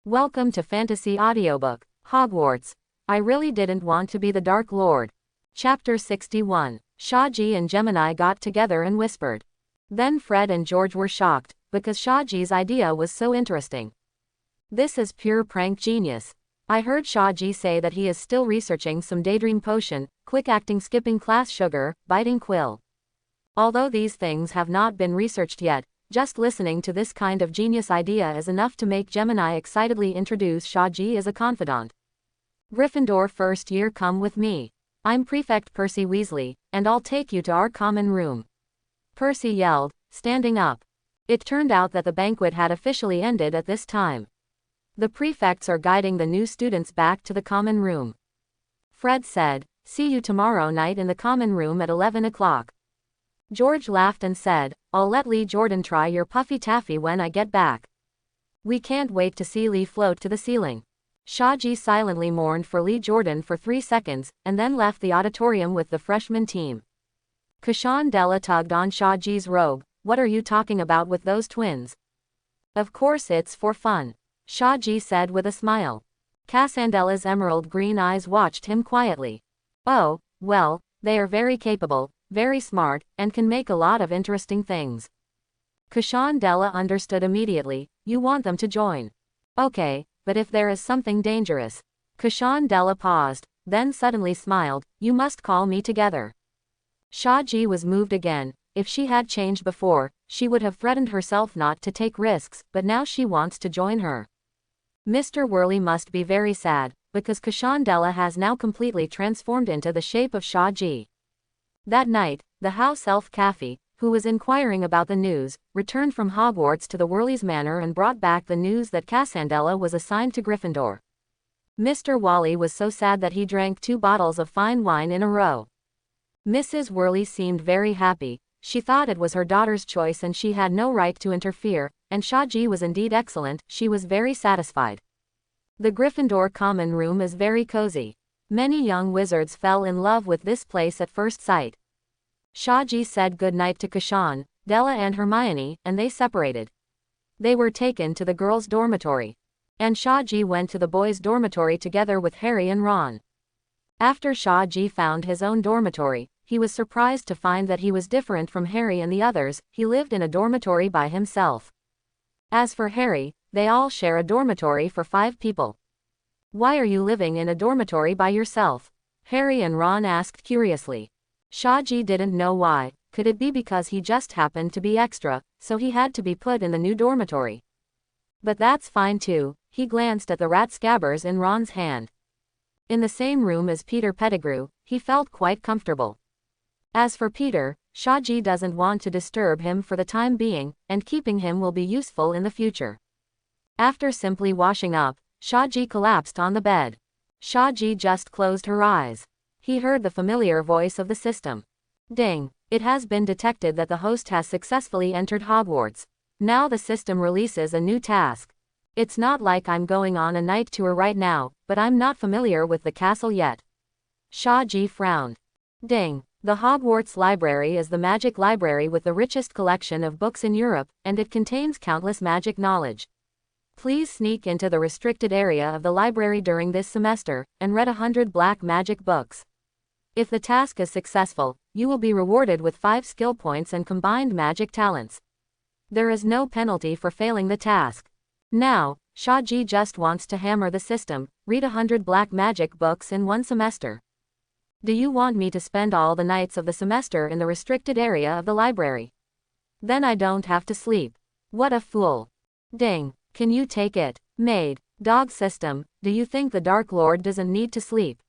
Welcome to Fantasy Audiobook, Hogwarts. I really didn't want to be the Dark Lord. Chapter 61. Shaji and Gemini got together and whispered. Then Fred and George were shocked, because Shaji's idea was so interesting. This is pure prank genius. I heard Shaji say that he is still researching some daydream potion, quick-acting skipping class sugar, biting quill. Although these things have not been researched yet, just listening to this kind of genius idea is enough to make Gemini excitedly introduce Shaji as a confidant. Gryffindor first year, come with me. I'm Prefect Percy Weasley, and I'll take you to our common room. Percy yelled, standing up. It turned out that the banquet had officially ended at this time. The prefects are guiding the new students back to the common room. Fred said, "See you tomorrow night in the common room at 11 o'clock. George laughed and said, "I'll let Lee Jordan try your Puffy Taffy when I get back. We can't wait to see Lee float to the ceiling." Shaji silently mourned for Lee Jordan for 3 seconds, and then left the auditorium with the freshman team. Cassandra tugged on Shaji's robe. "What are you talking about with those twins?" "Of course it's for fun," Shaji said with a smile. Cassandra's emerald green eyes watched him quietly. "Oh, well, they are very capable, very smart, and can make a lot of interesting things." Cassandra understood immediately. "You want them to join. Okay, but if there is something dangerous." Cassandra paused, then suddenly smiled. "You must call me together." Shaji was moved again. If she had changed before, she would have threatened herself not to take risks, but now she wants to join her. Mr. Whirly must be very sad, because Cassandra has now completely transformed into the shape of Shaji. That night, the house elf Caffey, who was inquiring about the news, returned from Hogwarts to the Whirly's manor and brought back the news that Cassandra was assigned to Gryffindor. Mr. Wally was so sad that he drank 2 bottles of fine wine in a row. Mrs. Whirly seemed very happy. She thought it was her daughter's choice and she had no right to interfere, and Shaji was indeed excellent. She was very satisfied. The Gryffindor common room is very cozy. Many young wizards fell in love with this place at first sight. Shaji said goodnight to Cassandra, Della and Hermione, and they separated. They were taken to the girls' dormitory. And Shaji went to the boys' dormitory together with Harry and Ron. After Shaji found his own dormitory, he was surprised to find that he was different from Harry and the others. He lived in a dormitory by himself. As for Harry, they all share a dormitory for 5 people. "Why are you living in a dormitory by yourself?" Harry and Ron asked curiously. Shaji didn't know why. Could it be because he just happened to be extra, so he had to be put in the new dormitory? But that's fine too. He glanced at the rat scabbers in Ron's hand. In the same room as Peter Pettigrew, he felt quite comfortable. As for Peter, Shaji doesn't want to disturb him for the time being, and keeping him will be useful in the future. After simply washing up, Shaji collapsed on the bed. Shaji just closed her eyes. He heard the familiar voice of the system. "Ding! It has been detected that the host has successfully entered Hogwarts. Now the system releases a new task. It's not like I'm going on a night tour right now, but I'm not familiar with the castle yet." Shaji frowned. "Ding! The Hogwarts Library is the magic library with the richest collection of books in Europe, and it contains countless magic knowledge. Please sneak into the restricted area of the library during this semester, and read 100 black magic books. If the task is successful, you will be rewarded with 5 skill points and combined magic talents. There is no penalty for failing the task. Now, Shaji just wants to hammer the system, read 100 black magic books in 1 semester. Do you want me to spend all the nights of the semester in the restricted area of the library? Then I don't have to sleep. What a fool. Ding! Can you take it? Maid, dog system, do you think the Dark Lord doesn't need to sleep?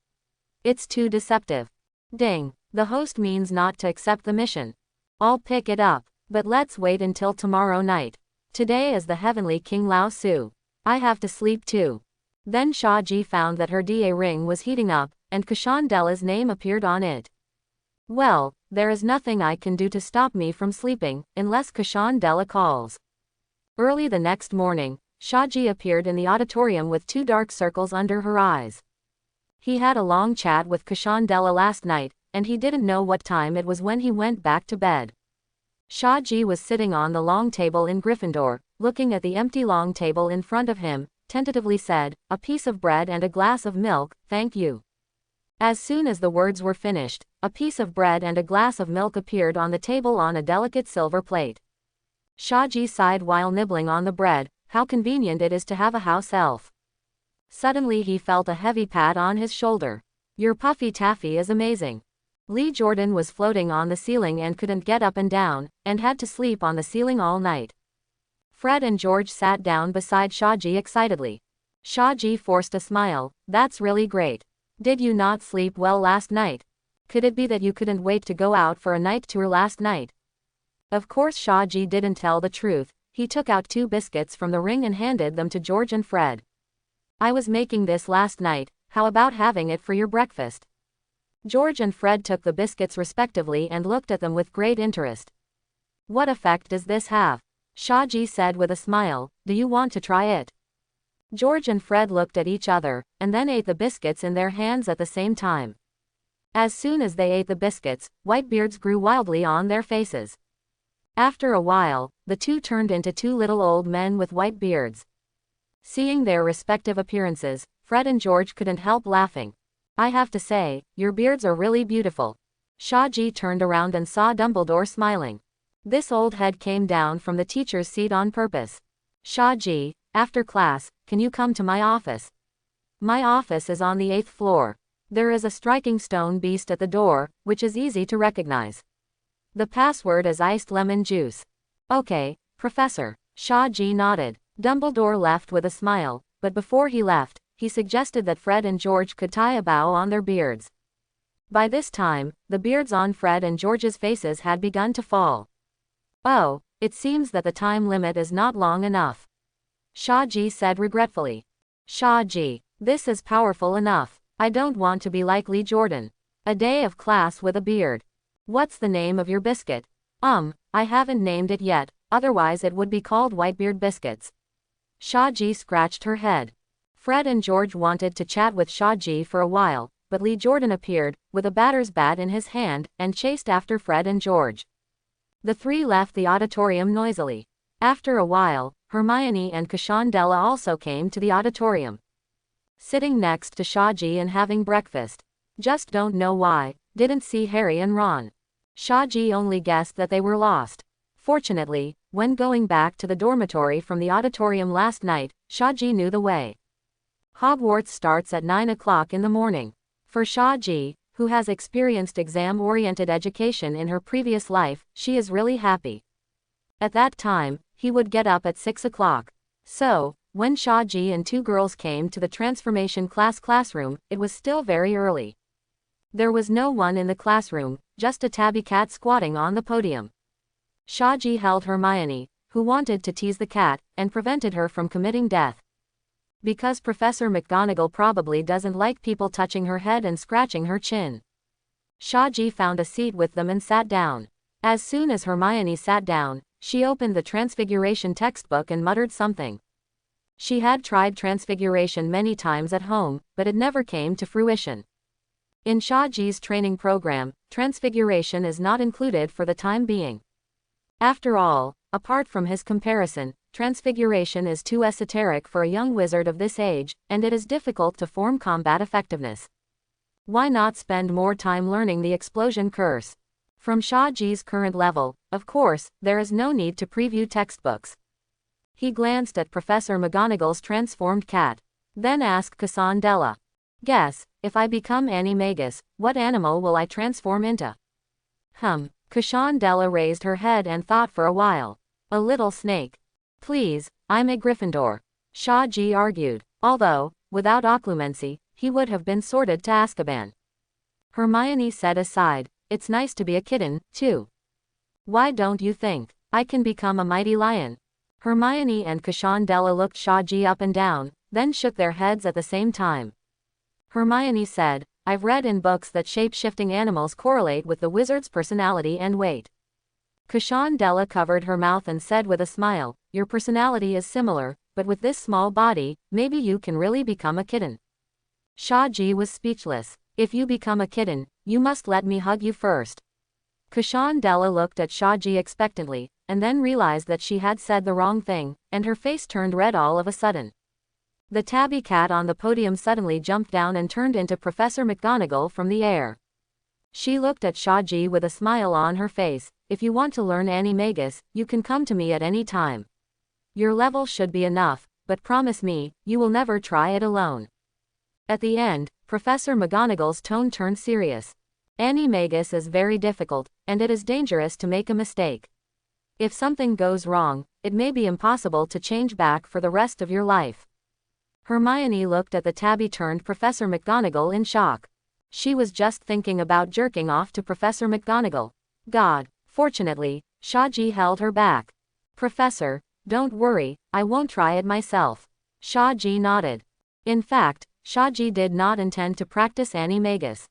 It's too deceptive. Ding! The host means not to accept the mission. I'll pick it up, but let's wait until tomorrow night. Today is the Heavenly King Lao Su. I have to sleep too." Then Shaji found that her DA ring was heating up, and Cassandra's name appeared on it. "Well, there is nothing I can do to stop me from sleeping, unless Cassandra calls." Early the next morning, Shaji appeared in the auditorium with 2 dark circles under her eyes. He had a long chat with Cassandra last night, and he didn't know what time it was when he went back to bed. Shaji was sitting on the long table in Gryffindor, looking at the empty long table in front of him, tentatively said, "A piece of bread and a glass of milk, thank you." As soon as the words were finished, a piece of bread and a glass of milk appeared on the table on a delicate silver plate. Shaji sighed while nibbling on the bread. How convenient it is to have a house elf. Suddenly he felt a heavy pat on his shoulder. "Your puffy taffy is amazing." Lee Jordan was floating on the ceiling and couldn't get up and down, and had to sleep on the ceiling all night. Fred and George sat down beside Shaji excitedly. Shaji forced a smile. "That's really great. Did you not sleep well last night? Could it be that you couldn't wait to go out for a night tour last night?" Of course Shaji didn't tell the truth. He took out 2 biscuits from the ring and handed them to George and Fred. "I was making this last night, how about having it for your breakfast?" George and Fred took the biscuits respectively and looked at them with great interest. "What effect does this have?" Shaji said with a smile. "Do you want to try it?" George and Fred looked at each other, and then ate the biscuits in their hands at the same time. As soon as they ate the biscuits, white beards grew wildly on their faces. After a while, the 2 turned into 2 little old men with white beards. Seeing their respective appearances, Fred and George couldn't help laughing. "I have to say, your beards are really beautiful." Shaji turned around and saw Dumbledore smiling. This old head came down from the teacher's seat on purpose. "Shaji, after class, can you come to my office? My office is on the 8th floor. There is a striking stone beast at the door, which is easy to recognize. The password is iced lemon juice." "Okay, Professor." Shaji nodded. Dumbledore left with a smile, but before he left, he suggested that Fred and George could tie a bow on their beards. By this time, the beards on Fred and George's faces had begun to fall. "Oh, it seems that the time limit is not long enough," Shaji said regretfully. "Shaji, this is powerful enough. I don't want to be like Lee Jordan. A day of class with a beard. What's the name of your biscuit?" I haven't named it yet, otherwise it would be called Whitebeard Biscuits." Shaji scratched her head. Fred and George wanted to chat with Shaji for a while, but Lee Jordan appeared, with a batter's bat in his hand, and chased after Fred and George. The 3 left the auditorium noisily. After a while, Hermione and Kashandela also came to the auditorium. Sitting next to Shaji and having breakfast. Just don't know why, didn't see Harry and Ron. Shaji only guessed that they were lost. Fortunately, when going back to the dormitory from the auditorium last night, Shaji knew the way. Hogwarts starts at 9 o'clock in the morning. For Shaji, who has experienced exam-oriented education in her previous life, she is really happy. At that time, he would get up at 6 o'clock. So, when Shaji and 2 girls came to the transformation classroom, it was still very early. There was no one in the classroom, just a tabby cat squatting on the podium. Shaji held Hermione, who wanted to tease the cat, and prevented her from committing death. Because Professor McGonagall probably doesn't like people touching her head and scratching her chin. Shaji found a seat with them and sat down. As soon as Hermione sat down, she opened the Transfiguration textbook and muttered something. She had tried Transfiguration many times at home, but it never came to fruition. In Shaji's training program, Transfiguration is not included for the time being. After all, apart from his comparison, Transfiguration is too esoteric for a young wizard of this age, and it is difficult to form combat effectiveness. Why not spend more time learning the explosion curse? From Shaji's current level, of course, there is no need to preview textbooks. He glanced at Professor McGonagall's transformed cat. Then asked Cassandela. "Guess, if I become Animagus, what animal will I transform into?" Cassandela raised her head and thought for a while. "A little snake." "Please, I'm a Gryffindor," Shaji argued, although, without occlumency, he would have been sorted to Azkaban. Hermione said aside, "It's nice to be a kitten, too. Why don't you think I can become a mighty lion?" Hermione and Cassandela looked Shaji up and down, then shook their heads at the same time. Hermione said, "I've read in books that shape-shifting animals correlate with the wizard's personality and weight." Cassandela covered her mouth and said with a smile, "Your personality is similar, but with this small body, maybe you can really become a kitten." Shaji was speechless. "If you become a kitten, you must let me hug you first." Cassandela looked at Shaji expectantly, and then realized that she had said the wrong thing, and her face turned red all of a sudden. The tabby cat on the podium suddenly jumped down and turned into Professor McGonagall from the air. She looked at Shaji with a smile on her face. If you want to learn Animagus, you can come to me at any time. Your level should be enough, but promise me, you will never try it alone. At the end, Professor McGonagall's tone turned serious. Animagus is very difficult, and it is dangerous to make a mistake. If something goes wrong, it may be impossible to change back for the rest of your life. Hermione looked at the tabby-turned Professor McGonagall in shock. She was just thinking about jerking off to Professor McGonagall. God. Fortunately, Shaji held her back. Professor, don't worry, I won't try it myself. Shaji nodded. In fact, Shaji did not intend to practice Animagus,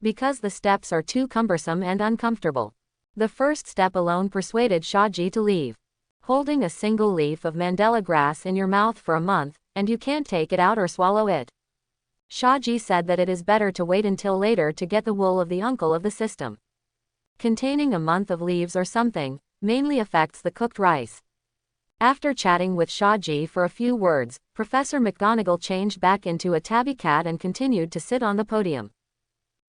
because the steps are too cumbersome and uncomfortable. The first step alone persuaded Shaji to leave. Holding a single leaf of mandala grass in your mouth for a month, and you can't take it out or swallow it. Shaji said that it is better to wait until later to get the wool of the uncle of the system. Containing a month of leaves or something, mainly affects the cooked rice. After chatting with Shaji for a few words, Professor McGonagall changed back into a tabby cat and continued to sit on the podium.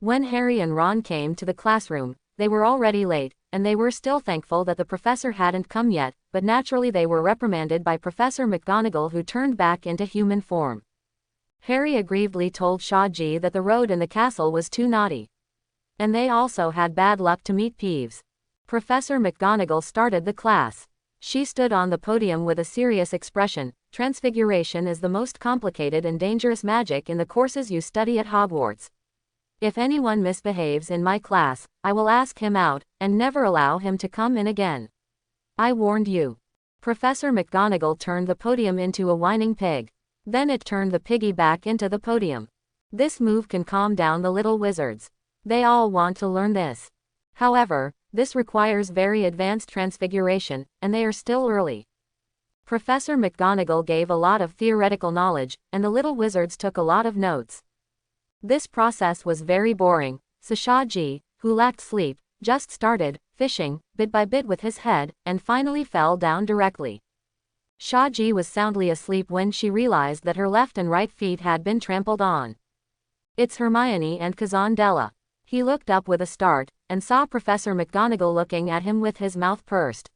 When Harry and Ron came to the classroom, they were already late, and they were still thankful that the professor hadn't come yet, but naturally they were reprimanded by Professor McGonagall, who turned back into human form. Harry aggrievedly told Shaji that the road in the castle was too naughty. And they also had bad luck to meet Peeves. Professor McGonagall started the class. She stood on the podium with a serious expression. Transfiguration is the most complicated and dangerous magic in the courses you study at Hogwarts. If anyone misbehaves in my class, I will ask him out, and never allow him to come in again. I warned you. Professor McGonagall turned the podium into a whining pig. Then it turned the piggy back into the podium. This move can calm down the little wizards. They all want to learn this. However, this requires very advanced transfiguration, and they are still early. Professor McGonagall gave a lot of theoretical knowledge, and the little wizards took a lot of notes. This process was very boring, so Shaji, who lacked sleep, just started fishing, bit by bit with his head, and finally fell down directly. Shaji was soundly asleep when she realized that her left and right feet had been trampled on. It's Hermione and Cousin Della. He looked up with a start, and saw Professor McGonagall looking at him with his mouth pursed.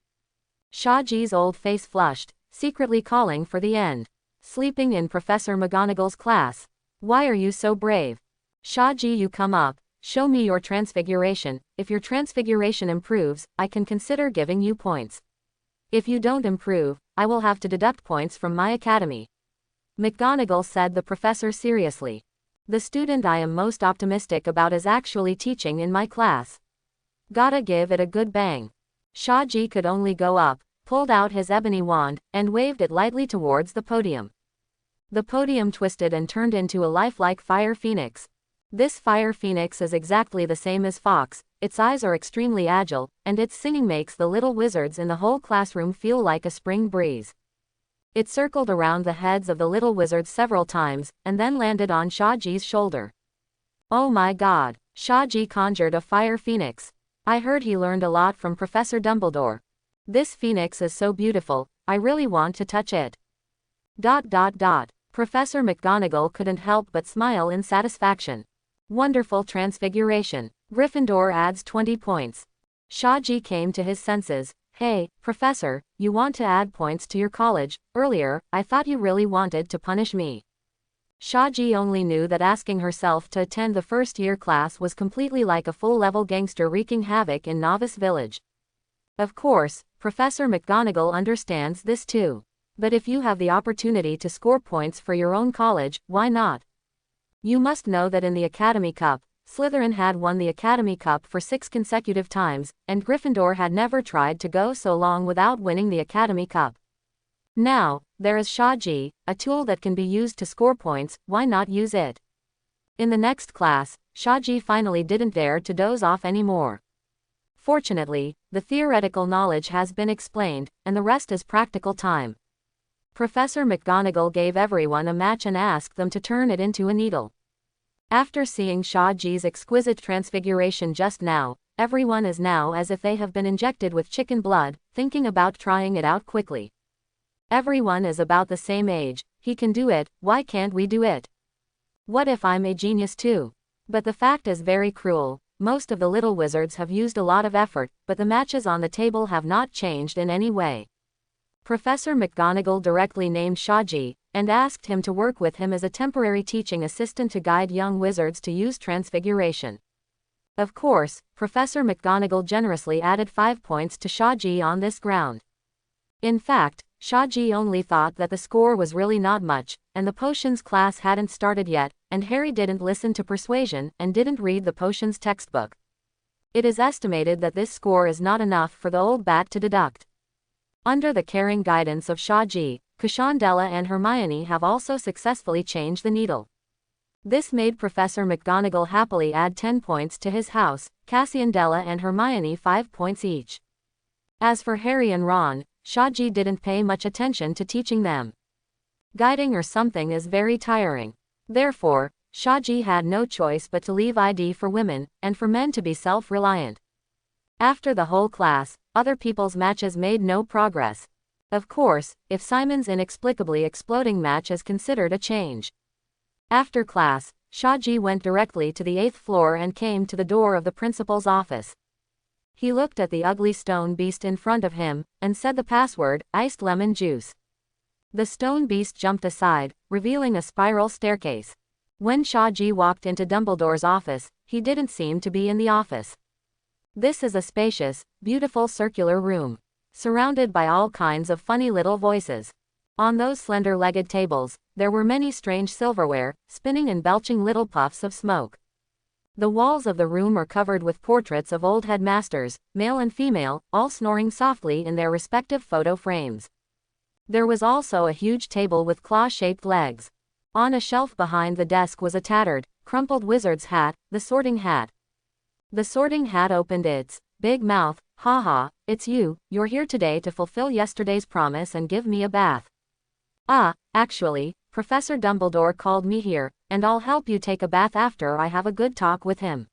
Shaji's old face flushed, secretly calling for the end. Sleeping in Professor McGonagall's class. Why are you so brave? Shaji, you come up, show me your transfiguration. If your transfiguration improves, I can consider giving you points. If you don't improve, I will have to deduct points from my academy. McGonagall said the professor seriously. The student I am most optimistic about is actually teaching in my class. Gotta give it a good bang. Shaji could only go up, pulled out his ebony wand, and waved it lightly towards the podium. The podium twisted and turned into a lifelike fire phoenix. This fire phoenix is exactly the same as Fox, its eyes are extremely agile, and its singing makes the little wizards in the whole classroom feel like a spring breeze. It circled around the heads of the little wizards several times, and then landed on Shaji's shoulder. Oh my god, Shaji conjured a fire phoenix. I heard he learned a lot from Professor Dumbledore. This phoenix is so beautiful, I really want to touch it. ... Professor McGonagall couldn't help but smile in satisfaction. Wonderful transfiguration. Gryffindor adds 20 points. Shaji came to his senses. Hey, Professor, you want to add points to your college? Earlier, I thought you really wanted to punish me. Shaji only knew that asking herself to attend the first-year class was completely like a full-level gangster wreaking havoc in Novice Village. Of course, Professor McGonagall understands this too. But if you have the opportunity to score points for your own college, why not? You must know that in the Academy Cup, Slytherin had won the Academy Cup for 6 consecutive times, and Gryffindor had never tried to go so long without winning the Academy Cup. Now, there is Shaji, a tool that can be used to score points, why not use it? In the next class, Shaji finally didn't dare to doze off anymore. Fortunately, the theoretical knowledge has been explained, and the rest is practical time. Professor McGonagall gave everyone a match and asked them to turn it into a needle. After seeing Shaji's exquisite transfiguration just now, everyone is now as if they have been injected with chicken blood, thinking about trying it out quickly. Everyone is about the same age. He can do it, why can't we do it? What if I'm a genius too? But the fact is very cruel. Most of the little wizards have used a lot of effort, but the matches on the table have not changed in any way. Professor McGonagall directly named Shaji, and asked him to work with him as a temporary teaching assistant to guide young wizards to use transfiguration. Of course, Professor McGonagall generously added 5 points to Shaji on this ground. In fact, Shaji only thought that the score was really not much, and the potions class hadn't started yet, and Harry didn't listen to persuasion and didn't read the potions textbook. It is estimated that this score is not enough for the old bat to deduct. Under the caring guidance of Shaji, Kushandela and Hermione have also successfully changed the needle. This made Professor McGonagall happily add 10 points to his house, Cassiandela and Hermione 5 points each. As for Harry and Ron, Shaji didn't pay much attention to teaching them. Guiding or something is very tiring. Therefore, Shaji had no choice but to leave ID for women, and for men to be self-reliant. After the whole class, other people's matches made no progress. Of course, if Simon's inexplicably exploding match is considered a change. After class, Shaji went directly to the 8th floor and came to the door of the principal's office. He looked at the ugly stone beast in front of him, and said the password, iced lemon juice. The stone beast jumped aside, revealing a spiral staircase. When Shaji walked into Dumbledore's office, he didn't seem to be in the office. This is a spacious, beautiful circular room, surrounded by all kinds of funny little voices. On those slender-legged tables, there were many strange silverware, spinning and belching little puffs of smoke. The walls of the room are covered with portraits of old headmasters, male and female, all snoring softly in their respective photo frames. There was also a huge table with claw-shaped legs. On a shelf behind the desk was a tattered, crumpled wizard's hat, the Sorting Hat. The Sorting Hat opened its big mouth. "Ha ha, it's you, you're here today to fulfill yesterday's promise and give me a bath." "Ah, actually, Professor Dumbledore called me here, and I'll help you take a bath after I have a good talk with him."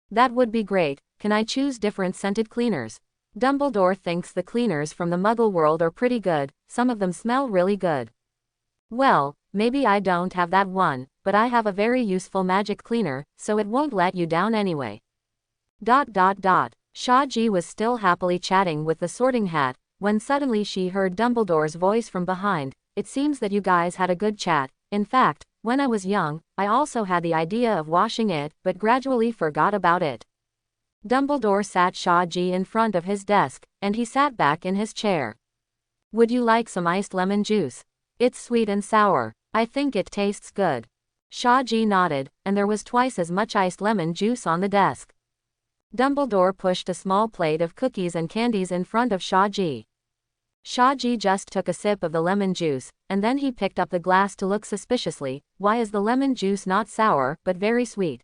"That would be great. Can I choose different scented cleaners?" Dumbledore thinks the cleaners from the Muggle world are pretty good, some of them smell really good. "Well, maybe I don't have that one, but I have a very useful magic cleaner, so it won't let you down anyway." Shaji was still happily chatting with the Sorting Hat, when suddenly she heard Dumbledore's voice from behind. "It seems that you guys had a good chat. In fact, when I was young, I also had the idea of washing it, but gradually forgot about it." Dumbledore sat Shaji in front of his desk, and he sat back in his chair. "Would you like some iced lemon juice? It's sweet and sour. I think it tastes good." Shaji nodded, and there was twice as much iced lemon juice on the desk. Dumbledore pushed a small plate of cookies and candies in front of Shaji. Shaji just took a sip of the lemon juice, and then he picked up the glass to look suspiciously. "Why is the lemon juice not sour, but very sweet?"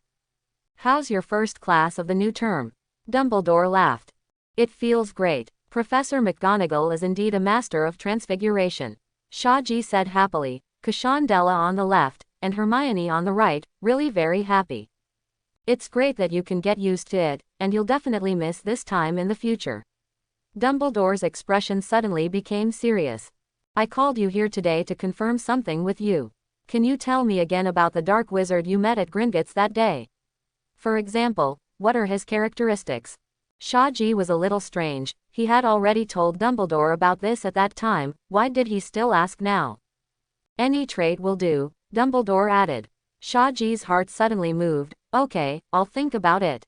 "How's your first class of the new term?" Dumbledore laughed. "It feels great. Professor McGonagall is indeed a master of transfiguration," Shaji said happily. Kushandela on the left, and Hermione on the right, really very happy. "It's great that you can get used to it, and you'll definitely miss this time in the future." Dumbledore's expression suddenly became serious. "I called you here today to confirm something with you. Can you tell me again about the dark wizard you met at Gringotts that day? For example, what are his characteristics?" Shaji was a little strange. He had already told Dumbledore about this at that time. Why did he still ask now? "Any trait will do," Dumbledore added. Shaji's heart suddenly moved. "Okay, I'll think about it."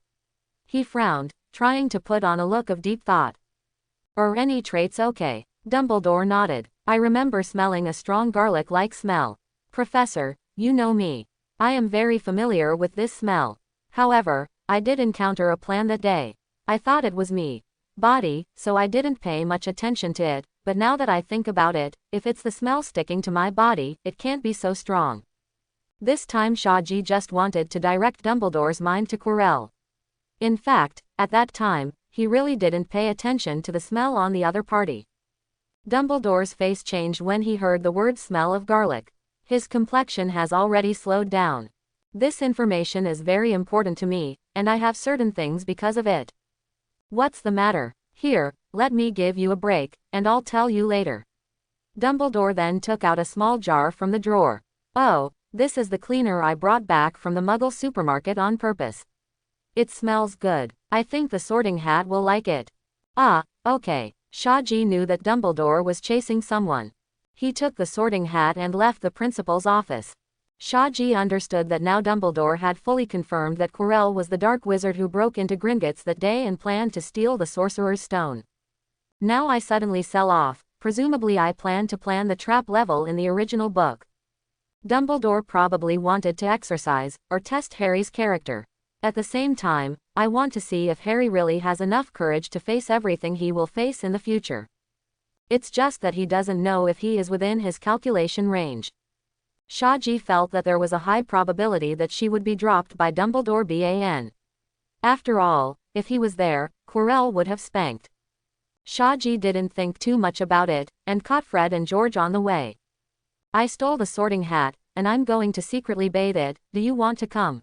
He frowned, trying to put on a look of deep thought. "Or any traits okay?" Dumbledore nodded. "I remember smelling a strong garlic-like smell. Professor, you know me. I am very familiar with this smell. However, I did encounter a plant that day. I thought it was me. Body, so I didn't pay much attention to it, but now that I think about it, if it's the smell sticking to my body, it can't be so strong." This time Shaji just wanted to direct Dumbledore's mind to Quirrell. In fact, at that time, he really didn't pay attention to the smell on the other party. Dumbledore's face changed when he heard the word smell of garlic. His complexion has already slowed down. "This information is very important to me, and I have certain things because of it." "What's the matter? Here, let me give you a break, and I'll tell you later." Dumbledore then took out a small jar from the drawer. Oh, this is the cleaner I brought back from the Muggle supermarket on purpose. It smells good. I think the Sorting Hat will like it. Ah, okay. Shaji knew that Dumbledore was chasing someone. He took the Sorting Hat and left the principal's office. Shaji understood that now Dumbledore had fully confirmed that Quirrell was the dark wizard who broke into Gringotts that day and planned to steal the Sorcerer's Stone. Now I suddenly sell off. Presumably I plan the trap level in the original book. Dumbledore probably wanted to exercise, or test Harry's character. At the same time, I want to see if Harry really has enough courage to face everything he will face in the future. It's just that he doesn't know if he is within his calculation range. Shaji felt that there was a high probability that she would be dropped by Dumbledore ban. After all, if he was there, Quirrell would have spanked. Shaji didn't think too much about it, and caught Fred and George on the way. I stole the Sorting Hat, and I'm going to secretly bathe it, do you want to come?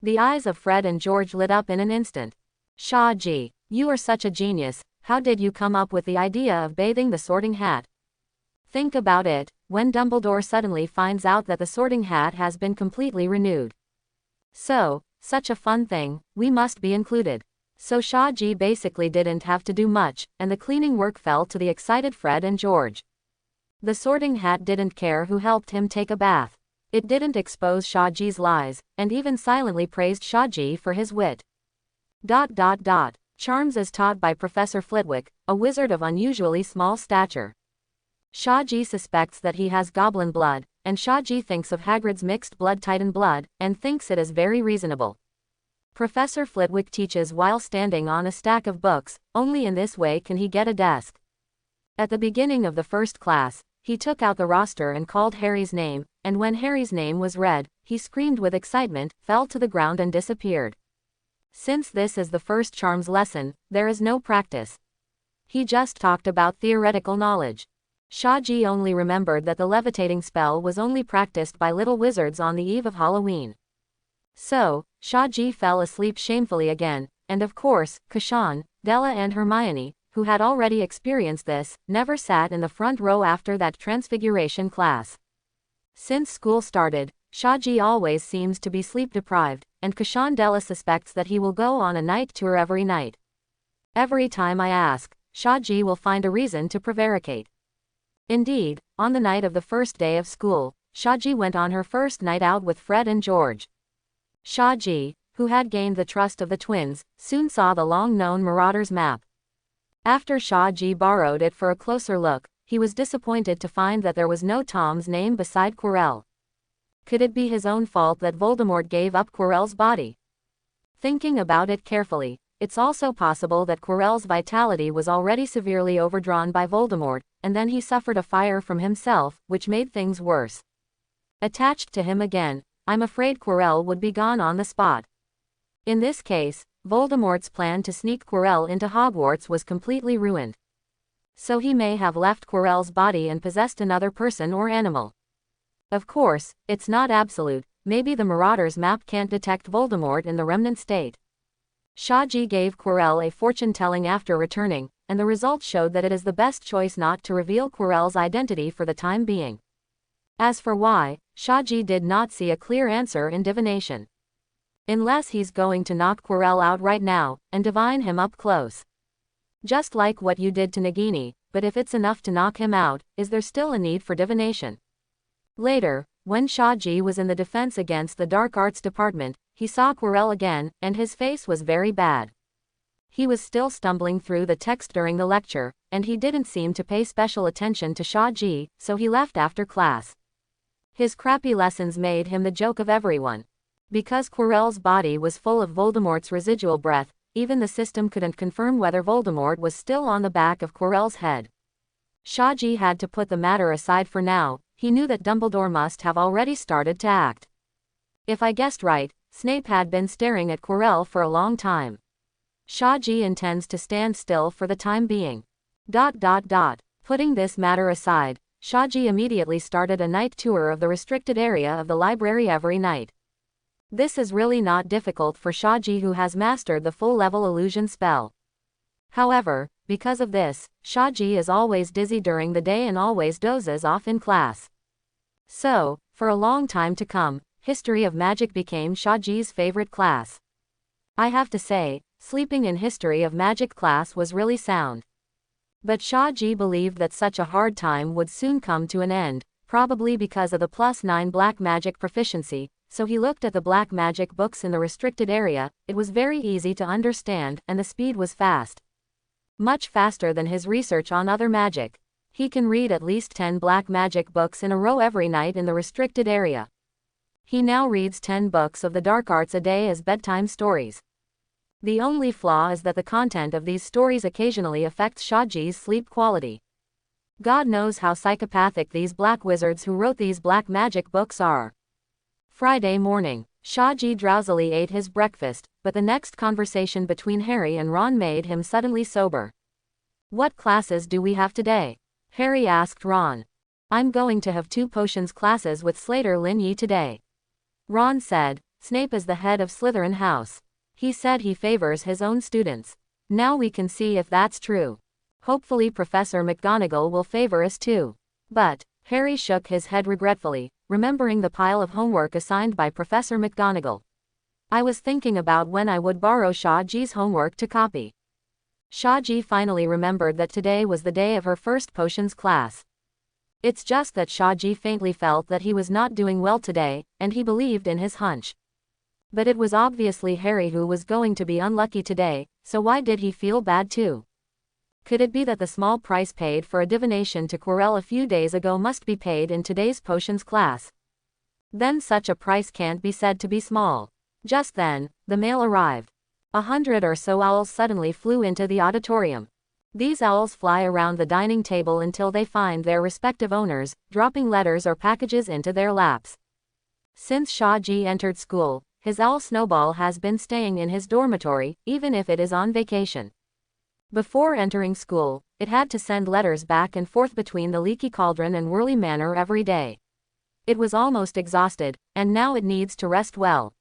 The eyes of Fred and George lit up in an instant. Shaji, you are such a genius, how did you come up with the idea of bathing the Sorting Hat? Think about it, when Dumbledore suddenly finds out that the Sorting Hat has been completely renewed. So, such a fun thing, we must be included. So Shaji basically didn't have to do much, and the cleaning work fell to the excited Fred and George. The Sorting Hat didn't care who helped him take a bath. It didn't expose Shaji's lies, and even silently praised Shaji for his wit. Charms as taught by Professor Flitwick, a wizard of unusually small stature. Shaji suspects that he has goblin blood, and Shaji thinks of Hagrid's mixed blood Titan blood, and thinks it is very reasonable. Professor Flitwick teaches while standing on a stack of books, only in this way can he get a desk. At the beginning of the first class, he took out the roster and called Harry's name, and when Harry's name was read, he screamed with excitement, fell to the ground and disappeared. Since this is the first charms lesson, there is no practice. He just talked about theoretical knowledge. Shaji only remembered that the levitating spell was only practiced by little wizards on the eve of Halloween. So, Shaji fell asleep shamefully again, and of course, Kashan, Della and Hermione, who had already experienced this, never sat in the front row after that transfiguration class. Since school started, Shaji always seems to be sleep-deprived, and Kashan Della suspects that he will go on a night tour every night. Every time I ask, Shaji will find a reason to prevaricate. Indeed, on the night of the first day of school, Shaji went on her first night out with Fred and George. Shaji, who had gained the trust of the twins, soon saw the long-known Marauders map. After Shaji borrowed it for a closer look, he was disappointed to find that there was no Tom's name beside Quirrell. Could it be his own fault that Voldemort gave up Quirrell's body? Thinking about it carefully, it's also possible that Quirrell's vitality was already severely overdrawn by Voldemort, and then he suffered a fire from himself, which made things worse. Attached to him again, I'm afraid Quirrell would be gone on the spot. In this case, Voldemort's plan to sneak Quirrell into Hogwarts was completely ruined. So he may have left Quirrell's body and possessed another person or animal. Of course, it's not absolute, maybe the Marauders map can't detect Voldemort in the remnant state. Shaji gave Quirrell a fortune-telling after returning, and the results showed that it is the best choice not to reveal Quirrell's identity for the time being. As for why, Shaji did not see a clear answer in divination. Unless he's going to knock Quirrell out right now, and divine him up close. Just like what you did to Nagini, but if it's enough to knock him out, is there still a need for divination? Later, when Shaji was in the defense against the Dark Arts Department, he saw Quirrell again, and his face was very bad. He was still stumbling through the text during the lecture, and he didn't seem to pay special attention to Shaji, so he left after class. His crappy lessons made him the joke of everyone. Because Quirrell's body was full of Voldemort's residual breath, even the system couldn't confirm whether Voldemort was still on the back of Quirrell's head. Shaji had to put the matter aside for now. He knew that Dumbledore must have already started to act. If I guessed right, Snape had been staring at Quirrell for a long time. Shaji intends to stand still for the time being. Putting this matter aside, Shaji immediately started a night tour of the restricted area of the library every night. This is really not difficult for Shaji, who has mastered the full-level illusion spell. However, Because of this, Shaji is always dizzy during the day and always dozes off in class. So, for a long time to come, History of Magic became Shaji's favorite class. I have to say, sleeping in History of Magic class was really sound. But Shaji believed that such a hard time would soon come to an end, probably because of the +9 black magic proficiency, so he looked at the black magic books in the restricted area. It was very easy to understand, and the speed was fast. Much faster than his research on other magic. He can read at least 10 black magic books in a row every night in the restricted area. He now reads 10 books of the dark arts a day as bedtime stories. The only flaw is that the content of these stories occasionally affects Shaji's sleep quality. God knows how psychopathic these black wizards who wrote these black magic books are. Friday morning, Shaji drowsily ate his breakfast, but the next conversation between Harry and Ron made him suddenly sober. "What classes do we have today?" Harry asked Ron. "I'm going to have 2 potions classes with Slater Linyi today." Ron said, "Snape is the head of Slytherin House. He said he favors his own students. Now we can see if that's true. Hopefully Professor McGonagall will favor us too." But Harry shook his head regretfully, remembering the pile of homework assigned by Professor McGonagall. "I was thinking about when I would borrow Shaji's homework to copy." Shaji finally remembered that today was the day of her first potions class. It's just that Shaji faintly felt that he was not doing well today, and he believed in his hunch. But it was obviously Harry who was going to be unlucky today, so why did he feel bad too? Could it be that the small price paid for a divination to Quirrell a few days ago must be paid in today's potions class? Then such a price can't be said to be small. Just then, the mail arrived. 100 or so owls suddenly flew into the auditorium. These owls fly around the dining table until they find their respective owners, dropping letters or packages into their laps. Since Shaji entered school, his owl Snowball has been staying in his dormitory, even if it is on vacation. Before entering school, it had to send letters back and forth between the Leaky Cauldron and Whirly Manor every day. It was almost exhausted, and now it needs to rest well.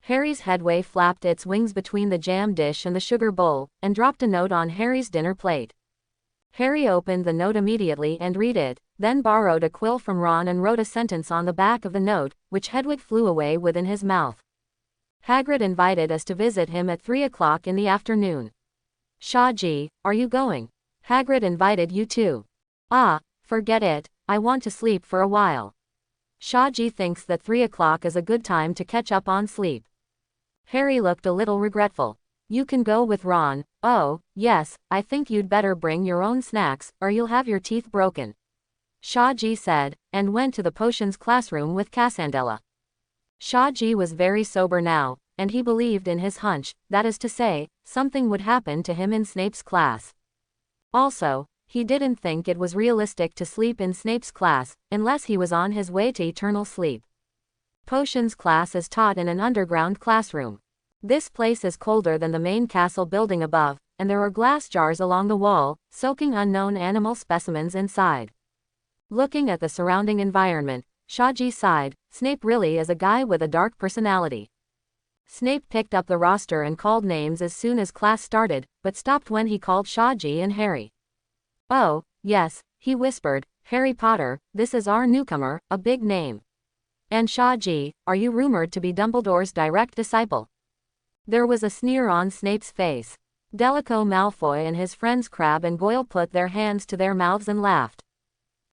Harry's headway flapped its wings between the jam dish and the sugar bowl, and dropped a note on Harry's dinner plate. Harry opened the note immediately and read it, then borrowed a quill from Ron and wrote a sentence on the back of the note, which Hedwig flew away with in his mouth. Hagrid invited us to visit him at 3 o'clock in the afternoon. "Shaji, are you going?" "Hagrid invited you too." "Ah, forget it, I want to sleep for a while." Shaji thinks that 3 o'clock is a good time to catch up on sleep. Harry looked a little regretful. "You can go with Ron." "Oh, yes, I think you'd better bring your own snacks, or you'll have your teeth broken," Shaji said, and went to the potions classroom with Cassandela. Shaji was very sober now, and he believed in his hunch, that is to say, something would happen to him in Snape's class. Also, he didn't think it was realistic to sleep in Snape's class, unless he was on his way to eternal sleep. Potions class is taught in an underground classroom. This place is colder than the main castle building above, and there are glass jars along the wall, soaking unknown animal specimens inside. Looking at the surrounding environment, Shaji sighed. Snape really is a guy with a dark personality. Snape picked up the roster and called names as soon as class started, but stopped when he called Shaji and Harry. "Oh, yes," he whispered, "Harry Potter, this is our newcomer, a big name. And Shaji, are you rumored to be Dumbledore's direct disciple?" There was a sneer on Snape's face. Draco Malfoy and his friends Crabbe and Goyle put their hands to their mouths and laughed.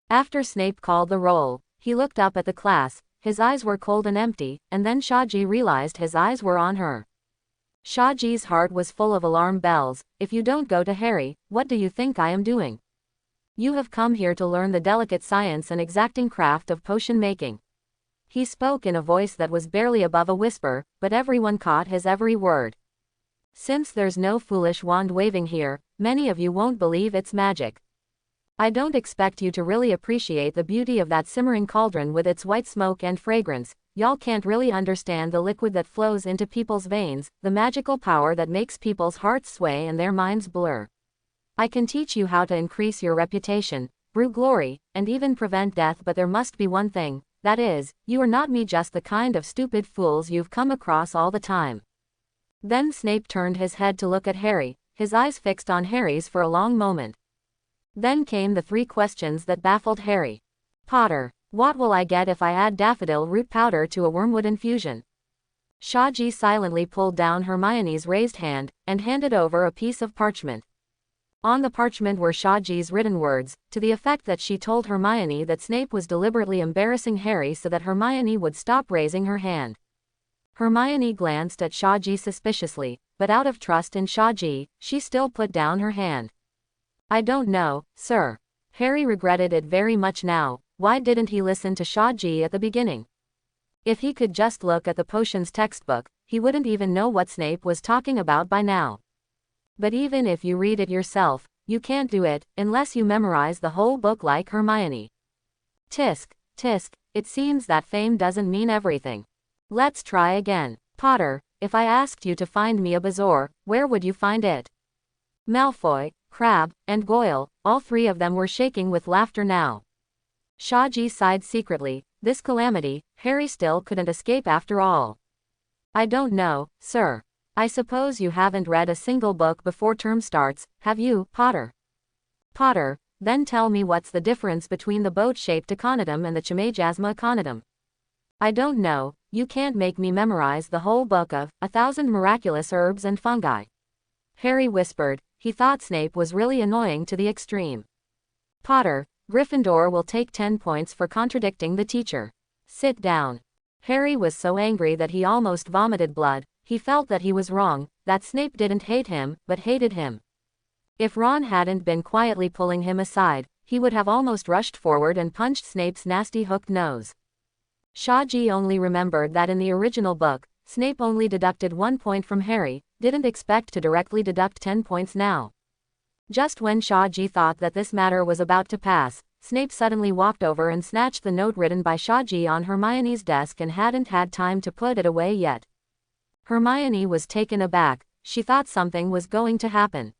After Snape called the roll, he looked up at the class. His eyes were cold and empty, and then Shaji realized his eyes were on her. Shaji's heart was full of alarm bells. "If you don't go to Harry, what do you think I am doing? You have come here to learn the delicate science and exacting craft of potion making." He spoke in a voice that was barely above a whisper, but everyone caught his every word. "Since there's no foolish wand waving here, many of you won't believe it's magic. I don't expect you to really appreciate the beauty of that simmering cauldron with its white smoke and fragrance. Y'all can't really understand the liquid that flows into people's veins, the magical power that makes people's hearts sway and their minds blur. I can teach you how to increase your reputation, brew glory, and even prevent death, but there must be one thing, that is, you are not me, just the kind of stupid fools you've come across all the time." Then Snape turned his head to look at Harry. his eyes fixed on Harry's for a long moment. Then came the three questions that baffled Harry. Potter, what will I get if I add daffodil root powder to a wormwood infusion? Shaji silently pulled down Hermione's raised hand, and handed over a piece of parchment. On the parchment were Shaji's written words, to the effect that she told Hermione that Snape was deliberately embarrassing Harry so that Hermione would stop raising her hand. Hermione glanced at Shaji suspiciously, but out of trust in Shaji, she still put down her hand. I don't know, sir. Harry regretted it very much now. Why didn't he listen to Shaji at the beginning? If he could just look at the potions textbook, he wouldn't even know what Snape was talking about by now. But even if you read it yourself, you can't do it, unless you memorize the whole book like Hermione. Tisk, tisk, it seems that fame doesn't mean everything. Let's try again. Potter, if I asked you to find me a bezoar, where would you find it? Malfoy, Crabbe, and Goyle, all three of them were shaking with laughter now. Shaji sighed secretly. This calamity, Harry still couldn't escape after all. I don't know, sir. I suppose you haven't read a single book before term starts, have you, Potter? Potter, then tell me what's the difference between the boat-shaped aconitum and the chimajasma aconitum. I don't know, you can't make me memorize the whole book of 1,000 Miraculous Herbs and Fungi. Harry whispered. He thought Snape was really annoying to the extreme. Potter, Gryffindor will take 10 points for contradicting the teacher. Sit down. Harry was so angry that he almost vomited blood. He felt that he was wrong, that Snape didn't hate him, but hated him. If Ron hadn't been quietly pulling him aside, he would have almost rushed forward and punched Snape's nasty hooked nose. Shaji only remembered that in the original book, Snape only deducted 1 point from Harry, didn't expect to directly deduct 10 points now. Just when Shaji thought that this matter was about to pass, Snape suddenly walked over and snatched the note written by Shaji on Hermione's desk and hadn't had time to put it away yet. Hermione was taken aback. She thought something was going to happen.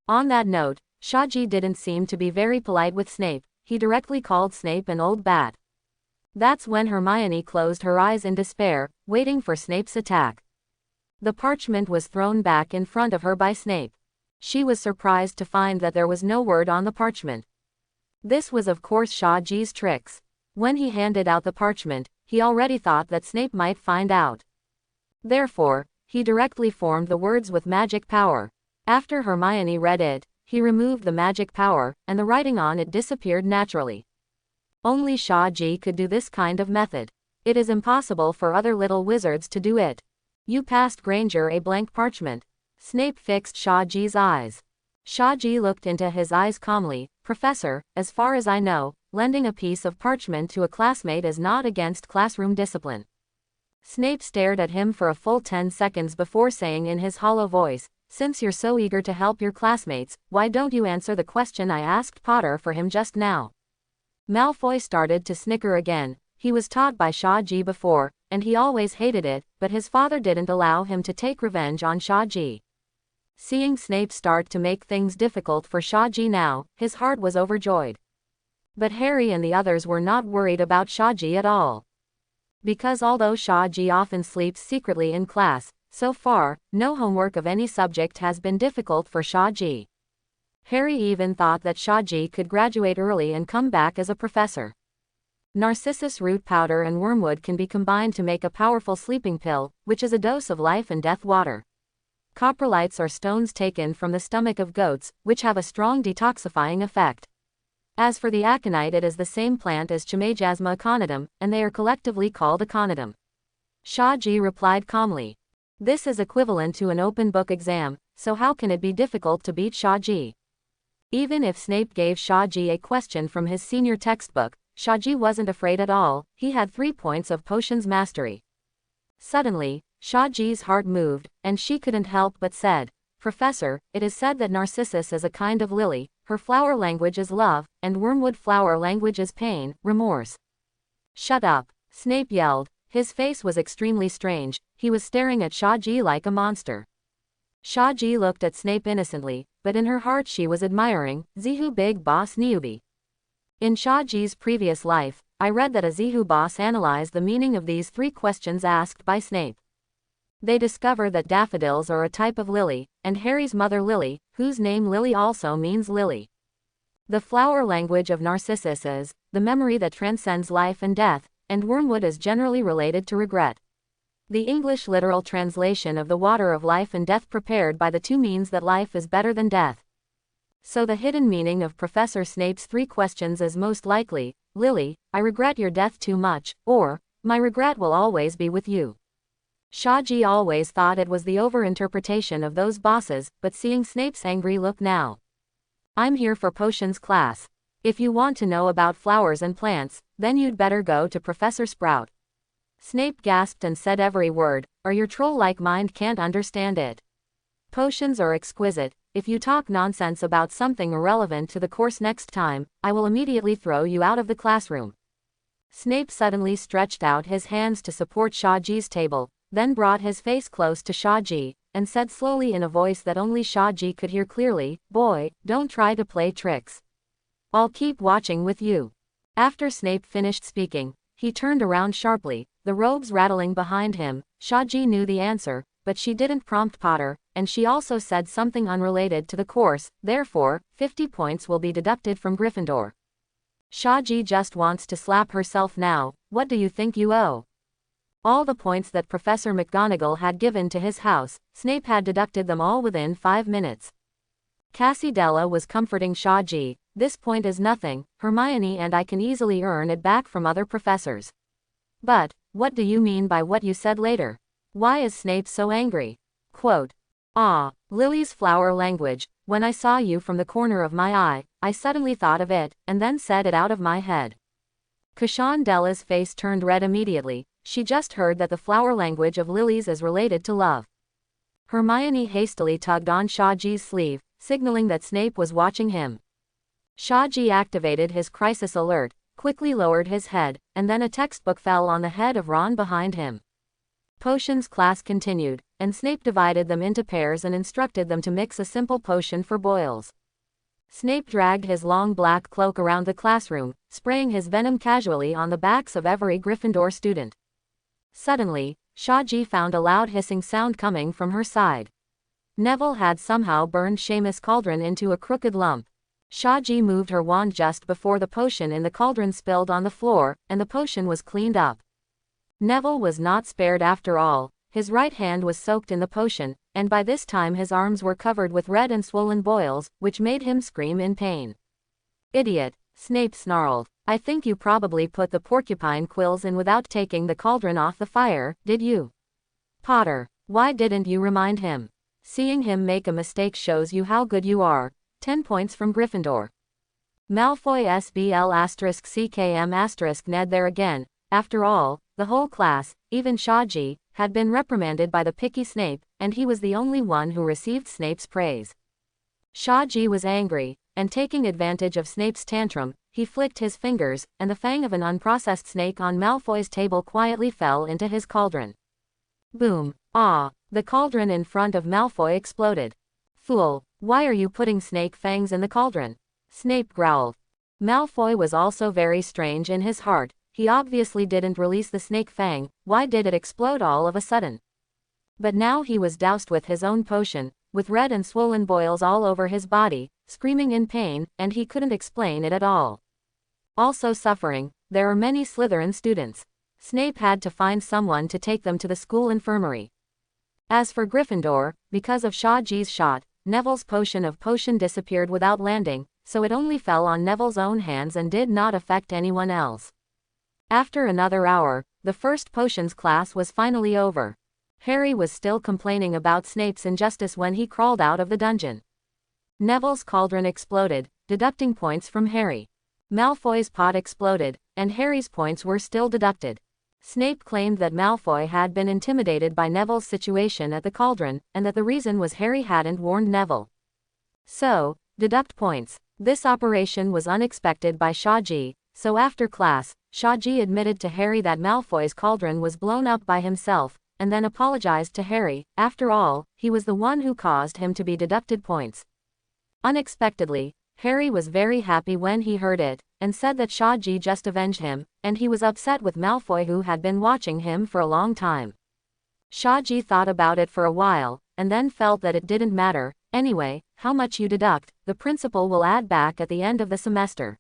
On that note, Shaji didn't seem to be very polite with Snape. He directly called Snape an old bat. That's when Hermione closed her eyes in despair, waiting for Snape's attack. The parchment was thrown back in front of her by Snape. She was surprised to find that there was no word on the parchment. This was of course Shaji's tricks. When he handed out the parchment, he already thought that Snape might find out. Therefore, he directly formed the words with magic power. After Hermione read it, he removed the magic power, and the writing on it disappeared naturally. Only Shaji could do this kind of method. It is impossible for other little wizards to do it. You passed Granger a blank parchment. Snape fixed Shaji's eyes. Shaji looked into his eyes calmly. Professor, as far as I know, lending a piece of parchment to a classmate is not against classroom discipline. Snape stared at him for a full 10 seconds before saying in his hollow voice, since you're so eager to help your classmates, why don't you answer the question I asked Potter for him just now? Malfoy started to snicker again. He was taught by Shaji before, and he always hated it, but his father didn't allow him to take revenge on Shaji. Seeing Snape start to make things difficult for Shaji now, his heart was overjoyed. But Harry and the others were not worried about Shaji at all. Because although Shaji often sleeps secretly in class, so far, no homework of any subject has been difficult for Shaji. Harry even thought that Shaji could graduate early and come back as a professor. Narcissus root powder and wormwood can be combined to make a powerful sleeping pill, which is a dose of life and death water. Coprolites are stones taken from the stomach of goats, which have a strong detoxifying effect. As for the aconite, it is the same plant as Chimajasma aconitum, and they are collectively called aconitum. Shaji replied calmly. This is equivalent to an open book exam, so how can it be difficult to beat Shaji? Even if Snape gave Shaji a question from his senior textbook, Shaji wasn't afraid at all. He had 3 points of potions mastery. Suddenly, Shaji's heart moved, and she couldn't help but said, Professor, it is said that Narcissus is a kind of lily, her flower language is love, and wormwood flower language is pain, remorse. Shut up, Snape yelled. His face was extremely strange. He was staring at Shaji like a monster. Shaji looked at Snape innocently, but in her heart she was admiring Zihu Big Boss Newbie. In Shaji's previous life, I read that a Zihu boss analyzed the meaning of these 3 questions asked by Snape. They discover that daffodils are a type of lily, and Harry's mother Lily, whose name Lily also means lily. The flower language of Narcissus is the memory that transcends life and death, and wormwood is generally related to regret. The English literal translation of the water of life and death prepared by the two means that life is better than death. So the hidden meaning of Professor Snape's 3 questions is most likely, Lily, I regret your death too much, or, my regret will always be with you. Shaji always thought it was the overinterpretation of those bosses, but seeing Snape's angry look now. I'm here for potions class. If you want to know about flowers and plants, then you'd better go to Professor Sprout. Snape gasped and said every word, or your troll-like mind can't understand it. Potions are exquisite. If you talk nonsense about something irrelevant to the course next time, I will immediately throw you out of the classroom. Snape suddenly stretched out his hands to support Shaji's table, then brought his face close to Shaji, and said slowly in a voice that only Shaji could hear clearly, Boy, don't try to play tricks. I'll keep watching with you. After Snape finished speaking, he turned around sharply, the robes rattling behind him. Shaji knew the answer, but she didn't prompt Potter, and she also said something unrelated to the course, therefore, 50 points will be deducted from Gryffindor. Shaji just wants to slap herself now. What do you think you owe? All the points that Professor McGonagall had given to his house, Snape had deducted them all within 5 minutes. Cassie Della was comforting Shaji. This point is nothing, Hermione, and I can easily earn it back from other professors. But, what do you mean by what you said later? Why is Snape so angry? Quote, Lily's flower language. When I saw you from the corner of my eye, I suddenly thought of it, and then said it out of my head. Kashan Della's face turned red immediately. She just heard that the flower language of lilies is related to love. Hermione hastily tugged on Shaji's sleeve, signaling that Snape was watching him. Shaji activated his crisis alert, quickly lowered his head, and then a textbook fell on the head of Ron behind him. Potions class continued, and Snape divided them into pairs and instructed them to mix a simple potion for boils. Snape dragged his long black cloak around the classroom, spraying his venom casually on the backs of every Gryffindor student. Suddenly, Shaji found a loud hissing sound coming from her side. Neville had somehow burned Seamus' cauldron into a crooked lump. Shaji moved her wand just before the potion in the cauldron spilled on the floor, and the potion was cleaned up. Neville was not spared after all. His right hand was soaked in the potion, and by this time his arms were covered with red and swollen boils, which made him scream in pain. Idiot, Snape snarled. I think you probably put the porcupine quills in without taking the cauldron off the fire, did you? Potter, why didn't you remind him? Seeing him make a mistake shows you how good you are. 10 points from Gryffindor. Malfoy SBL*CKM** Ned there again. After all, the whole class, even Shaji, had been reprimanded by the picky Snape, and he was the only one who received Snape's praise. Shaji was angry, and taking advantage of Snape's tantrum, he flicked his fingers, and the fang of an unprocessed snake on Malfoy's table quietly fell into his cauldron. Boom! The cauldron in front of Malfoy exploded. Fool, why are you putting snake fangs in the cauldron? Snape growled. Malfoy was also very strange in his heart. He obviously didn't release the snake fang. Why did it explode all of a sudden? But now he was doused with his own potion, with red and swollen boils all over his body, screaming in pain, and he couldn't explain it at all. Also suffering, there are many Slytherin students. Snape had to find someone to take them to the school infirmary. As for Gryffindor, because of Shaji's shot, Neville's potion of potion disappeared without landing, so it only fell on Neville's own hands and did not affect anyone else. After another hour, the first potions class was finally over. Harry was still complaining about Snape's injustice when he crawled out of the dungeon. Neville's cauldron exploded, deducting points from Harry. Malfoy's pot exploded, and Harry's points were still deducted. Snape claimed that Malfoy had been intimidated by Neville's situation at the cauldron, and that the reason was Harry hadn't warned Neville. So, deduct points. This operation was unexpected by Shaji, so after class, Shaji admitted to Harry that Malfoy's cauldron was blown up by himself, and then apologized to Harry. After all, he was the one who caused him to be deducted points. Unexpectedly, Harry was very happy when he heard it, and said that Shaji just avenged him, and he was upset with Malfoy who had been watching him for a long time. Shahji thought about it for a while, and then felt that it didn't matter. Anyway, how much you deduct, the principal will add back at the end of the semester.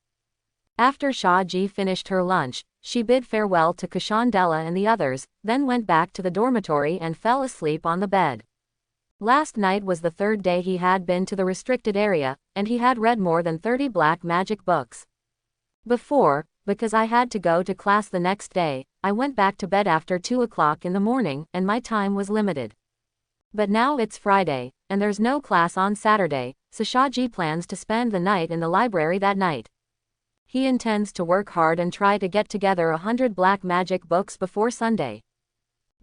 After Shahji finished her lunch, she bid farewell to Kushandela and the others, then went back to the dormitory and fell asleep on the bed. Last night was the third day he had been to the restricted area, and he had read more than 30 black magic books. Before, because I had to go to class the next day, I went back to bed after 2 o'clock in the morning, and my time was limited. But now it's Friday, and there's no class on Saturday, so Shahji plans to spend the night in the library that night. He intends to work hard and try to get together 100 black magic books before Sunday.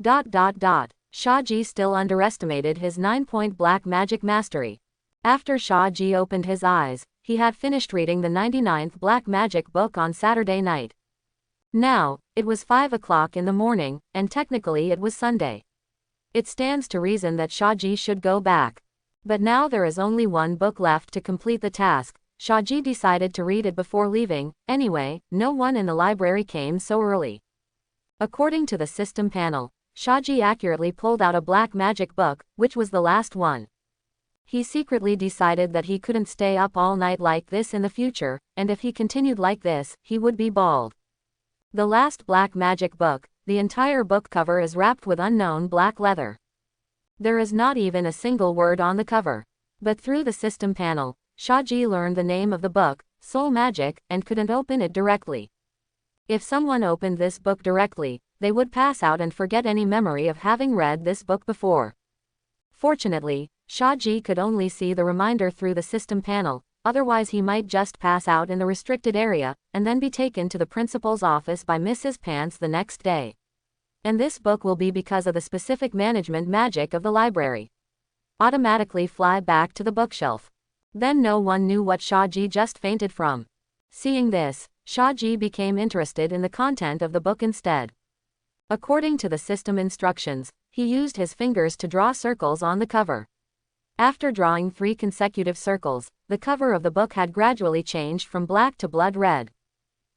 Shahji still underestimated his 9-point black magic mastery. After Shahji opened his eyes, he had finished reading the 99th black magic book on Saturday night. Now, it was 5 o'clock in the morning, and technically it was Sunday. It stands to reason that Shahji should go back. But now there is only one book left to complete the task. Shahji decided to read it before leaving. Anyway, no one in the library came so early. According to the system panel, Shahji accurately pulled out a black magic book, which was the last one. He secretly decided that he couldn't stay up all night like this in the future, and if he continued like this, he would be bald. The last black magic book, the entire book cover is wrapped with unknown black leather. There is not even a single word on the cover. But through the system panel, Shahji learned the name of the book, Soul Magic, and couldn't open it directly. If someone opened this book directly, they would pass out and forget any memory of having read this book before. Fortunately, Shahji could only see the reminder through the system panel, otherwise he might just pass out in the restricted area, and then be taken to the principal's office by Mrs. Pants the next day. And this book will be because of the specific management magic of the library. Automatically fly back to the bookshelf. Then no one knew what Shahji just fainted from. Seeing this, Shahji became interested in the content of the book instead. According to the system instructions, he used his fingers to draw circles on the cover. After drawing 3 consecutive circles, the cover of the book had gradually changed from black to blood red.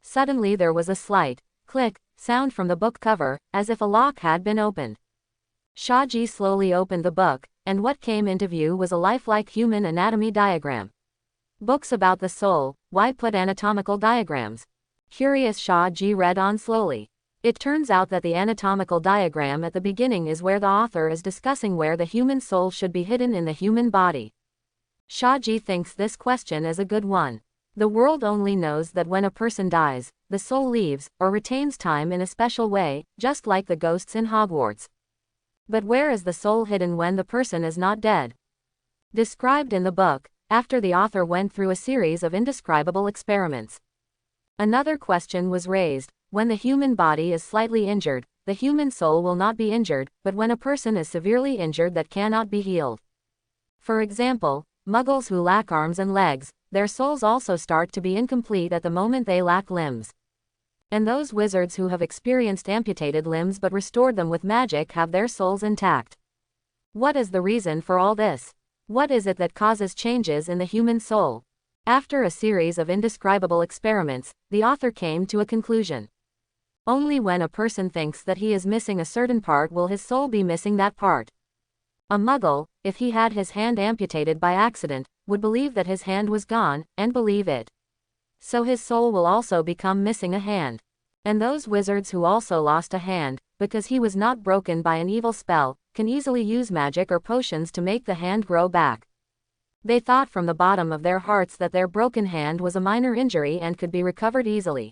Suddenly there was a slight click sound from the book cover, as if a lock had been opened. Shahji slowly opened the book, and what came into view was a lifelike human anatomy diagram. Books about the soul, why put anatomical diagrams? Curious, Shahji read on slowly. It turns out that the anatomical diagram at the beginning is where the author is discussing where the human soul should be hidden in the human body. Shahji thinks this question is a good one. The world only knows that when a person dies, the soul leaves, or retains time in a special way, just like the ghosts in Hogwarts. But where is the soul hidden when the person is not dead? Described in the book, after the author went through a series of indescribable experiments. Another question was raised: when the human body is slightly injured, the human soul will not be injured, but when a person is severely injured that cannot be healed. For example, muggles who lack arms and legs, their souls also start to be incomplete at the moment they lack limbs. And those wizards who have experienced amputated limbs but restored them with magic have their souls intact. What is the reason for all this? What is it that causes changes in the human soul? After a series of indescribable experiments, the author came to a conclusion. Only when a person thinks that he is missing a certain part will his soul be missing that part. A muggle, if he had his hand amputated by accident, would believe that his hand was gone, and believe it. So his soul will also become missing a hand. And those wizards who also lost a hand, because he was not broken by an evil spell, can easily use magic or potions to make the hand grow back. They thought from the bottom of their hearts that their broken hand was a minor injury and could be recovered easily.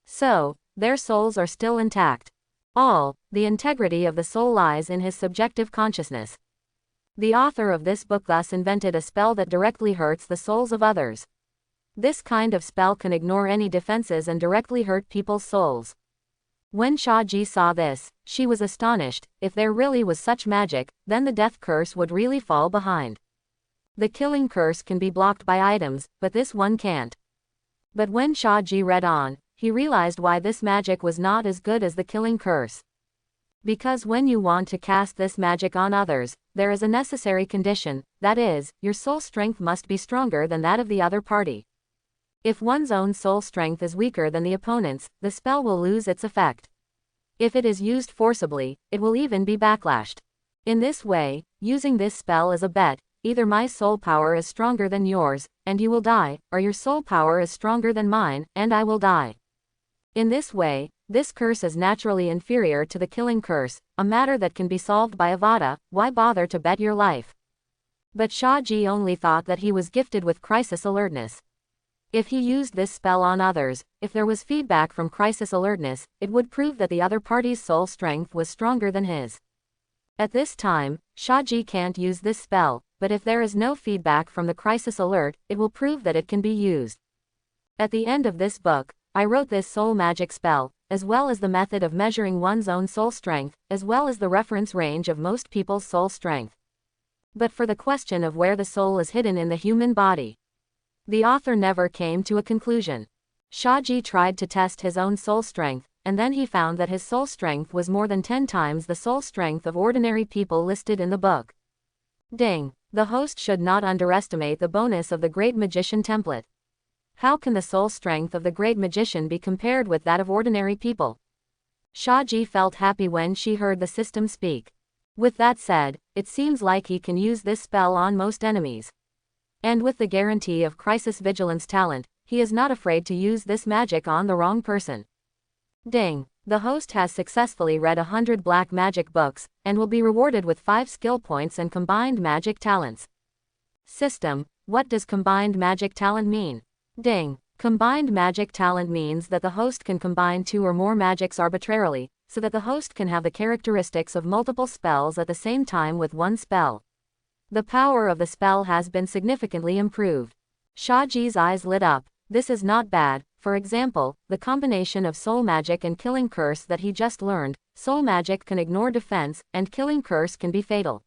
So, their souls are still intact. The integrity of the soul lies in his subjective consciousness. The author of this book thus invented a spell that directly hurts the souls of others. This kind of spell can ignore any defenses and directly hurt people's souls. When Shahji saw this, she was astonished. If there really was such magic, then the death curse would really fall behind. The killing curse can be blocked by items, but this one can't. But when Shahji read on, he realized why this magic was not as good as the killing curse. Because when you want to cast this magic on others, there is a necessary condition, that is, your soul strength must be stronger than that of the other party. If one's own soul strength is weaker than the opponent's, the spell will lose its effect. If it is used forcibly, it will even be backlashed. In this way, using this spell is a bet, either my soul power is stronger than yours, and you will die, or your soul power is stronger than mine, and I will die. In this way, this curse is naturally inferior to the killing curse, a matter that can be solved by Avada. Why bother to bet your life? But Shaji only thought that he was gifted with crisis alertness. If he used this spell on others, if there was feedback from crisis alertness, it would prove that the other party's soul strength was stronger than his. At this time, Shaji can't use this spell, but if there is no feedback from the crisis alert, it will prove that it can be used. At the end of this book, I wrote this soul magic spell, as well as the method of measuring one's own soul strength, as well as the reference range of most people's soul strength. But for the question of where the soul is hidden in the human body, the author never came to a conclusion. Shaji tried to test his own soul strength, and then he found that his soul strength was more than 10 times the soul strength of ordinary people listed in the book. Ding! The host should not underestimate the bonus of the Great Magician template. How can the soul strength of the Great Magician be compared with that of ordinary people? Shaji felt happy when she heard the system speak. With that said, it seems like he can use this spell on most enemies. And with the guarantee of crisis vigilance talent, he is not afraid to use this magic on the wrong person. Ding! The host has successfully read 100 black magic books, and will be rewarded with 5 skill points and combined magic talents. System: what does combined magic talent mean? Ding! Combined magic talent means that the host can combine 2 or more magics arbitrarily, so that the host can have the characteristics of multiple spells at the same time with one spell. The power of the spell has been significantly improved. Shaji's eyes lit up. This is not bad. For example, the combination of soul magic and killing curse that he just learned. Soul magic can ignore defense, and killing curse can be fatal.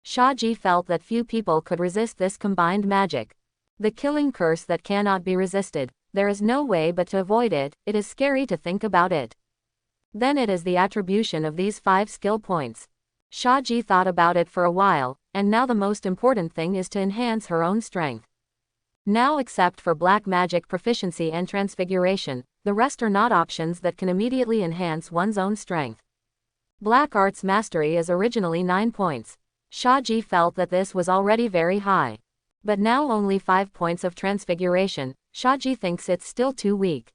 Shaji felt that few people could resist this combined magic. The killing curse that cannot be resisted. There is no way but to avoid it. It is scary to think about it. Then it is the attribution of these 5 skill points. Shaji thought about it for a while, and now the most important thing is to enhance her own strength. Now, except for black magic proficiency and transfiguration, the rest are not options that can immediately enhance one's own strength. Black arts mastery is originally 9 points. Shaji felt that this was already very high. But now only 5 points of transfiguration. Shaji thinks it's still too weak.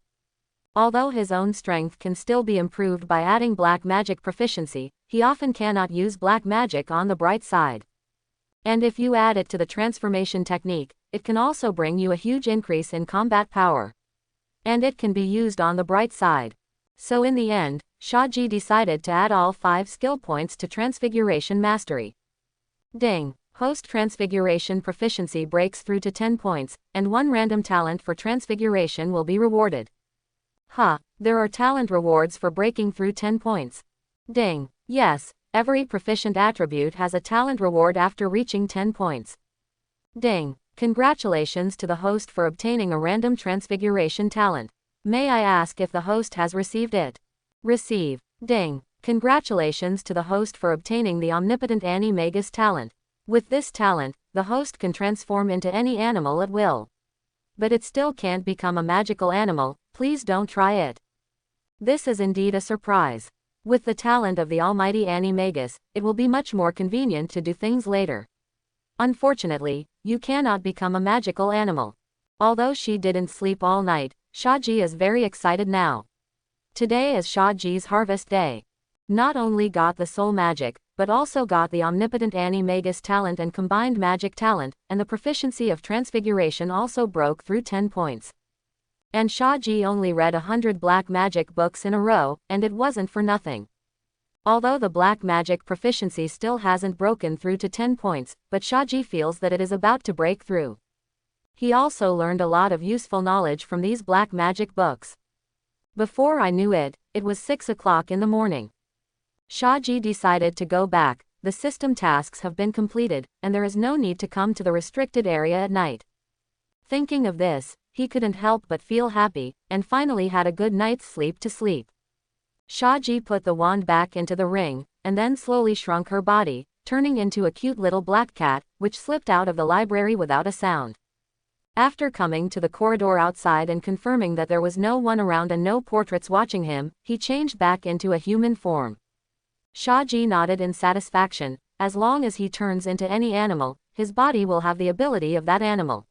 Although his own strength can still be improved by adding black magic proficiency, he often cannot use black magic on the bright side. And if you add it to the transformation technique, it can also bring you a huge increase in combat power. And it can be used on the bright side. So in the end, Shaji decided to add all 5 skill points to transfiguration mastery. Ding! Host transfiguration proficiency breaks through to 10 points, and 1 random talent for transfiguration will be rewarded. There are talent rewards for breaking through 10 points. Ding! Yes, every proficient attribute has a talent reward after reaching 10 points. Ding! Congratulations to the host for obtaining a random transfiguration talent. May I ask if the host has received it? Receive. Ding! Congratulations to the host for obtaining the omnipotent Animagus talent. With this talent, the host can transform into any animal at will. But it still can't become a magical animal. Please don't try it. This is indeed a surprise. With the talent of the almighty Animagus, it will be much more convenient to do things later. Unfortunately, you cannot become a magical animal. Although she didn't sleep all night, Shaji is very excited now. Today is Shaji's harvest day. Not only got the soul magic, but also got the omnipotent Animagus talent and combined magic talent, and the proficiency of transfiguration also broke through 10 points. And Shaji only read 100 black magic books in a row, and it wasn't for nothing. Although the black magic proficiency still hasn't broken through to 10 points, but Shaji feels that it is about to break through. He also learned a lot of useful knowledge from these black magic books. Before I knew it, it was 6 o'clock in the morning. Shaji decided to go back. The system tasks have been completed, and there is no need to come to the restricted area at night. Thinking of this, he couldn't help but feel happy, and finally had a good night's sleep to sleep. Shaji put the wand back into the ring, and then slowly shrunk her body, turning into a cute little black cat, which slipped out of the library without a sound. After coming to the corridor outside and confirming that there was no one around and no portraits watching him, he changed back into a human form. Shaji nodded in satisfaction. As long as he turns into any animal, his body will have the ability of that animal.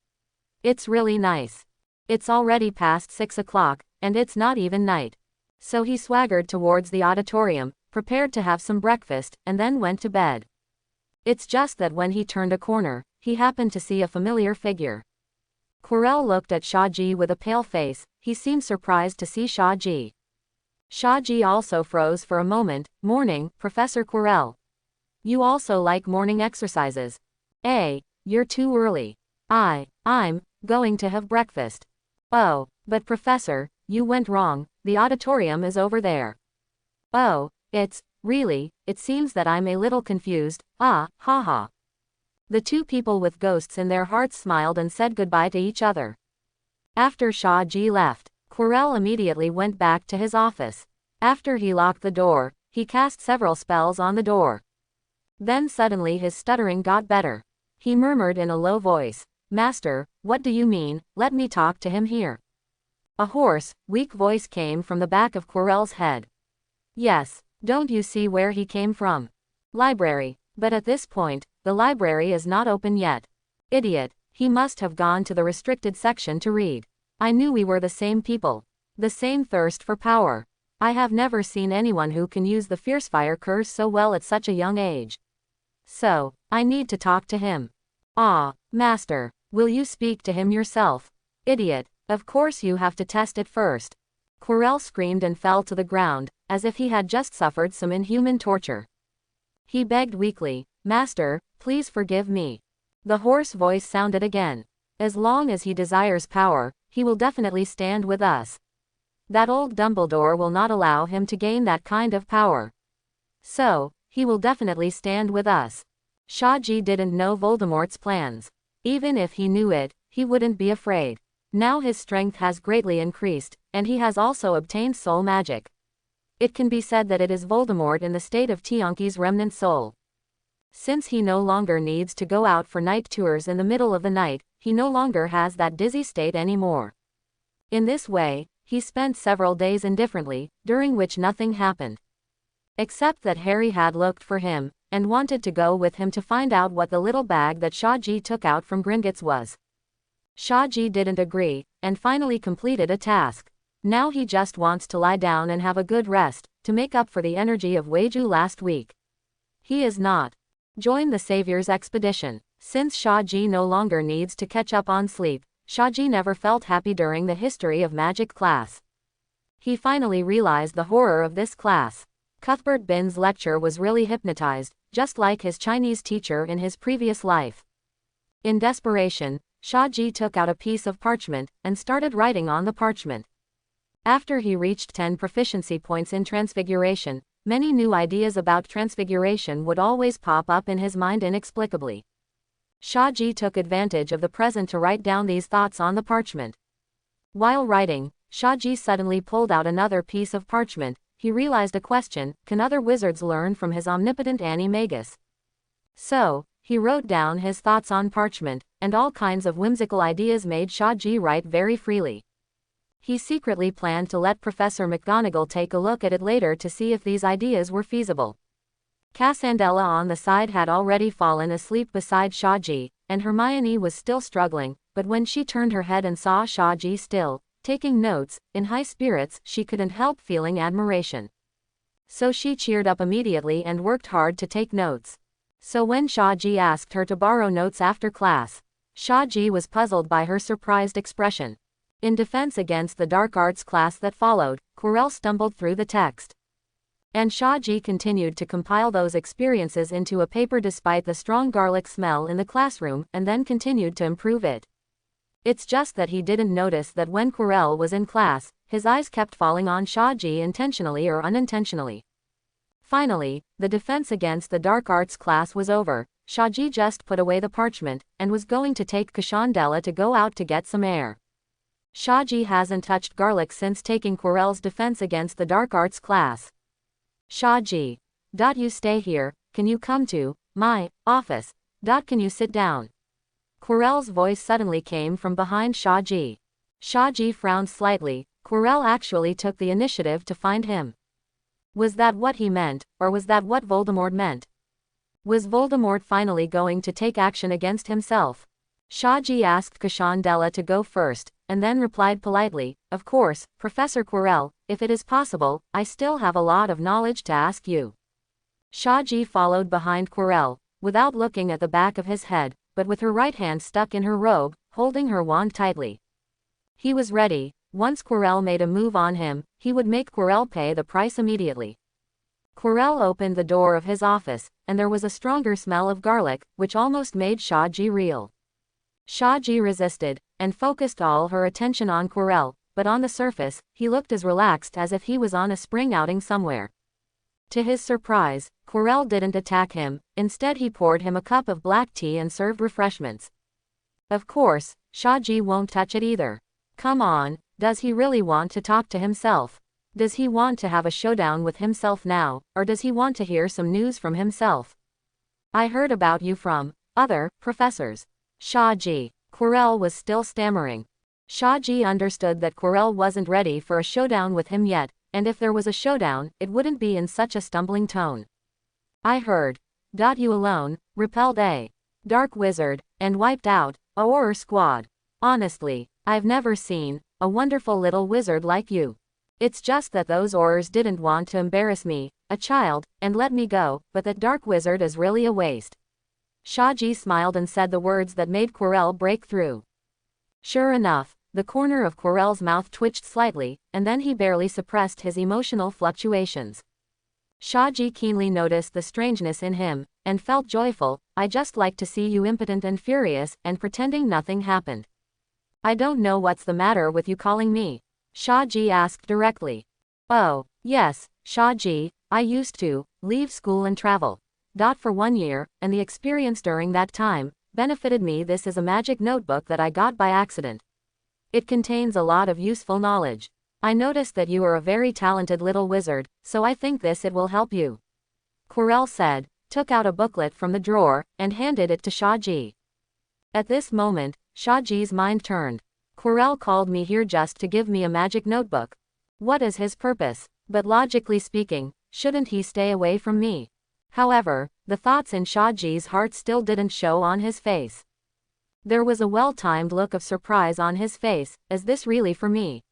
It's really nice. It's already past 6 o'clock, and it's not even night. So he swaggered towards the auditorium, prepared to have some breakfast, and then went to bed. It's just that when he turned a corner, he happened to see a familiar figure. Quirrell looked at Shaji with a pale face. He seemed surprised to see Shaji. Shaji also froze for a moment. Morning, Professor Quirrell. You also like morning exercises? You're too early. I'm going to have breakfast. Oh, but Professor, you went wrong, the auditorium is over there. Oh, it seems that I'm a little confused. Ha. The two people with ghosts in their hearts smiled and said goodbye to each other. After Shaji left, Quirrell immediately went back to his office. After he locked the door, he cast several spells on the door. Then suddenly his stuttering got better. He murmured in a low voice, Master, what do you mean? Let me talk to him here. A hoarse, weak voice came from the back of Quirrell's head. Yes, don't you see where he came from? Library, but at this point, the library is not open yet. Idiot, he must have gone to the restricted section to read. I knew we were the same people. The same thirst for power. I have never seen anyone who can use the Fiercefire curse so well at such a young age. So, I need to talk to him. Master, will you speak to him yourself? Idiot, of course you have to test it first. Quirrell screamed and fell to the ground, as if he had just suffered some inhuman torture. He begged weakly, Master, please forgive me. The hoarse voice sounded again. As long as he desires power, he will definitely stand with us. That old Dumbledore will not allow him to gain that kind of power. So, he will definitely stand with us. Shaji didn't know Voldemort's plans. Even if he knew it, he wouldn't be afraid. Now his strength has greatly increased, and he has also obtained soul magic. It can be said that it is Voldemort in the state of Tianqi's remnant soul. Since he no longer needs to go out for night tours in the middle of the night, he no longer has that dizzy state anymore. In this way, he spent several days indifferently, during which nothing happened. Except that Harry had looked for him, and wanted to go with him to find out what the little bag that Shaji took out from Gringotts was. Shaji didn't agree, and finally completed a task. Now he just wants to lie down and have a good rest, to make up for the energy of Weiju last week. He is not. Join the Savior's expedition. Since Shaji no longer needs to catch up on sleep, Shaji never felt happy during the history of magic class. He finally realized the horror of this class. Cuthbert Bin's lecture was really hypnotized, just like his Chinese teacher in his previous life. In desperation, Shaji took out a piece of parchment, and started writing on the parchment. After he reached 10 proficiency points in Transfiguration, many new ideas about Transfiguration would always pop up in his mind inexplicably. Shaji took advantage of the present to write down these thoughts on the parchment. While writing, Shaji suddenly pulled out another piece of parchment. He realized a question: can other wizards learn from his omnipotent animagus? So, he wrote down his thoughts on parchment, and all kinds of whimsical ideas made Shaji write very freely. He secretly planned to let Professor McGonagall take a look at it later to see if these ideas were feasible. Cassandela on the side had already fallen asleep beside Shaji, and Hermione was still struggling, but when she turned her head and saw Shaji still taking notes, in high spirits, she couldn't help feeling admiration. So she cheered up immediately and worked hard to take notes. So when Shaji asked her to borrow notes after class, Shaji was puzzled by her surprised expression. In defense against the dark arts class that followed, Quirrell stumbled through the text. And Shaji continued to compile those experiences into a paper despite the strong garlic smell in the classroom, and then continued to improve it. It's just that he didn't notice that when Quirrell was in class, his eyes kept falling on Shaji intentionally or unintentionally. Finally, the defense against the dark arts class was over. Shaji just put away the parchment, and was going to take Cassandela to go out to get some air. Shaji hasn't touched garlic since taking Quirrell's defense against the dark arts class. Shaji. You stay here, can you come to my office? Can you sit down? Quirrell's voice suddenly came from behind Shaji. Shaji frowned slightly. Quirrell actually took the initiative to find him. Was that what he meant, or was that what Voldemort meant? Was Voldemort finally going to take action against himself? Shaji asked Kashandela to go first, and then replied politely, "Of course, Professor Quirrell, if it is possible, I still have a lot of knowledge to ask you." Shaji followed behind Quirrell, without looking at the back of his head, but with her right hand stuck in her robe, holding her wand tightly. He was ready. Once Quirrell made a move on him, he would make Quirrell pay the price immediately. Quirrell opened the door of his office, and there was a stronger smell of garlic, which almost made Shaji reel. Shaji resisted, and focused all her attention on Quirrell, but on the surface, he looked as relaxed as if he was on a spring outing somewhere. To his surprise, Quirrell didn't attack him. Instead he poured him a cup of black tea and served refreshments. Of course, Shaji won't touch it either. Come on, does he really want to talk to himself? Does he want to have a showdown with himself now, or does he want to hear some news from himself? I heard about you from other professors. Shaji. Quirrell was still stammering. Shaji understood that Quirrell wasn't ready for a showdown with him yet, and if there was a showdown, it wouldn't be in such a stumbling tone. I heard. You alone repelled a dark wizard, and wiped out a horror squad. Honestly, I've never seen a wonderful little wizard like you. It's just that those Aurors didn't want to embarrass me, a child, and let me go, but that dark wizard is really a waste. Shaji smiled and said the words that made Quirrell break through. Sure enough, the corner of Quirrell's mouth twitched slightly, and then he barely suppressed his emotional fluctuations. Shaji keenly noticed the strangeness in him, and felt joyful. I just like to see you impotent and furious, and pretending nothing happened. I don't know what's the matter with you calling me. Shaji asked directly. Oh, yes, Shaji, I used to leave school and travel. For 1 year, and the experience during that time benefited me. This is a magic notebook that I got by accident. It contains a lot of useful knowledge. I noticed that you are a very talented little wizard, so I think it will help you. Quirrell said, took out a booklet from the drawer, and handed it to Shaji. At this moment, Shaji's mind turned. Quirrell called me here just to give me a magic notebook. What is his purpose? But logically speaking, shouldn't he stay away from me? However, the thoughts in Shaji's heart still didn't show on his face. There was a well-timed look of surprise on his face. Is this really for me?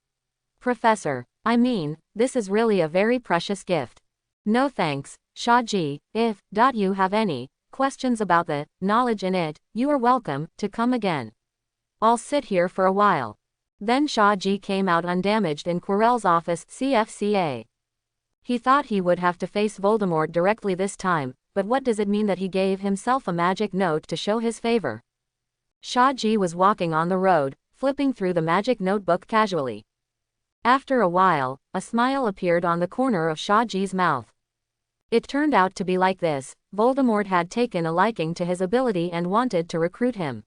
Professor, I mean, this is really a very precious gift. No thanks, Shaji. If you have any questions about the knowledge in it, you are welcome to come again. I'll sit here for a while. Then Shaji came out undamaged in Quirrell's office, CFCA. He thought he would have to face Voldemort directly this time, but what does it mean that he gave himself a magic note to show his favor? Shaji was walking on the road, flipping through the magic notebook casually. After a while, a smile appeared on the corner of Shaji's mouth. It turned out to be like this: Voldemort had taken a liking to his ability and wanted to recruit him.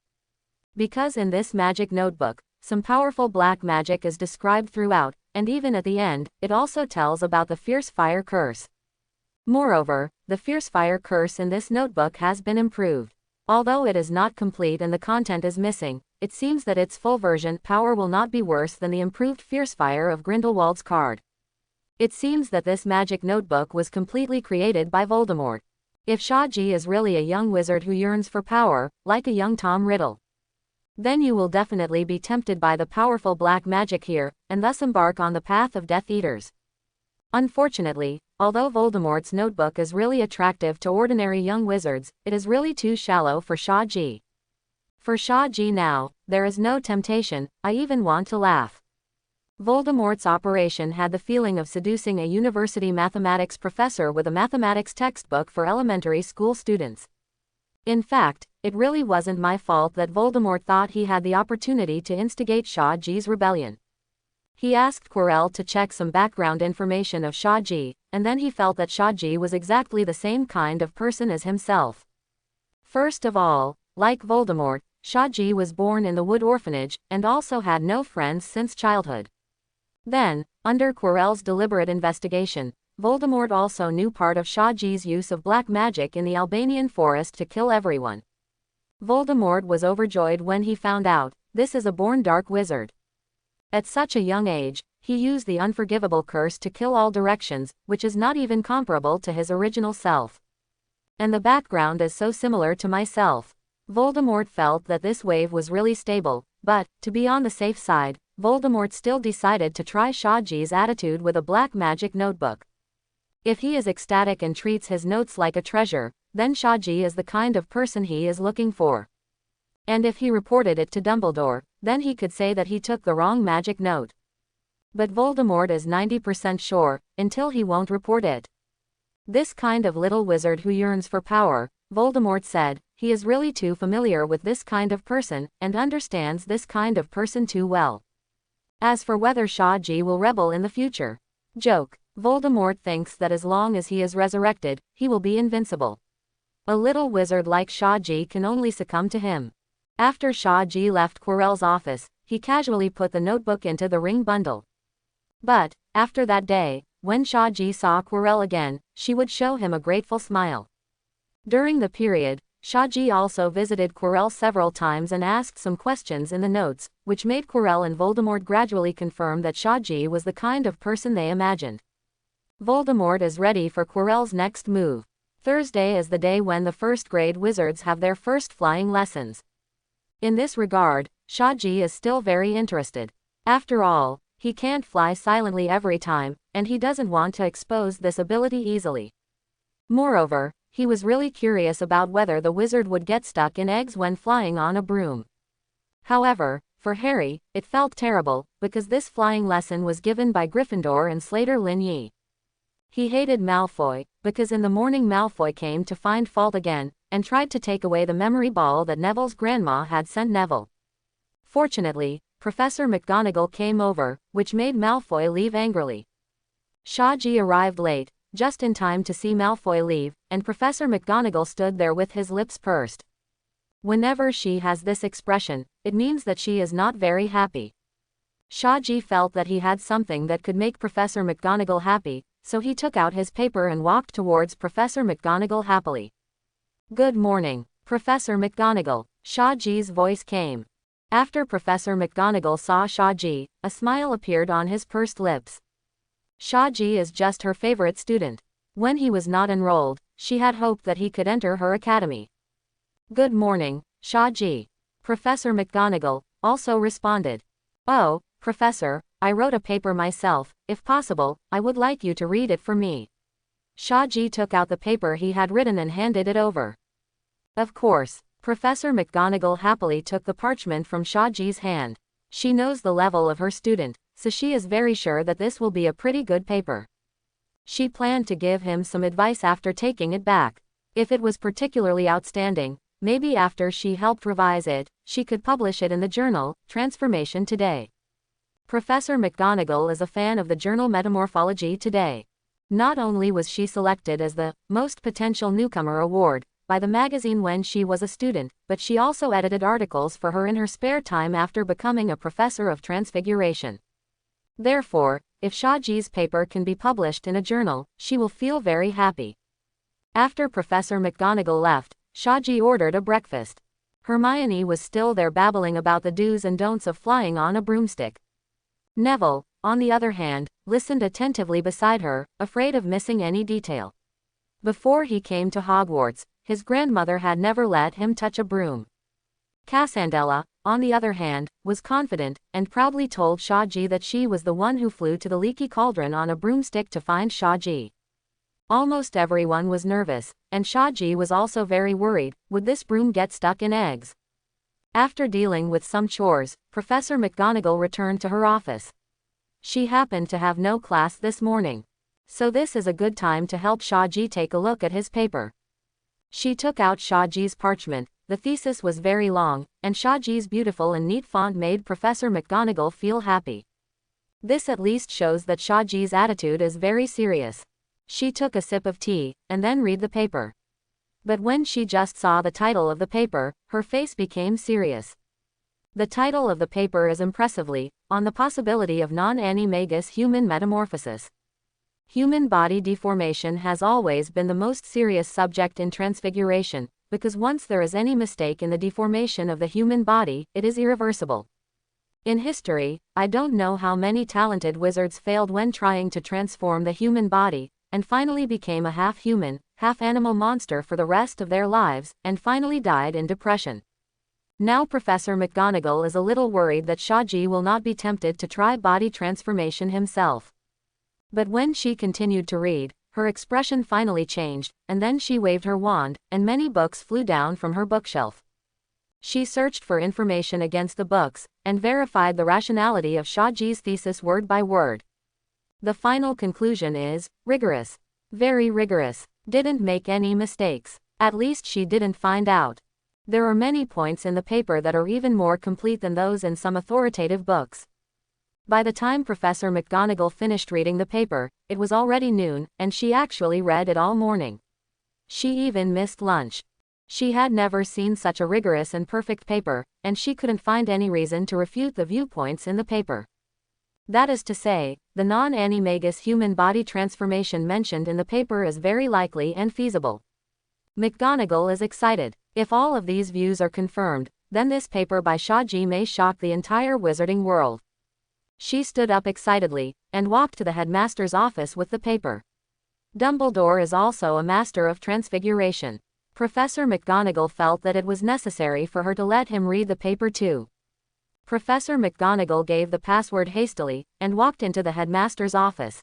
Because in this magic notebook, some powerful black magic is described throughout, and even at the end, it also tells about the Fierce Fire Curse. Moreover, the Fierce Fire Curse in this notebook has been improved. Although it is not complete and the content is missing, it seems that its full version power will not be worse than the improved Fierce Fire of Grindelwald's card. It seems that this magic notebook was completely created by Voldemort. If Shaji is really a young wizard who yearns for power, like a young Tom Riddle, then you will definitely be tempted by the powerful black magic here, and thus embark on the path of Death Eaters. Unfortunately, although Voldemort's notebook is really attractive to ordinary young wizards, it is really too shallow for Shaji. For Shaji now, there is no temptation. I even want to laugh. Voldemort's operation had the feeling of seducing a university mathematics professor with a mathematics textbook for elementary school students. In fact, it really wasn't my fault that Voldemort thought he had the opportunity to instigate Shaji's rebellion. He asked Quirrell to check some background information of Shaji, and then he felt that Shaji was exactly the same kind of person as himself. First of all, like Voldemort, Shaji was born in the Wood Orphanage, and also had no friends since childhood. Then, under Quirrell's deliberate investigation, Voldemort also knew part of Shaji's use of black magic in the Albanian forest to kill everyone. Voldemort was overjoyed when he found out, this is a born dark wizard. At such a young age, he used the unforgivable curse to kill all directions, which is not even comparable to his original self. And the background is so similar to myself. Voldemort felt that this wave was really stable, but, to be on the safe side, Voldemort still decided to try Shaji's attitude with a black magic notebook. If he is ecstatic and treats his notes like a treasure, then Shaji is the kind of person he is looking for. And if he reported it to Dumbledore, then he could say that he took the wrong magic note. But Voldemort is 90% sure, until he won't report it. This kind of little wizard who yearns for power, Voldemort said, he is really too familiar with this kind of person, and understands this kind of person too well. As for whether Shaji will rebel in the future. Joke. Voldemort thinks that as long as he is resurrected, he will be invincible. A little wizard like Shaji can only succumb to him. After Shaji left Quirrell's office, he casually put the notebook into the ring bundle. But, after that day, when Shaji saw Quirrell again, she would show him a grateful smile. During the period, Shaji also visited Quirrell several times and asked some questions in the notes, which made Quirrell and Voldemort gradually confirm that Shaji was the kind of person they imagined. Voldemort is ready for Quirrell's next move. Thursday is the day when the first-grade wizards have their first flying lessons. In this regard, Shaji is still very interested. After all, he can't fly silently every time, and he doesn't want to expose this ability easily. Moreover, he was really curious about whether the wizard would get stuck in eggs when flying on a broom. However, for Harry, it felt terrible, because this flying lesson was given by Gryffindor and Slater Lin Yi. He hated Malfoy, because in the morning Malfoy came to find fault again, and tried to take away the memory ball that Neville's grandma had sent Neville. Fortunately, Professor McGonagall came over, which made Malfoy leave angrily. Shaji arrived late, just in time to see Malfoy leave, and Professor McGonagall stood there with his lips pursed. Whenever she has this expression, it means that she is not very happy. Shaji felt that he had something that could make Professor McGonagall happy, so he took out his paper and walked towards Professor McGonagall happily. "Good morning, Professor McGonagall," Shaji's voice came. After Professor McGonagall saw Shaji, a smile appeared on his pursed lips. Shaji is just her favorite student. When he was not enrolled, she had hoped that he could enter her academy. "Good morning, Shaji," Professor McGonagall also responded. "Oh, Professor, I wrote a paper myself. If possible, I would like you to read it for me." Shaji took out the paper he had written and handed it over. Of course, Professor McGonagall happily took the parchment from Shaji's hand. She knows the level of her student, so she is very sure that this will be a pretty good paper. She planned to give him some advice after taking it back. If it was particularly outstanding, maybe after she helped revise it, she could publish it in the journal, Transformation Today. Professor McGonagall is a fan of the journal Metamorphology Today. Not only was she selected as the Most Potential Newcomer Award by the magazine when she was a student, but she also edited articles for her in her spare time after becoming a professor of Transfiguration. Therefore, if Shaji's paper can be published in a journal, she will feel very happy. After Professor McGonagall left, Shaji ordered a breakfast. Hermione was still there babbling about the do's and don'ts of flying on a broomstick. Neville, on the other hand, listened attentively beside her, afraid of missing any detail. Before he came to Hogwarts, his grandmother had never let him touch a broom. Cassandela, on the other hand, was confident, and proudly told Shaji that she was the one who flew to the leaky cauldron on a broomstick to find Shaji. Almost everyone was nervous, and Shaji was also very worried, would this broom get stuck in eggs? After dealing with some chores, Professor McGonagall returned to her office. She happened to have no class this morning. So this is a good time to help Shaji take a look at his paper. She took out Shaji's parchment. The thesis was very long, and Shaji's beautiful and neat font made Professor McGonagall feel happy. This at least shows that Shaji's attitude is very serious. She took a sip of tea, and then read the paper. But when she just saw the title of the paper, her face became serious. The title of the paper is impressively, on the possibility of non-animagus human metamorphosis. Human body deformation has always been the most serious subject in Transfiguration, because once there is any mistake in the deformation of the human body, it is irreversible. In history, I don't know how many talented wizards failed when trying to transform the human body, and finally became a half-human, half-animal monster for the rest of their lives, and finally died in depression. Now Professor McGonagall is a little worried that Shaji will not be tempted to try body transformation himself. But when she continued to read, her expression finally changed, and then she waved her wand, and many books flew down from her bookshelf. She searched for information against the books, and verified the rationality of Shaji's thesis word by word. The final conclusion is, rigorous. Very rigorous. Didn't make any mistakes. At least she didn't find out. There are many points in the paper that are even more complete than those in some authoritative books. By the time Professor McGonagall finished reading the paper, it was already noon, and she actually read it all morning. She even missed lunch. She had never seen such a rigorous and perfect paper, and she couldn't find any reason to refute the viewpoints in the paper. That is to say, the non-animagus human body transformation mentioned in the paper is very likely and feasible. McGonagall is excited. If all of these views are confirmed, then this paper by Shaji may shock the entire wizarding world. She stood up excitedly, and walked to the headmaster's office with the paper. Dumbledore is also a master of transfiguration. Professor McGonagall felt that it was necessary for her to let him read the paper too. Professor McGonagall gave the password hastily, and walked into the headmaster's office.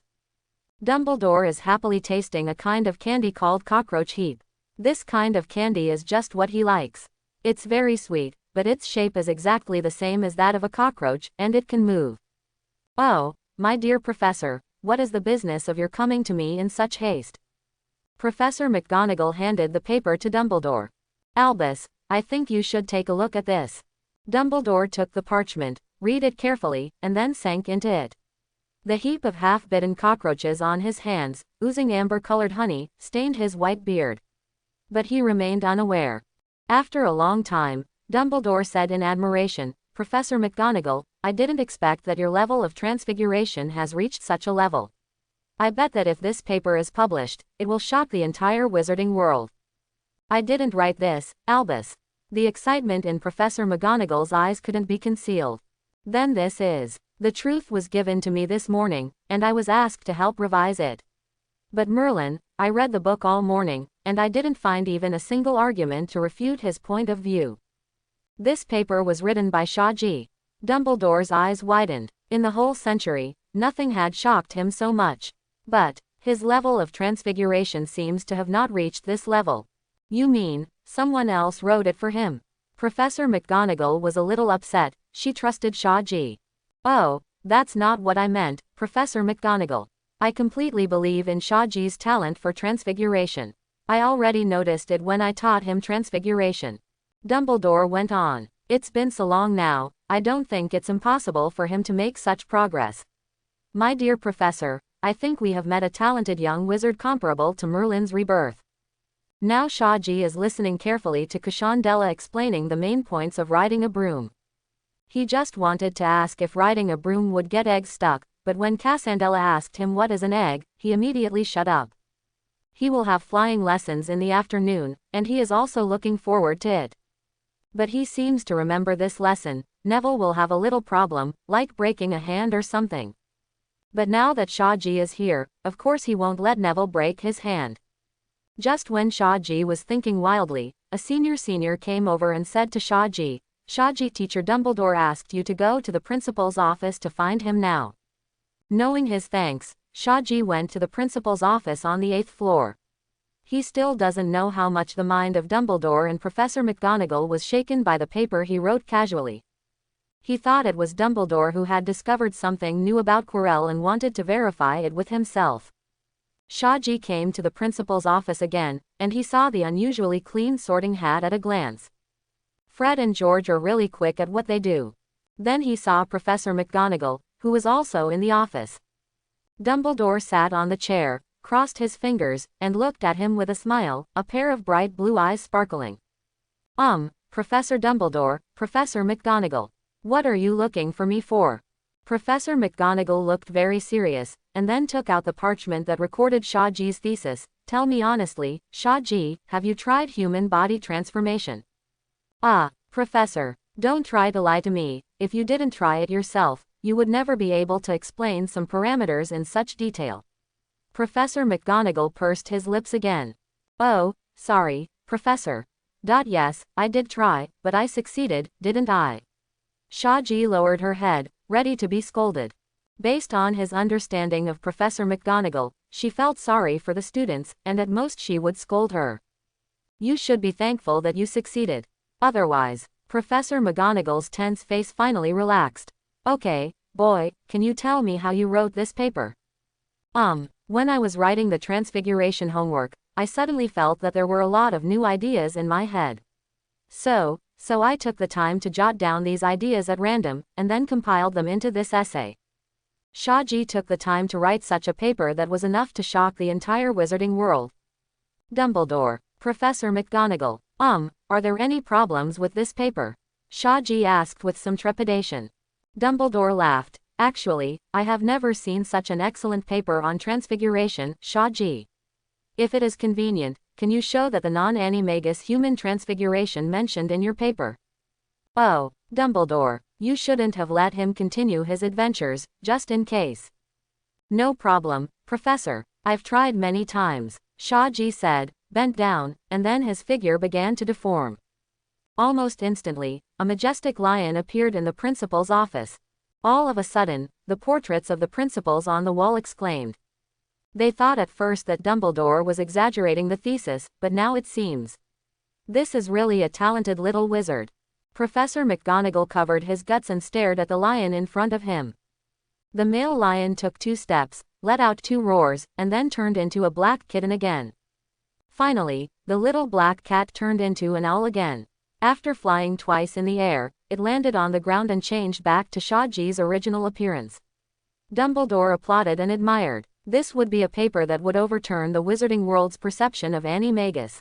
Dumbledore is happily tasting a kind of candy called cockroach heap. This kind of candy is just what he likes. It's very sweet, but its shape is exactly the same as that of a cockroach, and it can move. Oh, my dear professor, what is the business of your coming to me in such haste? Professor McGonagall handed the paper to Dumbledore. Albus, I think you should take a look at this. Dumbledore took the parchment, read it carefully, and then sank into it. The heap of half-bitten cockroaches on his hands, oozing amber-colored honey, stained his white beard. But he remained unaware. After a long time, Dumbledore said in admiration, Professor McGonagall, I didn't expect that your level of transfiguration has reached such a level. I bet that if this paper is published, it will shock the entire wizarding world. I didn't write this, Albus. The excitement in Professor McGonagall's eyes couldn't be concealed. Then this is. The truth was given to me this morning, and I was asked to help revise it. But Merlin, I read the book all morning, and I didn't find even a single argument to refute his point of view. This paper was written by Shaji. Dumbledore's eyes widened. In the whole century, nothing had shocked him so much. But his level of transfiguration seems to have not reached this level. You mean, someone else wrote it for him? Professor McGonagall was a little upset. She trusted Shaji. Oh, that's not what I meant, Professor McGonagall. I completely believe in Shaji's talent for transfiguration. I already noticed it when I taught him transfiguration. Dumbledore went on. It's been so long now, I don't think it's impossible for him to make such progress. My dear professor, I think we have met a talented young wizard comparable to Merlin's rebirth. Now Shaji is listening carefully to Kushandela explaining the main points of riding a broom. He just wanted to ask if riding a broom would get eggs stuck, but when Cassandela asked him what is an egg, he immediately shut up. He will have flying lessons in the afternoon, and he is also looking forward to it. But he seems to remember this lesson. Neville will have a little problem, like breaking a hand or something. But now that Shaji is here, of course he won't let Neville break his hand. Just when Shaji was thinking wildly, a senior came over and said to Shaji, Shaji, Teacher Dumbledore asked you to go to the principal's office to find him now. Knowing his thanks, Shaji went to the principal's office on the 8th floor. He still doesn't know how much the mind of Dumbledore and Professor McGonagall was shaken by the paper he wrote casually. He thought it was Dumbledore who had discovered something new about Quirrell and wanted to verify it with himself. Shaji came to the principal's office again, and he saw the unusually clean sorting hat at a glance. Fred and George are really quick at what they do. Then he saw Professor McGonagall, who was also in the office. Dumbledore sat on the chair, crossed his fingers, and looked at him with a smile, a pair of bright blue eyes sparkling. Professor Dumbledore, Professor McGonagall. What are you looking for me for? Professor McGonagall looked very serious, and then took out the parchment that recorded Shaji's thesis, Tell me honestly, Shaji, have you tried human body transformation? Ah, Professor, don't try to lie to me. If you didn't try it yourself, you would never be able to explain some parameters in such detail. Professor McGonagall pursed his lips again. Oh, sorry, Professor. Yes, I did try, but I succeeded, didn't I? Shaji lowered her head, ready to be scolded. Based on his understanding of Professor McGonagall, she felt sorry for the students, and at most she would scold her. You should be thankful that you succeeded. Otherwise, Professor McGonagall's tense face finally relaxed. Okay, boy, can you tell me how you wrote this paper? When I was writing the Transfiguration homework, I suddenly felt that there were a lot of new ideas in my head. So I took the time to jot down these ideas at random, and then compiled them into this essay. Shaji took the time to write such a paper that was enough to shock the entire wizarding world. Dumbledore, Professor McGonagall, are there any problems with this paper? Shaji asked with some trepidation. Dumbledore laughed. Actually, I have never seen such an excellent paper on transfiguration, Shaji. If it is convenient, can you show that the non-animagus human transfiguration mentioned in your paper? Oh, Dumbledore, you shouldn't have let him continue his adventures, just in case. No problem, Professor. I've tried many times, Shaji said, bent down, and then his figure began to deform. Almost instantly, a majestic lion appeared in the principal's office. All of a sudden, the portraits of the principals on the wall exclaimed. They thought at first that Dumbledore was exaggerating the thesis, but now it seems. This is really a talented little wizard. Professor McGonagall covered his guts and stared at the lion in front of him. The male lion took 2 steps, let out 2 roars, and then turned into a black kitten again. Finally, the little black cat turned into an owl again. After flying twice in the air, it landed on the ground and changed back to Shaji's original appearance. Dumbledore applauded and admired. This would be a paper that would overturn the wizarding world's perception of animagus.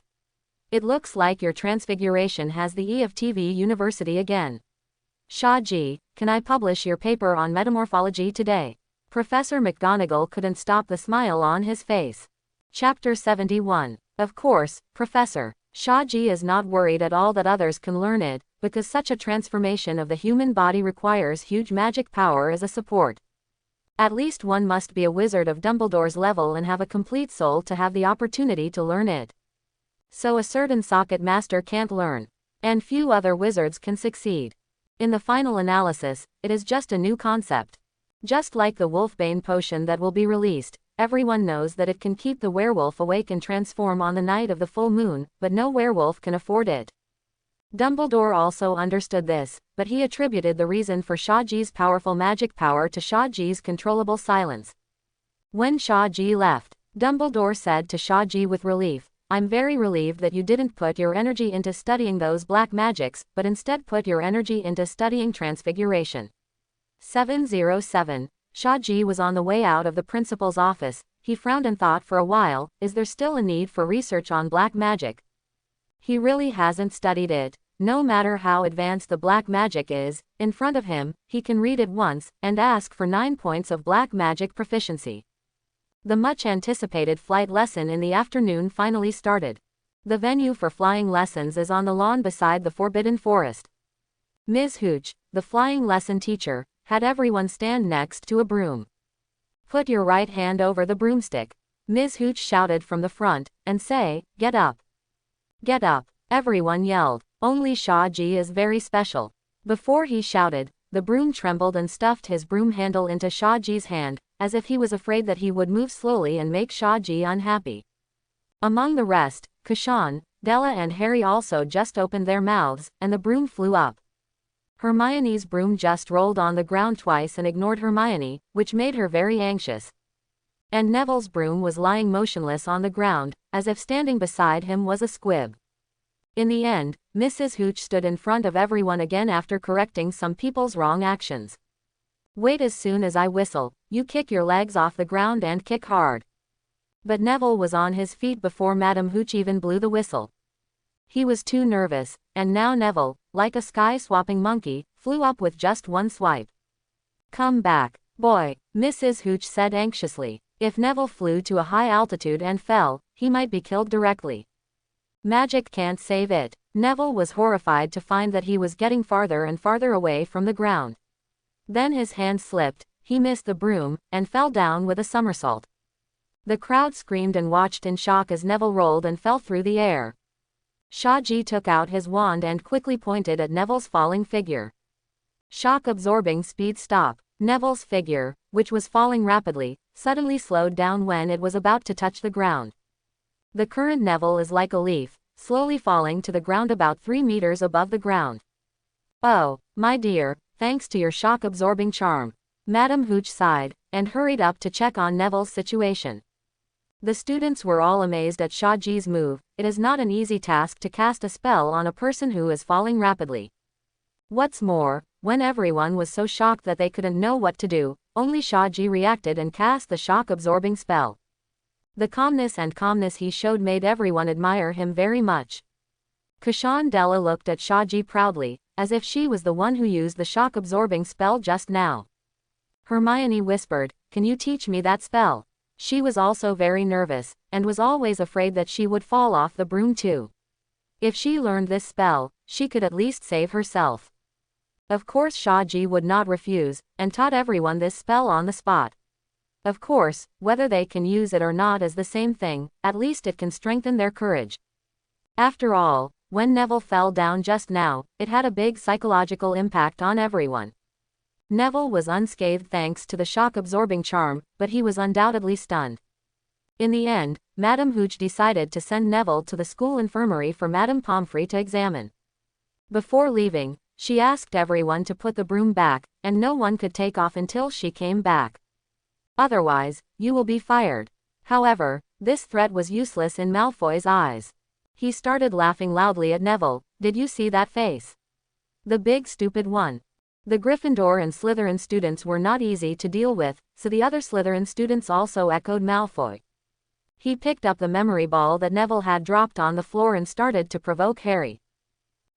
It looks like your transfiguration has the E of TV University again. Shaji, can I publish your paper on metamorphology today? Professor McGonagall couldn't stop the smile on his face. Chapter 71. Of course, Professor. Shaji is not worried at all that others can learn it, because such a transformation of the human body requires huge magic power as a support. At least one must be a wizard of Dumbledore's level and have a complete soul to have the opportunity to learn it. So a certain socket master can't learn. And few other wizards can succeed. In the final analysis, it is just a new concept. Just like the Wolfbane potion that will be released, everyone knows that it can keep the werewolf awake and transform on the night of the full moon, but no werewolf can afford it. Dumbledore also understood this, but he attributed the reason for Shaji's powerful magic power to Shaji's controllable silence. When Shaji left, Dumbledore said to Shaji with relief, I'm very relieved that you didn't put your energy into studying those black magics, but instead put your energy into studying transfiguration. 707. Shaji was on the way out of the principal's office. He frowned and thought for a while, is there still a need for research on black magic? He really hasn't studied it. No matter how advanced the black magic is, in front of him, he can read it once, and ask for 9 points of black magic proficiency. The much-anticipated flight lesson in the afternoon finally started. The venue for flying lessons is on the lawn beside the Forbidden Forest. Ms. Hooch, the flying lesson teacher, had everyone stand next to a broom. Put your right hand over the broomstick, Ms. Hooch shouted from the front, and say, get up. Get up, everyone yelled. Only Shaji is very special. Before he shouted, the broom trembled and stuffed his broom handle into Shaji's hand, as if he was afraid that he would move slowly and make Shaji unhappy. Among the rest, Kushan, Della and Harry also just opened their mouths, and the broom flew up. Hermione's broom just rolled on the ground twice and ignored Hermione, which made her very anxious. And Neville's broom was lying motionless on the ground, as if standing beside him was a squib. In the end, Mrs. Hooch stood in front of everyone again after correcting some people's wrong actions. Wait, as soon as I whistle, you kick your legs off the ground and kick hard. But Neville was on his feet before Madame Hooch even blew the whistle. He was too nervous, and now Neville, like a sky-swapping monkey, flew up with just one swipe. Come back, boy, Mrs. Hooch said anxiously. If Neville flew to a high altitude and fell, he might be killed directly. Magic can't save it. Neville was horrified to find that he was getting farther and farther away from the ground. Then his hand slipped, he missed the broom, and fell down with a somersault. The crowd screamed and watched in shock as Neville rolled and fell through the air. Shaji took out his wand and quickly pointed at Neville's falling figure. Shock-absorbing speed stop. Neville's figure, which was falling rapidly, suddenly slowed down when it was about to touch the ground. The current Neville is like a leaf, slowly falling to the ground about 3 meters above the ground. Oh, my dear, thanks to your shock-absorbing charm. Madame Hooch sighed, and hurried up to check on Neville's situation. The students were all amazed at Shaji's move. It is not an easy task to cast a spell on a person who is falling rapidly. What's more, when everyone was so shocked that they couldn't know what to do, only Shaji reacted and cast the shock-absorbing spell. The calmness he showed made everyone admire him very much. Kashandela looked at Shaji proudly, as if she was the one who used the shock-absorbing spell just now. Hermione whispered, "Can you teach me that spell?" She was also very nervous, and was always afraid that she would fall off the broom too. If she learned this spell, she could at least save herself. Of course Shaji would not refuse, and taught everyone this spell on the spot. Of course, whether they can use it or not is the same thing, at least it can strengthen their courage. After all, when Neville fell down just now, it had a big psychological impact on everyone. Neville was unscathed thanks to the shock-absorbing charm, but he was undoubtedly stunned. In the end, Madame Hooch decided to send Neville to the school infirmary for Madame Pomfrey to examine. Before leaving, she asked everyone to put the broom back, and no one could take off until she came back. Otherwise, you will be fired. However, this threat was useless in Malfoy's eyes. He started laughing loudly at Neville. Did you see that face? The big stupid one. The Gryffindor and Slytherin students were not easy to deal with, so the other Slytherin students also echoed Malfoy. He picked up the memory ball that Neville had dropped on the floor and started to provoke Harry.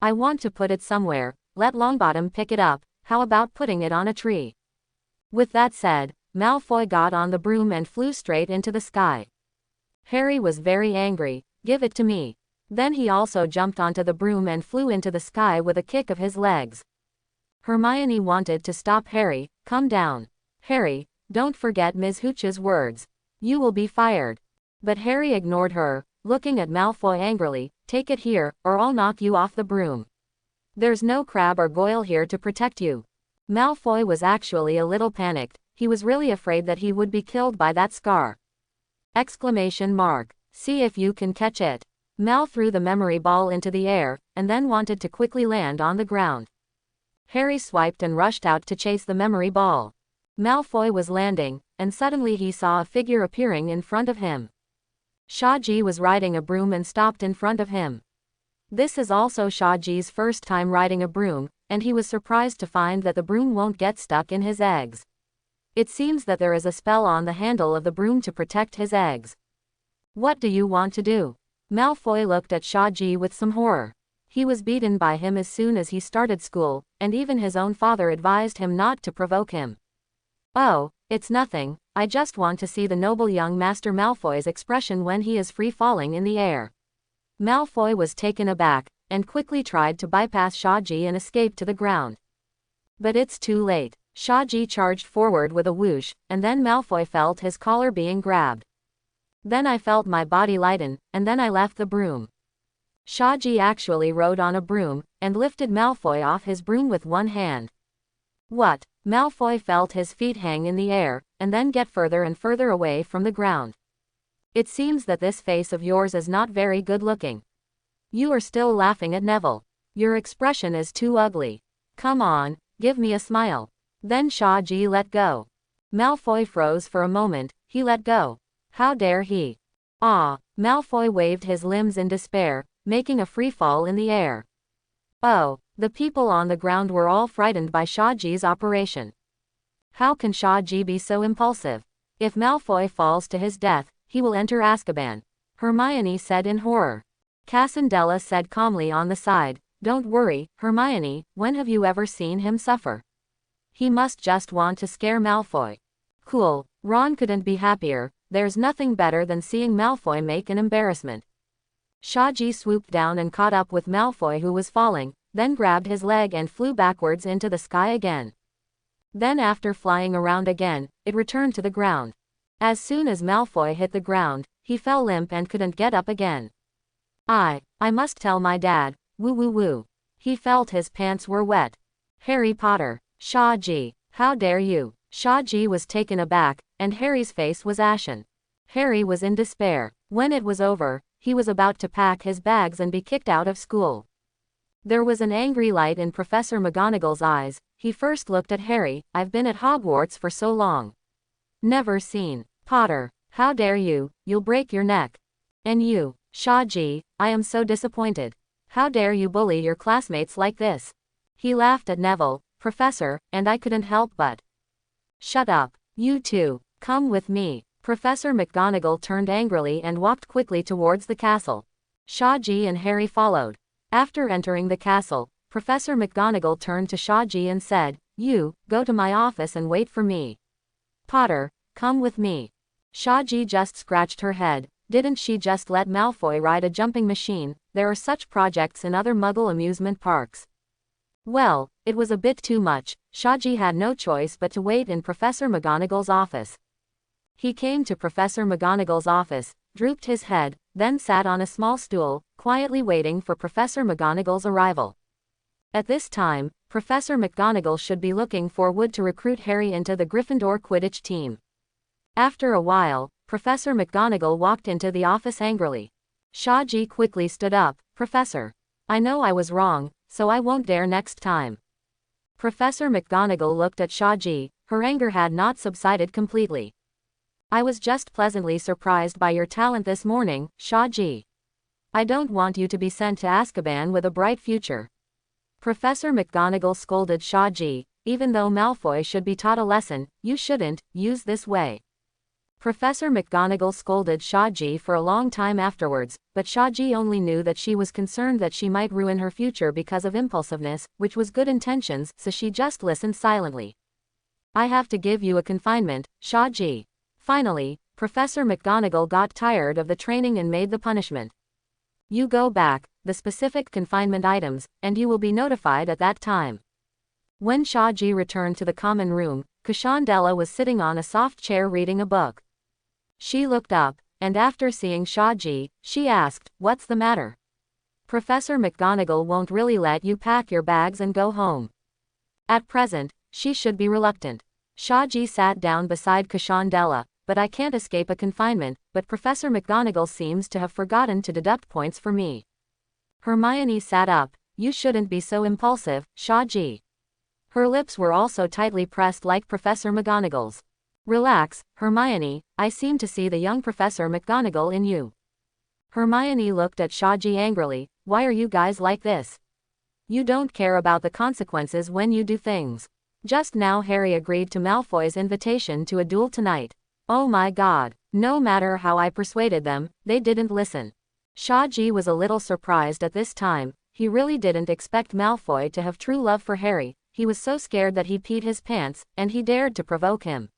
I want to put it somewhere. Let Longbottom pick it up. How about putting it on a tree? With that said, Malfoy got on the broom and flew straight into the sky. Harry was very angry. Give it to me. Then he also jumped onto the broom and flew into the sky with a kick of his legs. Hermione wanted to stop Harry. Come down. Harry, don't forget Ms. Hooch's words. You will be fired. But Harry ignored her, looking at Malfoy angrily. Take it here, or I'll knock you off the broom. There's no Crabbe or Goyle here to protect you. Malfoy was actually a little panicked. He was really afraid that he would be killed by that scar. Exclamation mark. See if you can catch it. Mal threw the memory ball into the air, and then wanted to quickly land on the ground. Harry swiped and rushed out to chase the memory ball. Malfoy was landing, and suddenly he saw a figure appearing in front of him. Shaji was riding a broom and stopped in front of him. This is also Shaji's first time riding a broom, and he was surprised to find that the broom won't get stuck in his eggs. It seems that there is a spell on the handle of the broom to protect his eggs. What do you want to do? Malfoy looked at Shaji with some horror. He was beaten by him as soon as he started school, and even his own father advised him not to provoke him. Oh, it's nothing. I just want to see the noble young Master Malfoy's expression when he is free falling in the air. Malfoy was taken aback, and quickly tried to bypass Shaji and escape to the ground. But it's too late. Shaji charged forward with a whoosh, and then Malfoy felt his collar being grabbed. Then I felt my body lighten, and then I left the broom. Shaji actually rode on a broom, and lifted Malfoy off his broom with one hand. What? Malfoy felt his feet hang in the air, and then get further and further away from the ground. It seems that this face of yours is not very good looking. You are still laughing at Neville. Your expression is too ugly. Come on, give me a smile. Then Shaji let go. Malfoy froze for a moment. He let go. How dare he? Ah! Malfoy waved his limbs in despair, making a free fall in the air. Oh! The people on the ground were all frightened by Shaji's operation. How can Shaji be so impulsive? If Malfoy falls to his death, he will enter Azkaban, Hermione said in horror. Cassandela said calmly on the side, Don't worry, Hermione, when have you ever seen him suffer? He must just want to scare Malfoy. Cool. Ron couldn't be happier. there's nothing better than seeing Malfoy make an embarrassment. Shaji swooped down and caught up with Malfoy, who was falling, then grabbed his leg and flew backwards into the sky again. Then after flying around again, it returned to the ground. As soon as Malfoy hit the ground, he fell limp and couldn't get up again. I must tell my dad, woo woo woo. He felt his pants were wet. Harry Potter, Shaji, how dare you? Shaji was taken aback, and Harry's face was ashen. Harry was in despair. When it was over, he was about to pack his bags and be kicked out of school. There was an angry light in Professor McGonagall's eyes. He first looked at Harry. I've been at Hogwarts for so long. Never seen. Potter, how dare you, you'll break your neck. And you, Shaji, I am so disappointed. How dare you bully your classmates like this? He laughed at Neville, Professor, and I couldn't help but. Shut up. You two, come with me. Professor McGonagall turned angrily and walked quickly towards the castle. Shaji and Harry followed. After entering the castle, Professor McGonagall turned to Shaji and said, You, go to my office and wait for me. Potter, come with me. Shaji just scratched her head. Didn't she just let Malfoy ride a jumping machine? There are such projects in other Muggle amusement parks. Well, it was a bit too much. Shaji had no choice but to wait in Professor McGonagall's office. He came to Professor McGonagall's office, drooped his head, then sat on a small stool, quietly waiting for Professor McGonagall's arrival. At this time, Professor McGonagall should be looking for wood to recruit Harry into the Gryffindor Quidditch team. After a while, Professor McGonagall walked into the office angrily. Shaji quickly stood up. Professor, I know I was wrong, so I won't dare next time. Professor McGonagall looked at Shaji. Her anger had not subsided completely. I was just pleasantly surprised by your talent this morning, Shaji. I don't want you to be sent to Azkaban with a bright future. Professor McGonagall scolded Shaji. Even though Malfoy should be taught a lesson, you shouldn't use this way. Professor McGonagall scolded Shaji for a long time afterwards, but Shaji only knew that she was concerned that she might ruin her future because of impulsiveness, which was good intentions, so she just listened silently. I have to give you a confinement, Shaji. Finally, Professor McGonagall got tired of the training and made the punishment. You go back, the specific confinement items, and you will be notified at that time. When Shaji returned to the common room, Kushandela was sitting on a soft chair reading a book. She looked up, and after seeing Shaji, she asked, What's the matter? Professor McGonagall won't really let you pack your bags and go home. At present, she should be reluctant. Shaji sat down beside Kushandela. But I can't escape a confinement, but Professor McGonagall seems to have forgotten to deduct points for me. Hermione sat up. You shouldn't be so impulsive, Shaji. Her lips were also tightly pressed like Professor McGonagall's. Relax, Hermione, I seem to see the young Professor McGonagall in you. Hermione looked at Shaji angrily. Why are you guys like this? You don't care about the consequences when you do things. Just now Harry agreed to Malfoy's invitation to a duel tonight. Oh my god, no matter how I persuaded them, they didn't listen. Shaji was a little surprised at this time. He really didn't expect Malfoy to have true love for Harry. He was so scared that he peed his pants, and he dared to provoke him.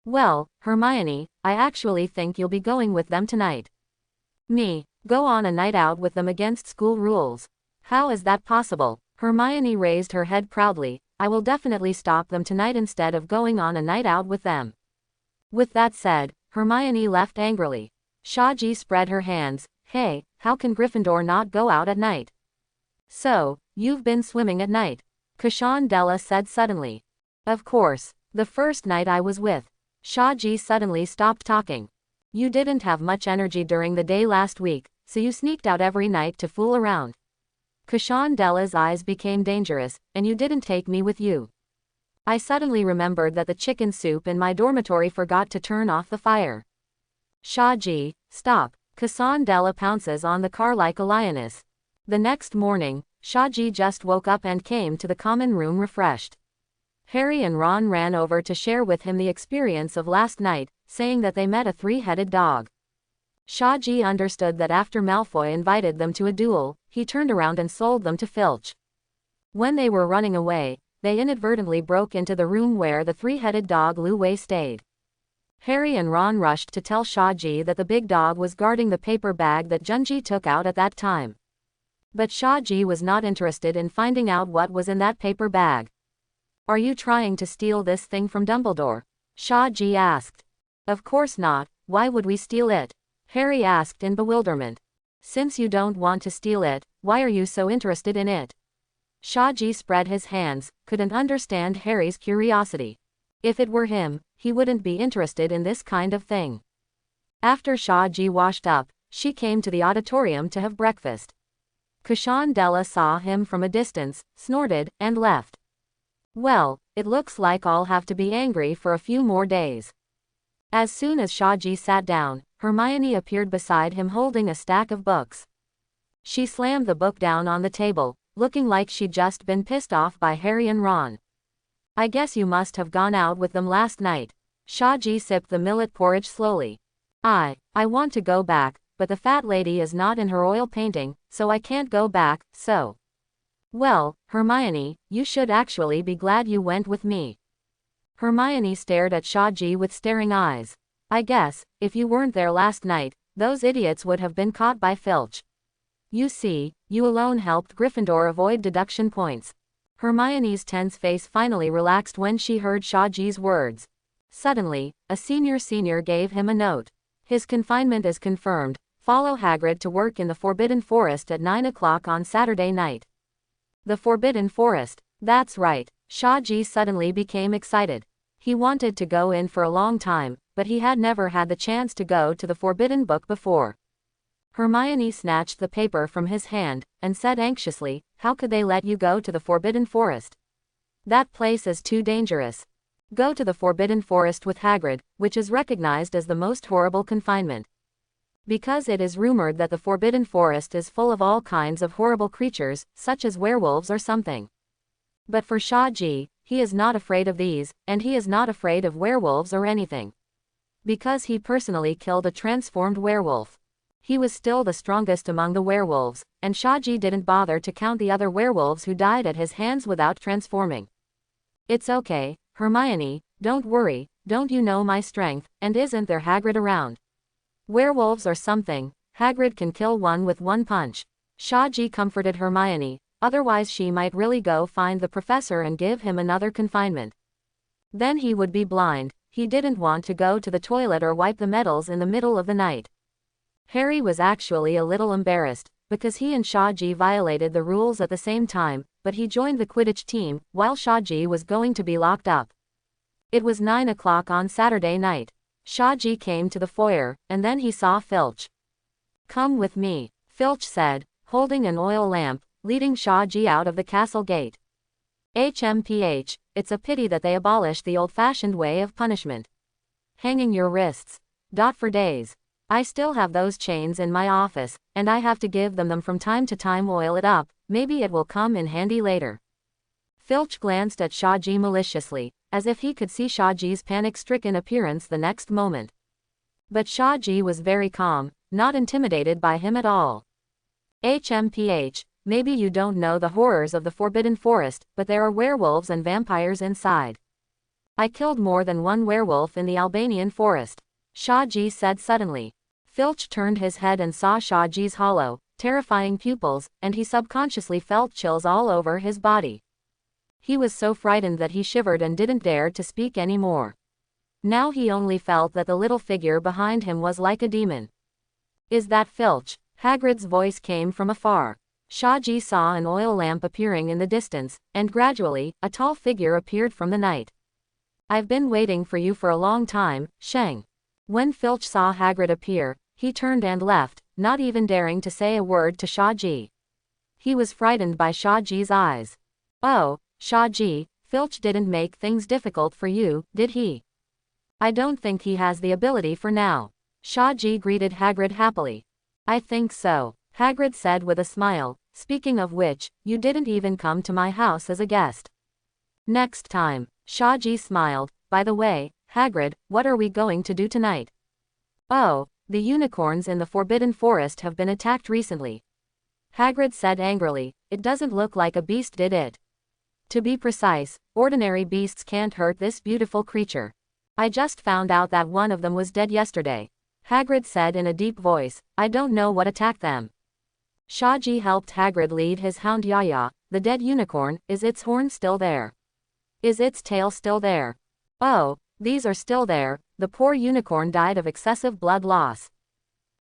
Well, Hermione, I actually think you'll be going with them tonight. Me, go on a night out with them against school rules. How is that possible? Hermione raised her head proudly. I will definitely stop them tonight instead of going on a night out with them. With that said, Hermione left angrily. Shaji spread her hands. Hey, how can Gryffindor not go out at night? So, you've been swimming at night? Kushandela said suddenly. Of course, the first night I was with. Shaji suddenly stopped talking. You didn't have much energy during the day last week, so you sneaked out every night to fool around. Kushandela's eyes became dangerous, and you didn't take me with you. I suddenly remembered that the chicken soup in my dormitory forgot to turn off the fire. Shaji, stop. Kushandela pounces on the car like a lioness. The next morning, Shaji just woke up and came to the common room refreshed. Harry and Ron ran over to share with him the experience of last night, saying that they met a three-headed dog. Shaji understood that after Malfoy invited them to a duel, he turned around and sold them to Filch. When they were running away, they inadvertently broke into the room where the three-headed dog Lu Wei stayed. Harry and Ron rushed to tell Shaji that the big dog was guarding the paper bag that Junji took out at that time. But Shaji was not interested in finding out what was in that paper bag. Are you trying to steal this thing from Dumbledore? Shaji asked. Of course not, why would we steal it? Harry asked in bewilderment. Since you don't want to steal it, why are you so interested in it? Shaji spread his hands, couldn't understand Harry's curiosity. If it were him, he wouldn't be interested in this kind of thing. After Shaji washed up, she came to the auditorium to have breakfast. Kushandela saw him from a distance, snorted, and left. Well, it looks like I'll have to be angry for a few more days. As soon as Shaji sat down, Hermione appeared beside him holding a stack of books. She slammed the book down on the table, looking like she'd just been pissed off by Harry and Ron. I guess you must have gone out with them last night. Shaji sipped the millet porridge slowly. I want to go back, but the fat lady is not in her oil painting, so I can't go back, so. Well, Hermione, you should actually be glad you went with me. Hermione stared at Shaji with staring eyes. I guess, if you weren't there last night, those idiots would have been caught by Filch. You see, you alone helped Gryffindor avoid deduction points. Hermione's tense face finally relaxed when she heard Shaji's words. Suddenly, a senior gave him a note. His confinement is confirmed. Follow Hagrid to work in the Forbidden Forest at 9 o'clock on Saturday night. The Forbidden Forest, that's right. Shaji suddenly became excited. He wanted to go in for a long time, but he had never had the chance to go to the Forbidden Book before. Hermione snatched the paper from his hand, and said anxiously, how could they let you go to the Forbidden Forest? That place is too dangerous. Go to the Forbidden Forest with Hagrid, which is recognized as the most horrible confinement. Because it is rumored that the Forbidden Forest is full of all kinds of horrible creatures, such as werewolves or something. But for Shaji, he is not afraid of these, and he is not afraid of werewolves or anything. Because he personally killed a transformed werewolf. He was still the strongest among the werewolves, and Shaji didn't bother to count the other werewolves who died at his hands without transforming. It's okay, Hermione, don't worry, don't you know my strength, and isn't there Hagrid around? Werewolves or something, Hagrid can kill one with one punch. Shaji comforted Hermione, otherwise she might really go find the professor and give him another confinement. Then he would be blind. He didn't want to go to the toilet or wipe the medals in the middle of the night. Harry was actually a little embarrassed, because he and Shaji violated the rules at the same time, but he joined the Quidditch team, while Shaji was going to be locked up. It was 9 o'clock on Saturday night. Shaji came to the foyer, and then he saw Filch. Come with me, Filch said, holding an oil lamp, leading Shaji out of the castle gate. HMPH, it's a pity that they abolished the old-fashioned way of punishment. Hanging your wrists. For days. I still have those chains in my office, and I have to give them from time to time. Oil it up, maybe it will come in handy later. Filch glanced at Shaji maliciously, as if he could see Shaji's panic-stricken appearance the next moment. But Shaji was very calm, not intimidated by him at all. HMPH, maybe you don't know the horrors of the Forbidden Forest, but there are werewolves and vampires inside. I killed more than one werewolf in the Albanian forest, Shaji said suddenly. Filch turned his head and saw Shaji's hollow, terrifying pupils, and he subconsciously felt chills all over his body. He was so frightened that he shivered and didn't dare to speak anymore. Now he only felt that the little figure behind him was like a demon. Is that Filch? Hagrid's voice came from afar. Shaji saw an oil lamp appearing in the distance, and gradually, a tall figure appeared from the night. I've been waiting for you for a long time, Sheng. When Filch saw Hagrid appear, he turned and left, not even daring to say a word to Shaji. He was frightened by Shaji's eyes. Oh, Shaji, Filch didn't make things difficult for you, did he? I don't think he has the ability for now. Shaji greeted Hagrid happily. I think so, Hagrid said with a smile, speaking of which, you didn't even come to my house as a guest. Next time, Shaji smiled, by the way, Hagrid, what are we going to do tonight? Oh, the unicorns in the Forbidden Forest have been attacked recently. Hagrid said angrily, it doesn't look like a beast, did it? To be precise, ordinary beasts can't hurt this beautiful creature. I just found out that one of them was dead yesterday. Hagrid said in a deep voice. I don't know what attacked them. Shaji helped Hagrid lead his hound Yaya. The dead unicorn, is its horn still there? Is its tail still there? Oh, these are still there. The poor unicorn died of excessive blood loss.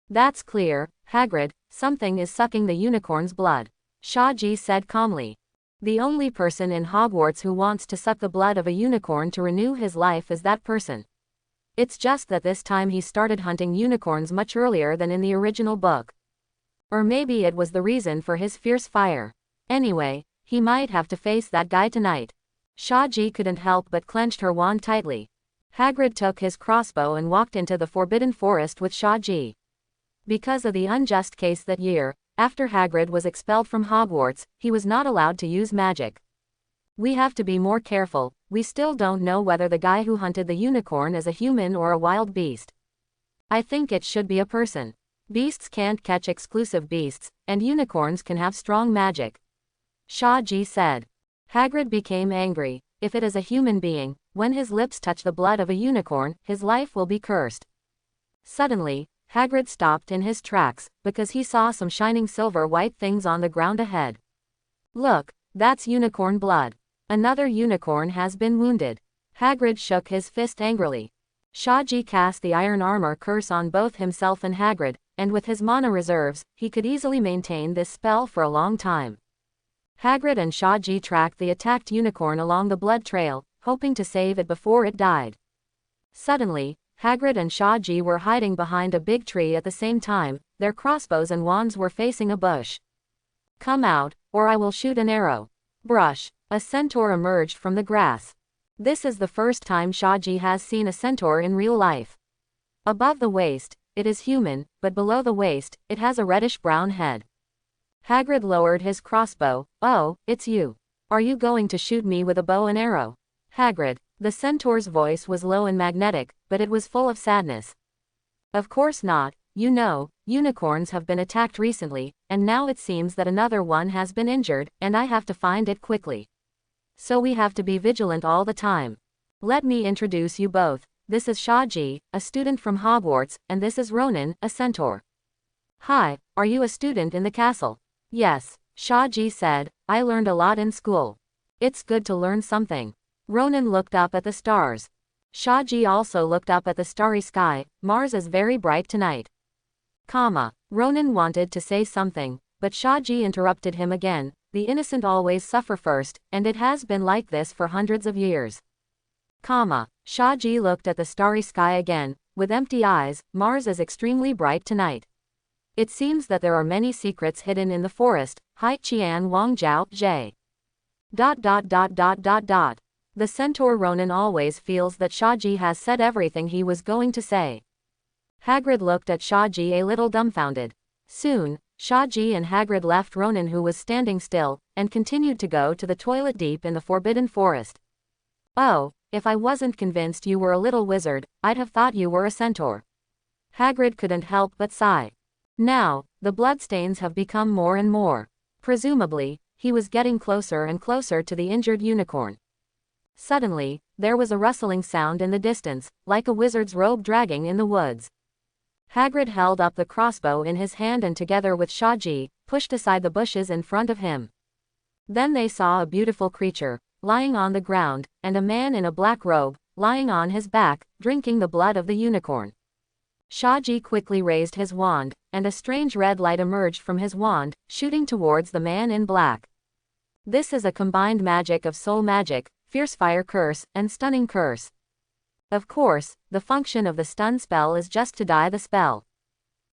That's clear, Hagrid, something is sucking the unicorn's blood. Shaji said calmly. The only person in Hogwarts who wants to suck the blood of a unicorn to renew his life is that person. It's just that this time he started hunting unicorns much earlier than in the original book. Or maybe it was the reason for his fierce fire. Anyway, he might have to face that guy tonight. Shaji couldn't help but clenched her wand tightly. Hagrid took his crossbow and walked into the Forbidden Forest with Shaji. Because of the unjust case that year, after Hagrid was expelled from Hogwarts, he was not allowed to use magic. We have to be more careful. We still don't know whether the guy who hunted the unicorn is a human or a wild beast. I think it should be a person. Beasts can't catch exclusive beasts, and unicorns can have strong magic. Shaji said. Hagrid became angry. If it is a human being, when his lips touch the blood of a unicorn, his life will be cursed. Suddenly, Hagrid stopped in his tracks, because he saw some shining silver-white things on the ground ahead. Look, that's unicorn blood. Another unicorn has been wounded. Hagrid shook his fist angrily. Shaji cast the iron armor curse on both himself and Hagrid, and with his mana reserves, he could easily maintain this spell for a long time. Hagrid and Shaji tracked the attacked unicorn along the blood trail, hoping to save it before it died. Suddenly, Hagrid and Shaji were hiding behind a big tree at the same time. Their crossbows and wands were facing a bush. Come out, or I will shoot an arrow. Brush. A centaur emerged from the grass. This is the first time Shaji has seen a centaur in real life. Above the waist, it is human, but below the waist, it has a reddish-brown head. Hagrid lowered his crossbow. Oh, it's you. Are you going to shoot me with a bow and arrow? Hagrid. The centaur's voice was low and magnetic, but it was full of sadness. Of course not. You know, unicorns have been attacked recently, and now it seems that another one has been injured, and I have to find it quickly. So we have to be vigilant all the time. Let me introduce you both. This is Shaji, a student from Hogwarts, and this is Ronan, a centaur. Hi, are you a student in the castle? Yes, Shaji said, I learned a lot in school. It's good to learn something. Ronan looked up at the stars. Shaji also looked up at the starry sky. Mars is very bright tonight. Ronan wanted to say something, but Shaji interrupted him again. The innocent always suffer first, and it has been like this for hundreds of years. Shaji looked at the starry sky again, with empty eyes. Mars is extremely bright tonight. It seems that there are many secrets hidden in the forest. Hai Qian Wang Jiao Zhe. The centaur Ronan always feels that Shaji has said everything he was going to say. Hagrid looked at Shaji a little dumbfounded. Soon, Shaji and Hagrid left Ronan, who was standing still, and continued to go to the toilet deep in the Forbidden Forest. Oh, if I wasn't convinced you were a little wizard, I'd have thought you were a centaur. Hagrid couldn't help but sigh. Now, the bloodstains have become more and more. Presumably, he was getting closer and closer to the injured unicorn. Suddenly, there was a rustling sound in the distance, like a wizard's robe dragging in the woods. Hagrid held up the crossbow in his hand and together with Shaji, pushed aside the bushes in front of him. Then they saw a beautiful creature, lying on the ground, and a man in a black robe, lying on his back, drinking the blood of the unicorn. Shaji quickly raised his wand, and a strange red light emerged from his wand, shooting towards the man in black. This is a combined magic of soul magic, fierce fire curse, and stunning curse. Of course, the function of the stun spell is just to die the spell.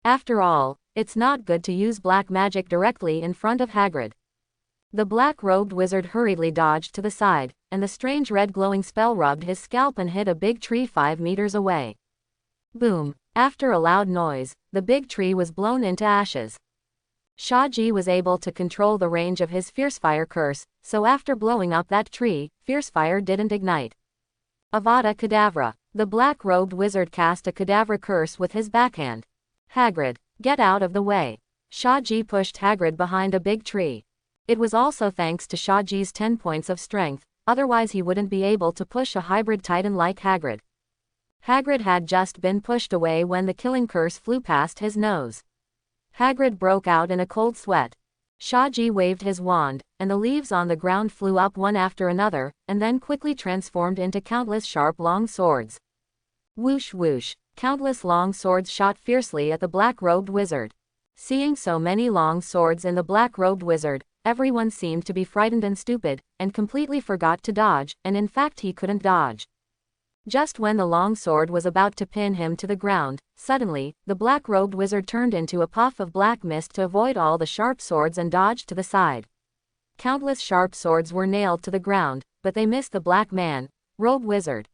After all, it's not good to use black magic directly in front of Hagrid. The black-robed wizard hurriedly dodged to the side, and the strange red glowing spell rubbed his scalp and hit a big tree 5 meters away. Boom! After a loud noise, the big tree was blown into ashes. Shaji was able to control the range of his fierce fire curse, so after blowing up that tree, fierce fire didn't ignite. Avada Kedavra. The black-robed wizard cast a Kedavra curse with his backhand. Hagrid, get out of the way. Shaji pushed Hagrid behind a big tree. It was also thanks to Shaji's 10 points of strength, otherwise he wouldn't be able to push a hybrid titan like Hagrid. Hagrid had just been pushed away when the killing curse flew past his nose. Hagrid broke out in a cold sweat. Shaji waved his wand, and the leaves on the ground flew up one after another, and then quickly transformed into countless sharp long swords. Whoosh whoosh, countless long swords shot fiercely at the black-robed wizard. Seeing so many long swords in the black-robed wizard, everyone seemed to be frightened and stupid, and completely forgot to dodge, and in fact he couldn't dodge. Just when the long sword was about to pin him to the ground, suddenly, the black-robed wizard turned into a puff of black mist to avoid all the sharp swords and dodged to the side. Countless sharp swords were nailed to the ground, but they missed the black man-robed wizard.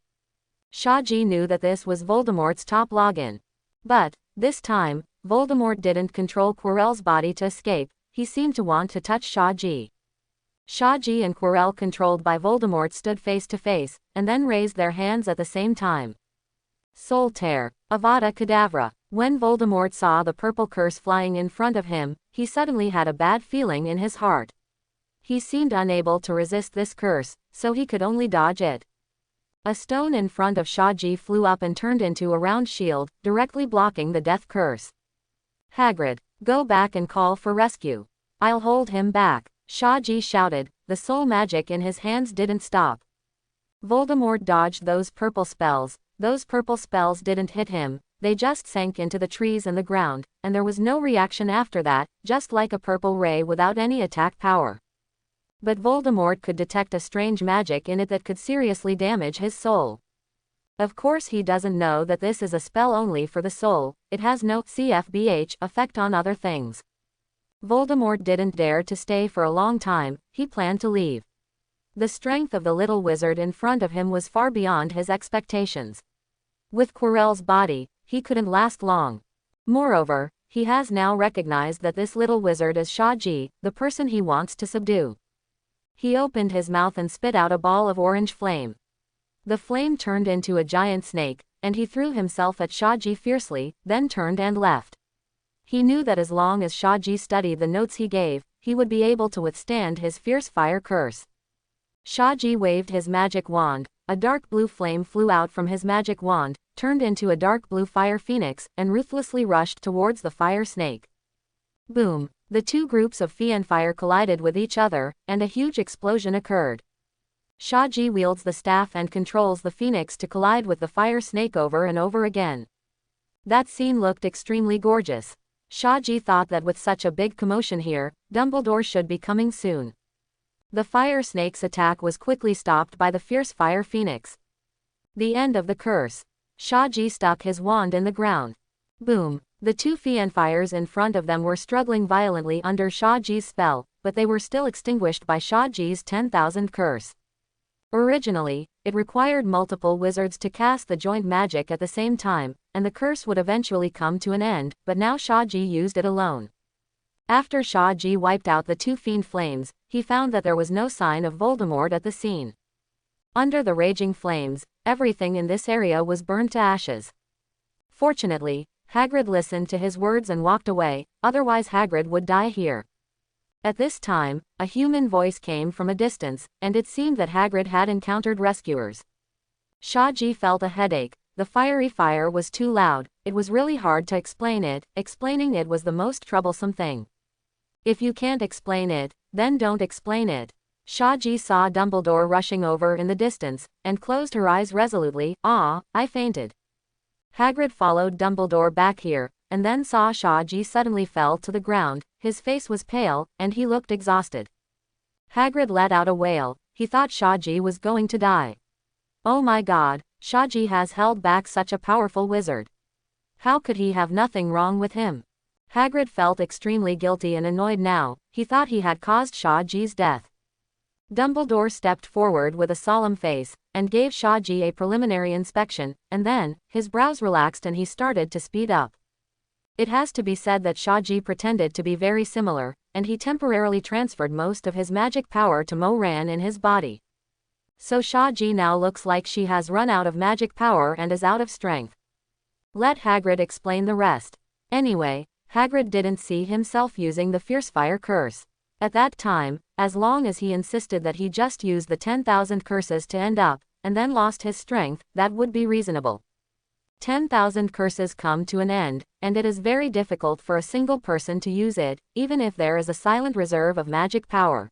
Shaji knew that this was Voldemort's top login. But, this time, Voldemort didn't control Quirrell's body to escape, he seemed to want to touch Shaji. Shaji and Quirrell, controlled by Voldemort, stood face to face, and then raised their hands at the same time. Soul Tear, Avada Kedavra. When Voldemort saw the purple curse flying in front of him, he suddenly had a bad feeling in his heart. He seemed unable to resist this curse, so he could only dodge it. A stone in front of Shaji flew up and turned into a round shield, directly blocking the death curse. Hagrid, go back and call for rescue. I'll hold him back, Shaji shouted. The soul magic in his hands didn't stop. Voldemort dodged those purple spells. Those purple spells didn't hit him, they just sank into the trees and the ground, and there was no reaction after that, just like a purple ray without any attack power. But Voldemort could detect a strange magic in it that could seriously damage his soul. Of course he doesn't know that this is a spell only for the soul, it has no CFBH effect on other things. Voldemort didn't dare to stay for a long time, he planned to leave. The strength of the little wizard in front of him was far beyond his expectations. With Quirrell's body, he couldn't last long. Moreover, he has now recognized that this little wizard is Shaji, the person he wants to subdue. He opened his mouth and spit out a ball of orange flame. The flame turned into a giant snake, and he threw himself at Shaji fiercely, then turned and left. He knew that as long as Shaji studied the notes he gave, he would be able to withstand his fierce fire curse. Shaji waved his magic wand, a dark blue flame flew out from his magic wand, turned into a dark blue fire phoenix, and ruthlessly rushed towards the fire snake. Boom! The two groups of Fiendfire collided with each other, and a huge explosion occurred. Shaji wields the staff and controls the phoenix to collide with the fire snake over and over again. That scene looked extremely gorgeous. Shaji thought that with such a big commotion here, Dumbledore should be coming soon. The fire snake's attack was quickly stopped by the fierce fire phoenix. The end of the curse. Shaji stuck his wand in the ground. Boom! The two Fiendfires in front of them were struggling violently under Shaji's spell, but they were still extinguished by Shaji's 10,000 curse. Originally, it required multiple wizards to cast the joint magic at the same time, and the curse would eventually come to an end, but now Shaji used it alone. After Shaji wiped out the two fiend flames, he found that there was no sign of Voldemort at the scene. Under the raging flames, everything in this area was burned to ashes. Fortunately, Hagrid listened to his words and walked away, otherwise Hagrid would die here. At this time, a human voice came from a distance, and it seemed that Hagrid had encountered rescuers. Shaji felt a headache. The fiery fire was too loud, it was really hard to explain it, explaining it was the most troublesome thing. If you can't explain it, then don't explain it. Shaji saw Dumbledore rushing over in the distance, and closed her eyes resolutely. I fainted. Hagrid followed Dumbledore back here, and then saw Shaji suddenly fell to the ground, his face was pale, and he looked exhausted. Hagrid let out a wail, he thought Shaji was going to die. Oh my god, Shaji has held back such a powerful wizard. How could he have nothing wrong with him? Hagrid felt extremely guilty and annoyed now, he thought he had caused Shaji's death. Dumbledore stepped forward with a solemn face, and gave Shaji a preliminary inspection, and then, his brows relaxed and he started to speed up. It has to be said that Shaji pretended to be very similar, and he temporarily transferred most of his magic power to Moran in his body. So Shaji now looks like she has run out of magic power and is out of strength. Let Hagrid explain the rest. Anyway, Hagrid didn't see himself using the fierce fire curse. At that time, as long as he insisted that he just used the 10,000 curses to end up, and then lost his strength, that would be reasonable. 10,000 curses come to an end, and it is very difficult for a single person to use it, even if there is a silent reserve of magic power.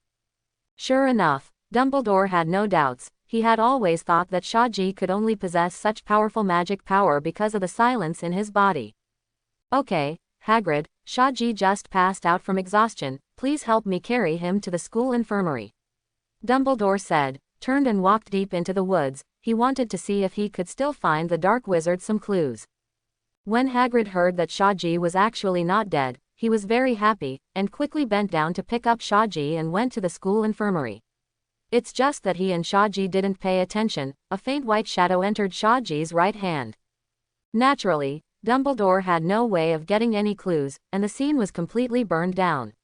Sure enough, Dumbledore had no doubts. He had always thought that Shaji could only possess such powerful magic power because of the silence in his body. Okay, Hagrid, Shaji just passed out from exhaustion, please help me carry him to the school infirmary. Dumbledore said, turned and walked deep into the woods. He wanted to see if he could still find the Dark Wizard some clues. When Hagrid heard that Shaji was actually not dead, he was very happy, and quickly bent down to pick up Shaji and went to the school infirmary. It's just that he and Shaji didn't pay attention. A faint white shadow entered Shaji's right hand. Naturally, Dumbledore had no way of getting any clues, and the scene was completely burned down.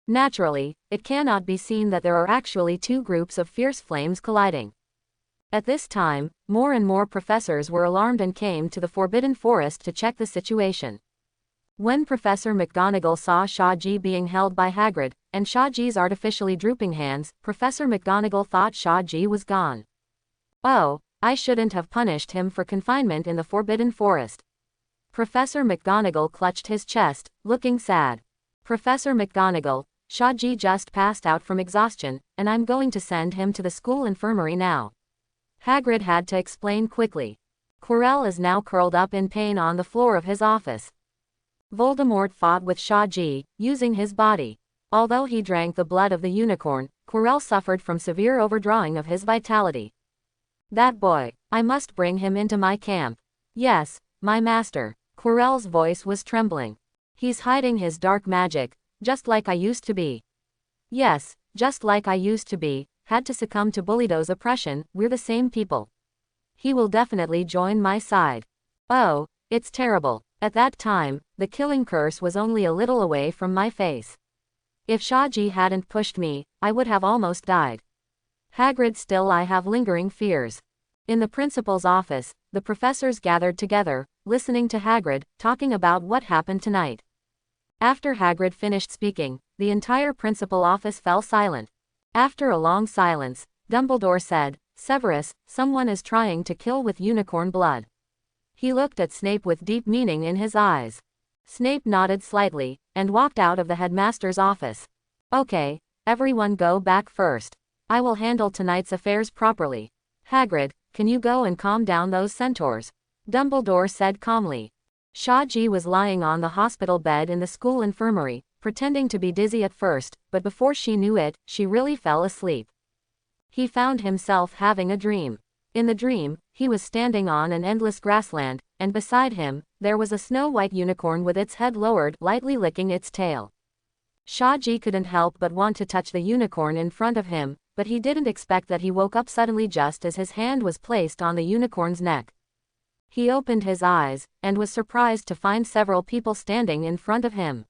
Naturally, it cannot be seen that there are actually two groups of fierce flames colliding. At this time, more and more professors were alarmed and came to the Forbidden Forest to check the situation. When Professor McGonagall saw Shaji being held by Hagrid, and Shaji's artificially drooping hands, Professor McGonagall thought Shaji was gone. Oh, I shouldn't have punished him for confinement in the Forbidden Forest. Professor McGonagall clutched his chest, looking sad. Professor McGonagall, Shaji just passed out from exhaustion, and I'm going to send him to the school infirmary now. Hagrid had to explain quickly. Quirrell is now curled up in pain on the floor of his office. Voldemort fought with Shaji, using his body. Although he drank the blood of the unicorn, Quirrell suffered from severe overdrawing of his vitality. That boy, I must bring him into my camp. Yes, my master. Quirrell's voice was trembling. He's hiding his dark magic, just like I used to be. Yes, just like I used to be. Had to succumb to Bullido's oppression, we're the same people. He will definitely join my side. Oh, it's terrible. At that time, the killing curse was only a little away from my face. If Shaji hadn't pushed me, I would have almost died. Hagrid, still I have lingering fears. In the principal's office, the professors gathered together, listening to Hagrid, talking about what happened tonight. After Hagrid finished speaking, the entire principal office fell silent. After a long silence, Dumbledore said, Severus, someone is trying to kill with unicorn blood. He looked at Snape with deep meaning in his eyes. Snape nodded slightly, and walked out of the headmaster's office. Okay, everyone go back first. I will handle tonight's affairs properly. Hagrid, can you go and calm down those centaurs? Dumbledore said calmly. Shaji was lying on the hospital bed in the school infirmary, pretending to be dizzy at first, but before she knew it, she really fell asleep. He found himself having a dream. In the dream, he was standing on an endless grassland, and beside him, there was a snow-white unicorn with its head lowered, lightly licking its tail. Shaji couldn't help but want to touch the unicorn in front of him, but he didn't expect that he woke up suddenly just as his hand was placed on the unicorn's neck. He opened his eyes, and was surprised to find several people standing in front of him.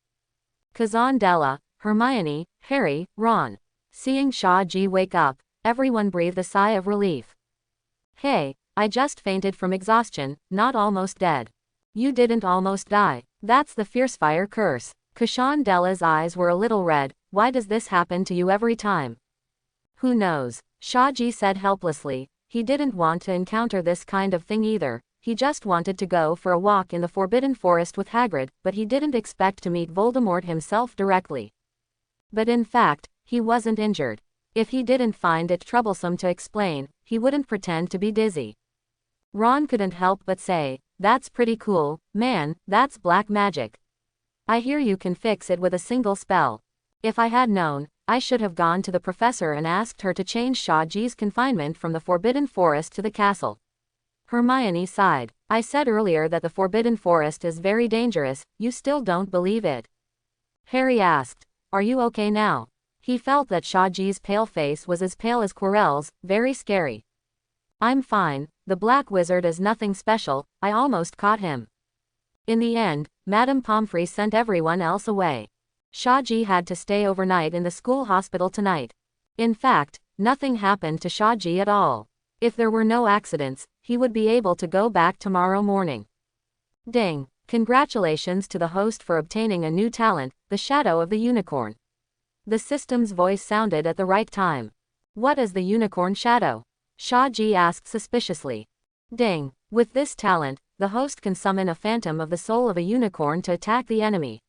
Kazan, Della, Hermione, Harry, Ron. Seeing Shaji wake up, everyone breathed a sigh of relief. Hey, I just fainted from exhaustion, not almost dead. You didn't almost die. That's the fierce fire curse. Kashan, Della's eyes were a little red. Why does this happen to you every time? Who knows? Shaji said helplessly. He didn't want to encounter this kind of thing either. He just wanted to go for a walk in the Forbidden Forest with Hagrid, but he didn't expect to meet Voldemort himself directly. But in fact, he wasn't injured. If he didn't find it troublesome to explain, he wouldn't pretend to be dizzy. Ron couldn't help but say, that's pretty cool, man, that's black magic. I hear you can fix it with a single spell. If I had known, I should have gone to the professor and asked her to change Shaji's confinement from the Forbidden Forest to the castle. Hermione sighed. I said earlier that the Forbidden Forest is very dangerous, you still don't believe it? Harry asked. Are you okay now? He felt that Shaji's pale face was as pale as Quirrell's, very scary. I'm fine, the Black Wizard is nothing special, I almost caught him. In the end, Madame Pomfrey sent everyone else away. Shaji had to stay overnight in the school hospital tonight. In fact, nothing happened to Shaji at all. If there were no accidents, he would be able to go back tomorrow morning. Ding! Congratulations to the host for obtaining a new talent, the Shadow of the Unicorn. The system's voice sounded at the right time. What is the unicorn shadow? Shaji asked suspiciously. Ding! With this talent, the host can summon a phantom of the soul of a unicorn to attack the enemy.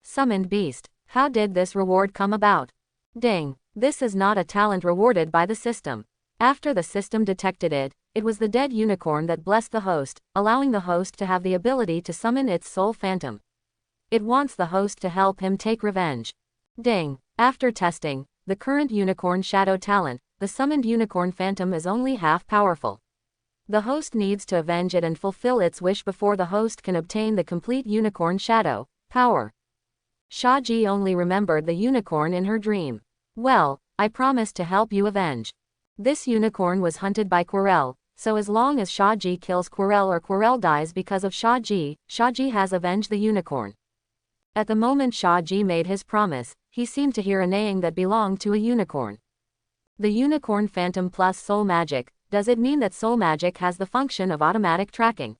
Summoned beast. How did this reward come about? Ding. This is not a talent rewarded by the system. After the system detected it, it was the dead unicorn that blessed the host, allowing the host to have the ability to summon its soul phantom. It wants the host to help him take revenge. Ding. After testing the current unicorn shadow talent, the summoned unicorn phantom is only half powerful. The host needs to avenge it and fulfill its wish before the host can obtain the complete unicorn shadow power. Shaji only remembered the unicorn in her dream. Well, I promise to help you avenge. This unicorn was hunted by Quirrell, so as long as Shaji kills Quirrell or Quirrell dies because of Shaji, Shaji has avenged the unicorn. At the moment Shaji made his promise, he seemed to hear a neighing that belonged to a unicorn. The unicorn phantom plus soul magic. Does it mean that soul magic has the function of automatic tracking?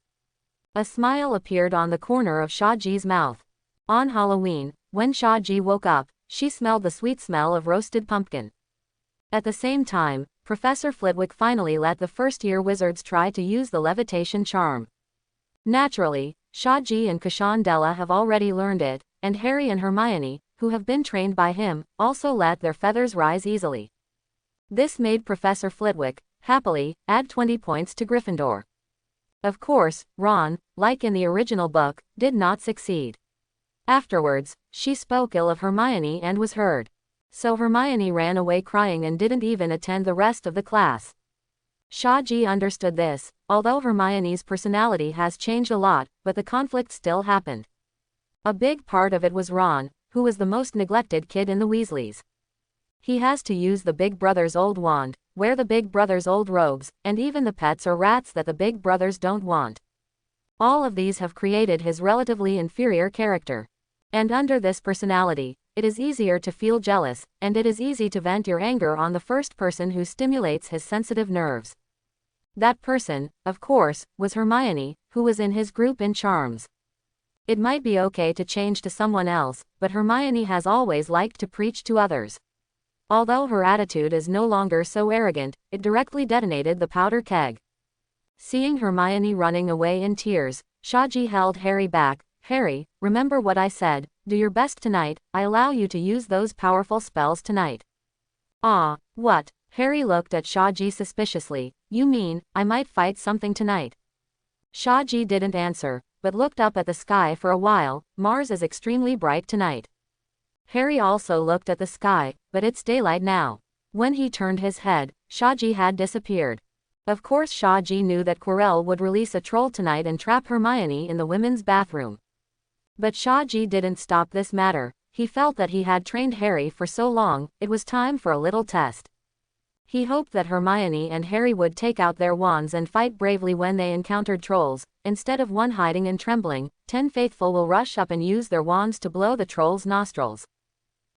A smile appeared on the corner of Shaji's mouth. On Halloween, when Shaji woke up, she smelled the sweet smell of roasted pumpkin. At the same time, Professor Flitwick finally let the first-year wizards try to use the levitation charm. Naturally, Shaji and Kashandela have already learned it, and Harry and Hermione, who have been trained by him, also let their feathers rise easily. This made Professor Flitwick, happily, add 20 points to Gryffindor. Of course, Ron, like in the original book, did not succeed. Afterwards, she spoke ill of Hermione and was heard. So Hermione ran away crying and didn't even attend the rest of the class. Shaji understood this, although Hermione's personality has changed a lot, but the conflict still happened. A big part of it was Ron, who was the most neglected kid in the Weasleys. He has to use the big brother's old wand, wear the big brother's old robes, and even the pets or rats that the big brothers don't want. All of these have created his relatively inferior character. And under this personality, it is easier to feel jealous, and it is easy to vent your anger on the first person who stimulates his sensitive nerves. That person, of course, was Hermione, who was in his group in Charms. It might be okay to change to someone else, but Hermione has always liked to preach to others. Although her attitude is no longer so arrogant, it directly detonated the powder keg. Seeing Hermione running away in tears, Shaji held Harry back. Harry, remember what I said, do your best tonight, I allow you to use those powerful spells tonight. Ah, what? Harry looked at Shaji suspiciously. You mean, I might fight something tonight? Shaji didn't answer, but looked up at the sky for a while. Mars is extremely bright tonight. Harry also looked at the sky, but it's daylight now. When he turned his head, Shaji had disappeared. Of course Shaji knew that Quirrell would release a troll tonight and trap Hermione in the women's bathroom. But Shaji didn't stop this matter. He felt that he had trained Harry for so long, it was time for a little test. He hoped that Hermione and Harry would take out their wands and fight bravely when they encountered trolls. Instead of one hiding and trembling, 10 faithful will rush up and use their wands to blow the trolls' nostrils.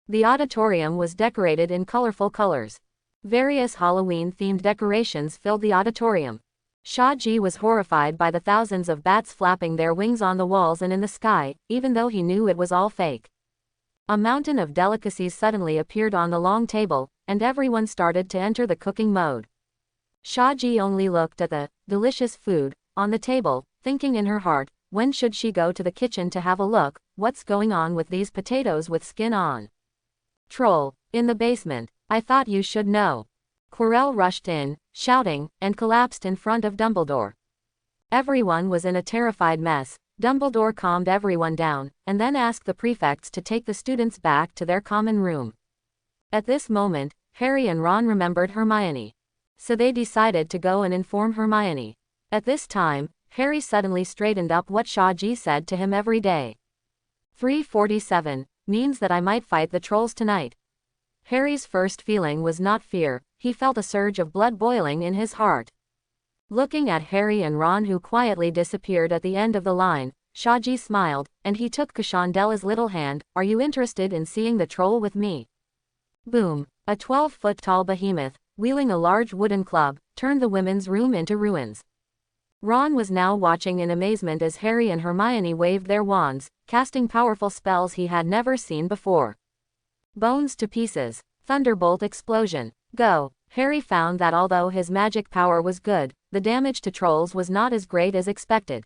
The auditorium was decorated in colorful colors. Various Halloween-themed decorations filled the auditorium. Shaji was horrified by the thousands of bats flapping their wings on the walls and in the sky, even though he knew it was all fake. A mountain of delicacies suddenly appeared on the long table, and everyone started to enter the cooking mode. Shaji only looked at the delicious food on the table, thinking in her heart, when should she go to the kitchen to have a look, what's going on with these potatoes with skin on? Troll, in the basement, I thought you should know. Quirrell rushed in, shouting, and collapsed in front of Dumbledore. Everyone was in a terrified mess. Dumbledore calmed everyone down, and then asked the prefects to take the students back to their common room. At this moment, Harry and Ron remembered Hermione. So they decided to go and inform Hermione. At this time, Harry suddenly straightened up what Shaji said to him every day. 347, means that I might fight the trolls tonight. Harry's first feeling was not fear, he felt a surge of blood boiling in his heart. Looking at Harry and Ron who quietly disappeared at the end of the line, Shaji smiled, and he took Kashandela's little hand. Are you interested in seeing the troll with me? Boom! A 12-foot-tall behemoth, wielding a large wooden club, turned the women's room into ruins. Ron was now watching in amazement as Harry and Hermione waved their wands, casting powerful spells he had never seen before. Bones to pieces. Thunderbolt explosion. Go! Harry found that although his magic power was good, the damage to trolls was not as great as expected.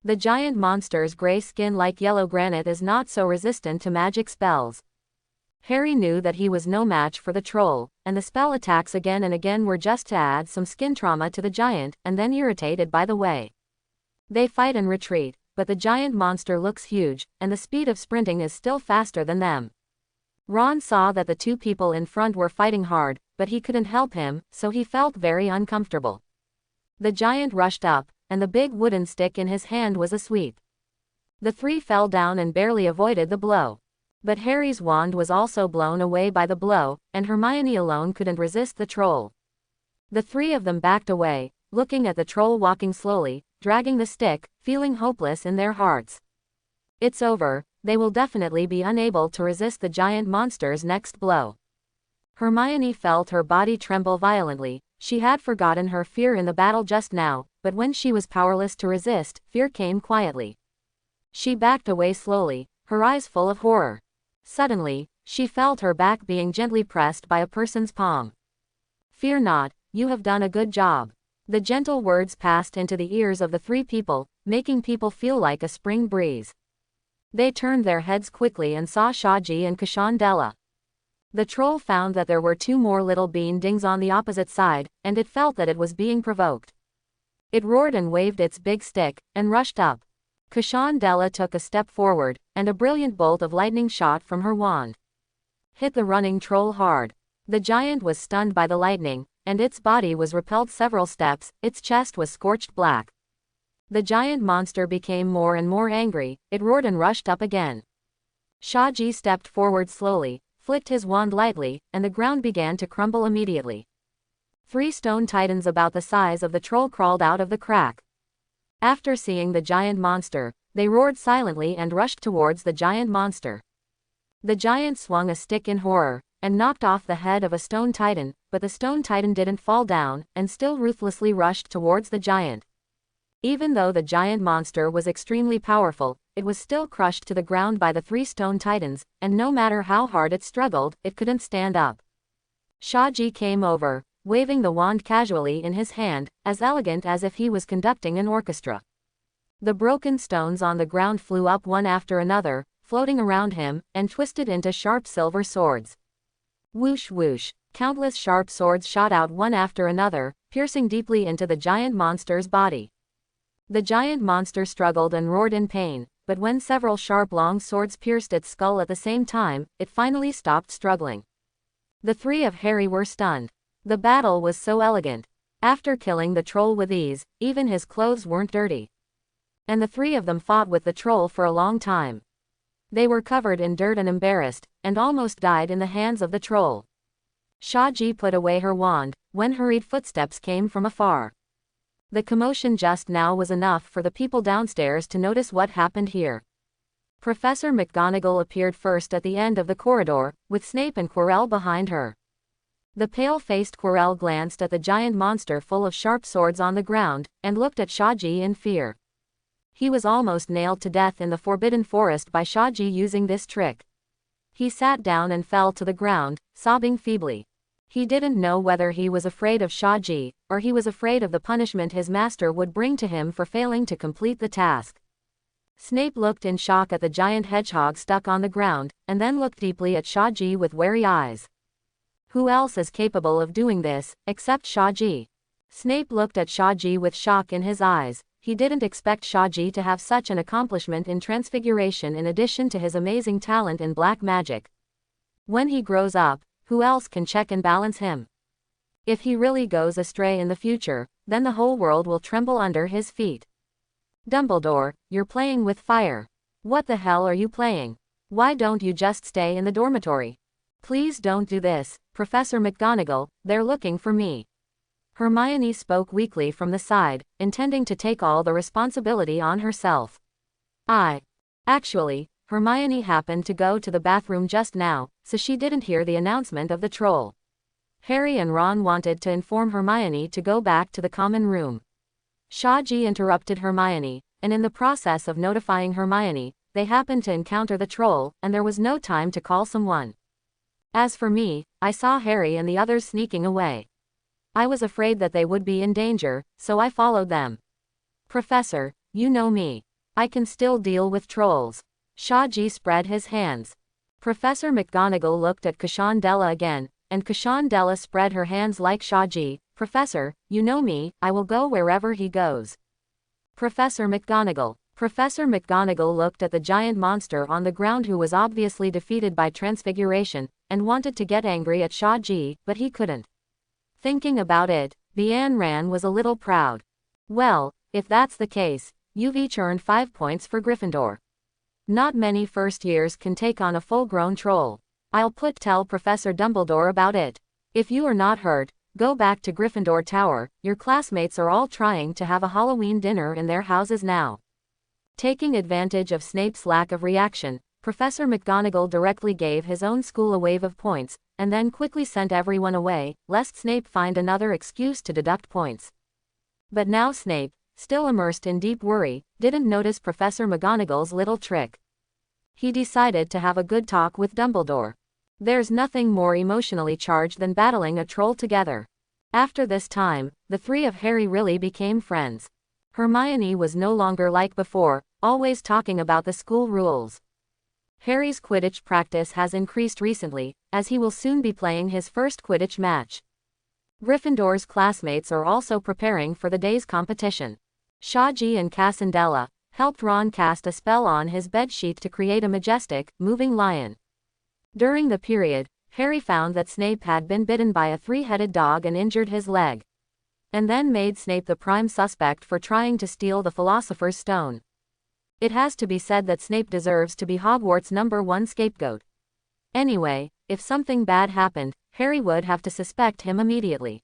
The giant monster's gray skin like yellow granite is not so resistant to magic spells. Harry knew that he was no match for the troll, and the spell attacks again and again were just to add some skin trauma to the giant, and then irritated by the way they fight and retreat, but the giant monster looks huge, and the speed of sprinting is still faster than them. Ron saw that the two people in front were fighting hard, but he couldn't help him, so he felt very uncomfortable. The giant rushed up, and the big wooden stick in his hand was a sweep. The three fell down and barely avoided the blow. But Harry's wand was also blown away by the blow, and Hermione alone couldn't resist the troll. The three of them backed away, looking at the troll walking slowly, dragging the stick, feeling hopeless in their hearts. It's over, they will definitely be unable to resist the giant monster's next blow. Hermione felt her body tremble violently. She had forgotten her fear in the battle just now, but when she was powerless to resist, fear came quietly. She backed away slowly, her eyes full of horror. Suddenly, she felt her back being gently pressed by a person's palm. "Fear not, you have done a good job." The gentle words passed into the ears of the three people, making people feel like a spring breeze. They turned their heads quickly and saw Shaji and Kashandela. The troll found that there were two more little bean dings on the opposite side, and it felt that it was being provoked. It roared and waved its big stick, and rushed up. Kashandela took a step forward, and a brilliant bolt of lightning shot from her wand. Hit the running troll hard. The giant was stunned by the lightning, and its body was repelled several steps, its chest was scorched black. The giant monster became more and more angry, it roared and rushed up again. Shaji stepped forward slowly, flicked his wand lightly, and the ground began to crumble immediately. 3 stone titans about the size of the troll crawled out of the crack. After seeing the giant monster, they roared silently and rushed towards the giant monster. The giant swung a stick in horror, and knocked off the head of a stone titan, but the stone titan didn't fall down, and still ruthlessly rushed towards the giant. Even though the giant monster was extremely powerful, it was still crushed to the ground by the 3 stone titans, and no matter how hard it struggled, it couldn't stand up. Shaji came over, waving the wand casually in his hand, as elegant as if he was conducting an orchestra. The broken stones on the ground flew up one after another, floating around him, and twisted into sharp silver swords. Whoosh whoosh, countless sharp swords shot out one after another, piercing deeply into the giant monster's body. The giant monster struggled and roared in pain, but when several sharp long swords pierced its skull at the same time, it finally stopped struggling. The 3 of Harry were stunned. The battle was so elegant. After killing the troll with ease, even his clothes weren't dirty. And the 3 of them fought with the troll for a long time. They were covered in dirt and embarrassed, and almost died in the hands of the troll. Shaji put away her wand, when hurried footsteps came from afar. The commotion just now was enough for the people downstairs to notice what happened here. Professor McGonagall appeared first at the end of the corridor, with Snape and Quirrell behind her. The pale-faced Quirrell glanced at the giant monster full of sharp swords on the ground, and looked at Shaji in fear. He was almost nailed to death in the Forbidden Forest by Shaji using this trick. He sat down and fell to the ground, sobbing feebly. He didn't know whether he was afraid of Shaji, or he was afraid of the punishment his master would bring to him for failing to complete the task. Snape looked in shock at the giant hedgehog stuck on the ground, and then looked deeply at Shaji with wary eyes. Who else is capable of doing this, except Shaji? Snape looked at Shaji with shock in his eyes. He didn't expect Shaji to have such an accomplishment in transfiguration in addition to his amazing talent in black magic. When he grows up, who else can check and balance him? If he really goes astray in the future, then the whole world will tremble under his feet. Dumbledore, you're playing with fire. What the hell are you playing? Why don't you just stay in the dormitory? Please don't do this, Professor McGonagall, they're looking for me. Hermione spoke weakly from the side, intending to take all the responsibility on herself. Actually, Hermione happened to go to the bathroom just now, so she didn't hear the announcement of the troll. Harry and Ron wanted to inform Hermione to go back to the common room. Shaji interrupted Hermione, and in the process of notifying Hermione, they happened to encounter the troll, and there was no time to call someone. As for me, I saw Harry and the others sneaking away. I was afraid that they would be in danger, so I followed them. Professor, you know me. I can still deal with trolls. Shaji spread his hands. Professor McGonagall looked at Kashandela again, and Kashandela spread her hands like Shaji. Professor, you know me, I will go wherever he goes. Professor McGonagall. Professor McGonagall looked at the giant monster on the ground who was obviously defeated by transfiguration, and wanted to get angry at Shaji, but he couldn't. Thinking about it, Bian Ran was a little proud. Well, if that's the case, you've each earned 5 points for Gryffindor. Not many first years can take on a full-grown troll. I'll tell Professor Dumbledore about it. If you are not hurt, go back to Gryffindor Tower, your classmates are all trying to have a Halloween dinner in their houses now. Taking advantage of Snape's lack of reaction, Professor McGonagall directly gave his own school a wave of points, and then quickly sent everyone away, lest Snape find another excuse to deduct points. But now Snape, still immersed in deep worry, didn't notice Professor McGonagall's little trick. He decided to have a good talk with Dumbledore. There's nothing more emotionally charged than battling a troll together. After this time, the three of Harry really became friends. Hermione was no longer like before, always talking about the school rules. Harry's Quidditch practice has increased recently, as he will soon be playing his first Quidditch match. Gryffindor's classmates are also preparing for the day's competition. Shaji and Cassandela helped Ron cast a spell on his bedsheet to create a majestic, moving lion. During the period, Harry found that Snape had been bitten by a three-headed dog and injured his leg. And then made Snape the prime suspect for trying to steal the Philosopher's Stone. It has to be said that Snape deserves to be Hogwarts' #1 scapegoat. Anyway, if something bad happened, Harry would have to suspect him immediately.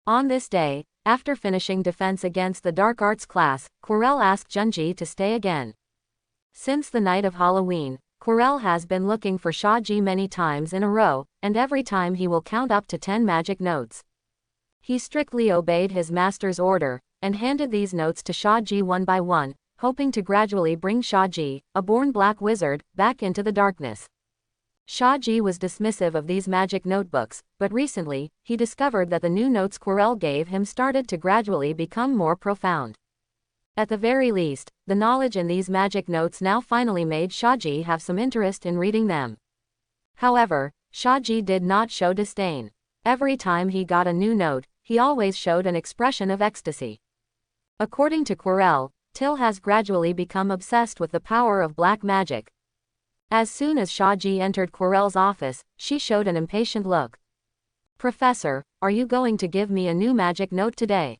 On this day, after finishing defense against the dark arts class, Quirrell asked Junji to stay again. Since the night of Halloween, Quirrell has been looking for Shaji many times in a row, and every time he will count up to 10 magic notes. He strictly obeyed his master's order, and handed these notes to Shaji one by one, hoping to gradually bring Shaji, a born black wizard, back into the darkness. Shaji was dismissive of these magic notebooks, but recently, he discovered that the new notes Quirrell gave him started to gradually become more profound. At the very least, the knowledge in these magic notes now finally made Shaji have some interest in reading them. However, Shaji did not show disdain. Every time he got a new note, he always showed an expression of ecstasy. According to Quirrell, Till has gradually become obsessed with the power of black magic. As soon as Shaji entered Quirrell's office, she showed an impatient look. "Professor, are you going to give me a new magic note today?"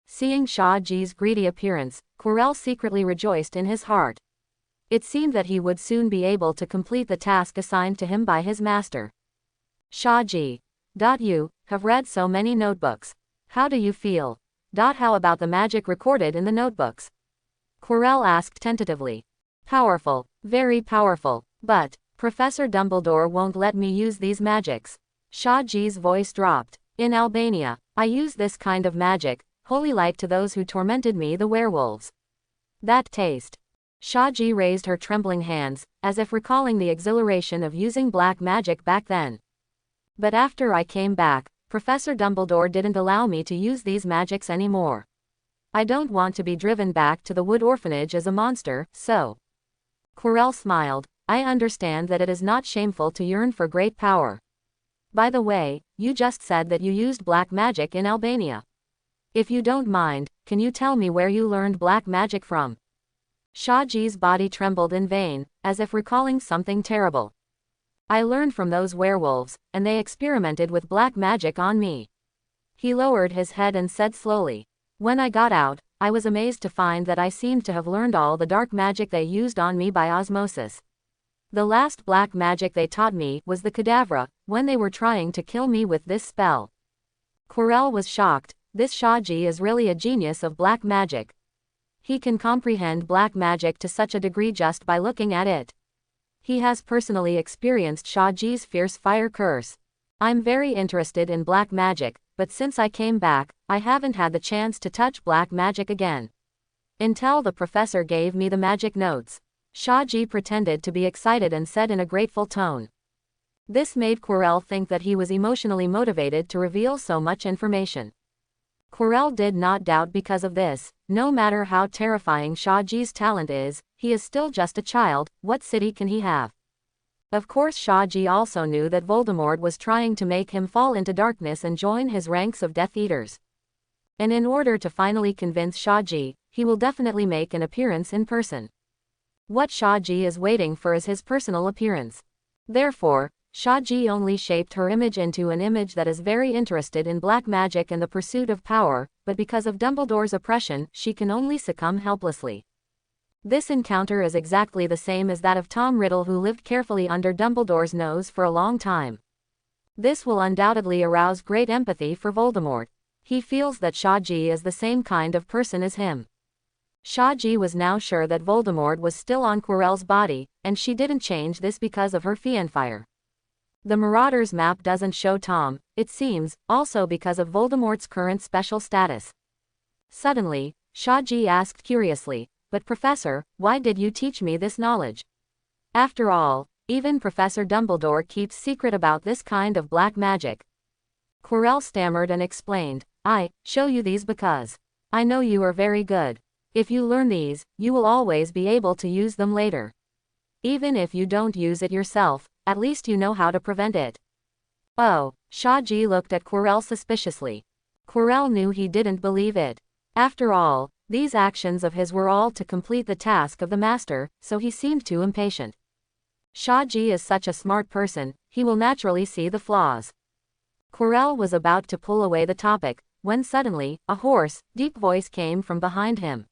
Seeing Shaji's greedy appearance, Quirrell secretly rejoiced in his heart. It seemed that he would soon be able to complete the task assigned to him by his master. "Shaji. You have read so many notebooks. How do you feel? How about the magic recorded in the notebooks?" Quirrell asked tentatively. "Powerful, very powerful, but Professor Dumbledore won't let me use these magics." Shaji's voice dropped. "In Albania, I use this kind of magic, holy light to those who tormented me, the werewolves. That taste." Shaji raised her trembling hands, as if recalling the exhilaration of using black magic back then. "But after I came back, Professor Dumbledore didn't allow me to use these magics anymore. I don't want to be driven back to the Wood Orphanage as a monster, so." Quirrell smiled. "I understand that it is not shameful to yearn for great power. By the way, you just said that you used black magic in Albania. If you don't mind, can you tell me where you learned black magic from?" Shaji's body trembled in vain, as if recalling something terrible. "I learned from those werewolves, and they experimented with black magic on me." He lowered his head and said slowly, "When I got out, I was amazed to find that I seemed to have learned all the dark magic they used on me by osmosis. The last black magic they taught me was the cadavra, when they were trying to kill me with this spell." Quirrell was shocked. This Shaji is really a genius of black magic. He can comprehend black magic to such a degree just by looking at it. He has personally experienced Shaji's fierce fire curse. "I'm very interested in black magic, but since I came back, I haven't had the chance to touch black magic again. Until the professor gave me the magic notes." Shaji pretended to be excited and said in a grateful tone. This made Quirrell think that he was emotionally motivated to reveal so much information. Quirrell did not doubt because of this. No matter how terrifying Shaji's talent is, he is still just a child. What city can he have? Of course Shaji also knew that Voldemort was trying to make him fall into darkness and join his ranks of Death Eaters. And in order to finally convince Shaji, he will definitely make an appearance in person. What Shaji is waiting for is his personal appearance. Therefore, Shaji only shaped her image into an image that is very interested in black magic and the pursuit of power, but because of Dumbledore's oppression, she can only succumb helplessly. This encounter is exactly the same as that of Tom Riddle, who lived carefully under Dumbledore's nose for a long time. This will undoubtedly arouse great empathy for Voldemort. He feels that Shaji is the same kind of person as him. Shaji was now sure that Voldemort was still on Quirrell's body, and she didn't change this because of her Fiendfire. The Marauder's map doesn't show Tom, it seems, also because of Voldemort's current special status. Suddenly, Shaji asked curiously, "But Professor, why did you teach me this knowledge? After all, even Professor Dumbledore keeps secret about this kind of black magic." Quirrell stammered and explained, "I show you these because I know you are very good. If you learn these, you will always be able to use them later. Even if you don't use it yourself, at least you know how to prevent it." Oh, Shaji looked at Quirrell suspiciously. Quirrell knew he didn't believe it. After all, these actions of his were all to complete the task of the master, so he seemed too impatient. Shaji is such a smart person, he will naturally see the flaws. Quirrell was about to pull away the topic, when suddenly, a hoarse, deep voice came from behind him.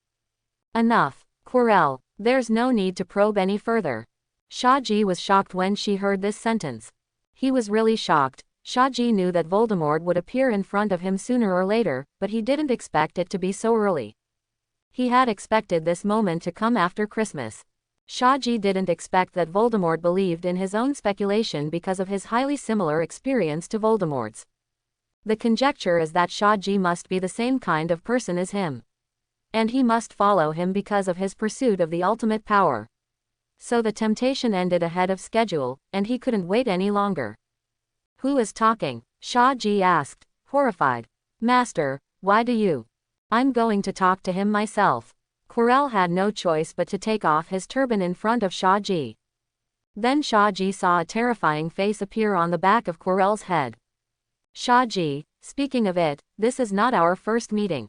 "Enough, Quirrell, there's no need to probe any further." Shaji was shocked when she heard this sentence. He was really shocked. Shaji knew that Voldemort would appear in front of him sooner or later, but he didn't expect it to be so early. He had expected this moment to come after Christmas. Shaji didn't expect that Voldemort believed in his own speculation because of his highly similar experience to Voldemort's. The conjecture is that Shaji must be the same kind of person as him. And he must follow him because of his pursuit of the ultimate power. So the temptation ended ahead of schedule, and he couldn't wait any longer. "Who is talking?" Shaji asked, horrified. "Master, why do you?" "I'm going to talk to him myself." Quirrell had no choice but to take off his turban in front of Shaji. Then Shaji saw a terrifying face appear on the back of Quirrell's head. "Shaji, speaking of it, this is not our first meeting."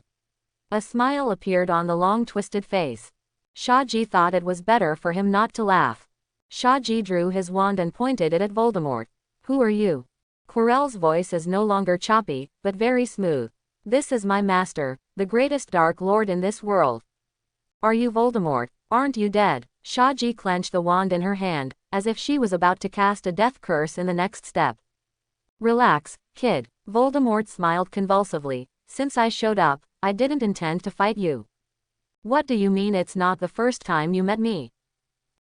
A smile appeared on the long twisted face. Shaji thought it was better for him not to laugh. Shaji drew his wand and pointed it at Voldemort. "Who are you?" Quirrell's voice is no longer choppy, but very smooth. "This is my master, the greatest Dark Lord in this world." "Are you Voldemort? Aren't you dead?" Shaji clenched the wand in her hand, as if she was about to cast a death curse in the next step. "Relax, kid." Voldemort smiled convulsively. "Since I showed up, I didn't intend to fight you." "What do you mean it's not the first time you met me?"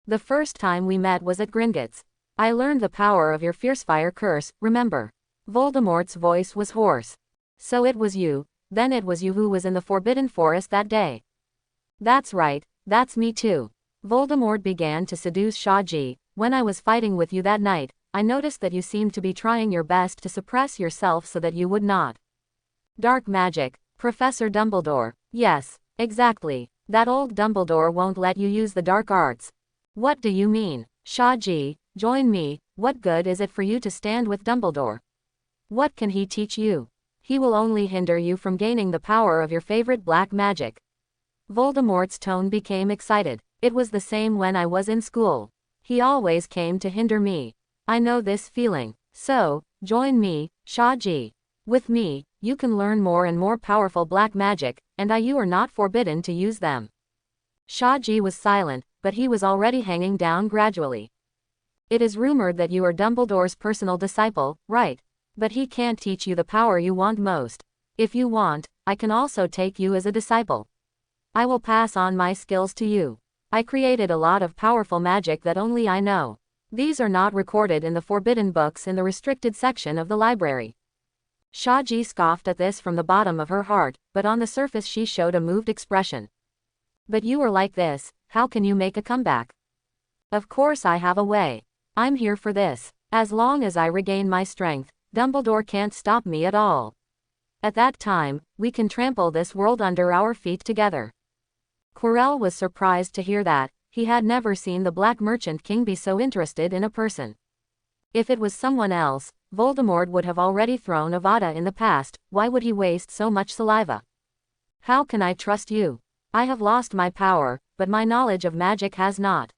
"The first time we met was at Gringotts. I learned the power of your Fiercefire curse, remember?" Voldemort's voice was hoarse. "So it was you, then it was you who was in the Forbidden Forest that day." "That's right, that's me too." Voldemort began to seduce Shaji. "When I was fighting with you that night, I noticed that you seemed to be trying your best to suppress yourself so that you would not." "Dark magic, Professor Dumbledore." "Yes, exactly. That old Dumbledore won't let you use the dark arts." "What do you mean?" "Shaji, join me. What good is it for you to stand with Dumbledore? What can he teach you? He will only hinder you from gaining the power of your favorite black magic." Voldemort's tone became excited. "It was the same when I was in school. He always came to hinder me. I know this feeling. So, join me, Shaji. With me, you can learn more and more powerful black magic, and you are not forbidden to use them." Shaji was silent, but he was already hanging down gradually. "It is rumored that you are Dumbledore's personal disciple, right? But he can't teach you the power you want most. If you want, I can also take you as a disciple. I will pass on my skills to you. I created a lot of powerful magic that only I know. These are not recorded in the forbidden books in the restricted section of the library." Shaji scoffed at this from the bottom of her heart, but on the surface she showed a moved expression. "But you are like this, how can you make a comeback?" "Of course I have a way. I'm here for this. As long as I regain my strength, Dumbledore can't stop me at all." At that time, we can trample this world under our feet together. Quirrell was surprised to hear that. He had never seen the Black Merchant King be so interested in a person. If it was someone else, Voldemort would have already thrown Avada in the past. Why would he waste so much saliva? How can I trust you? I have lost my power, but my knowledge of magic has not.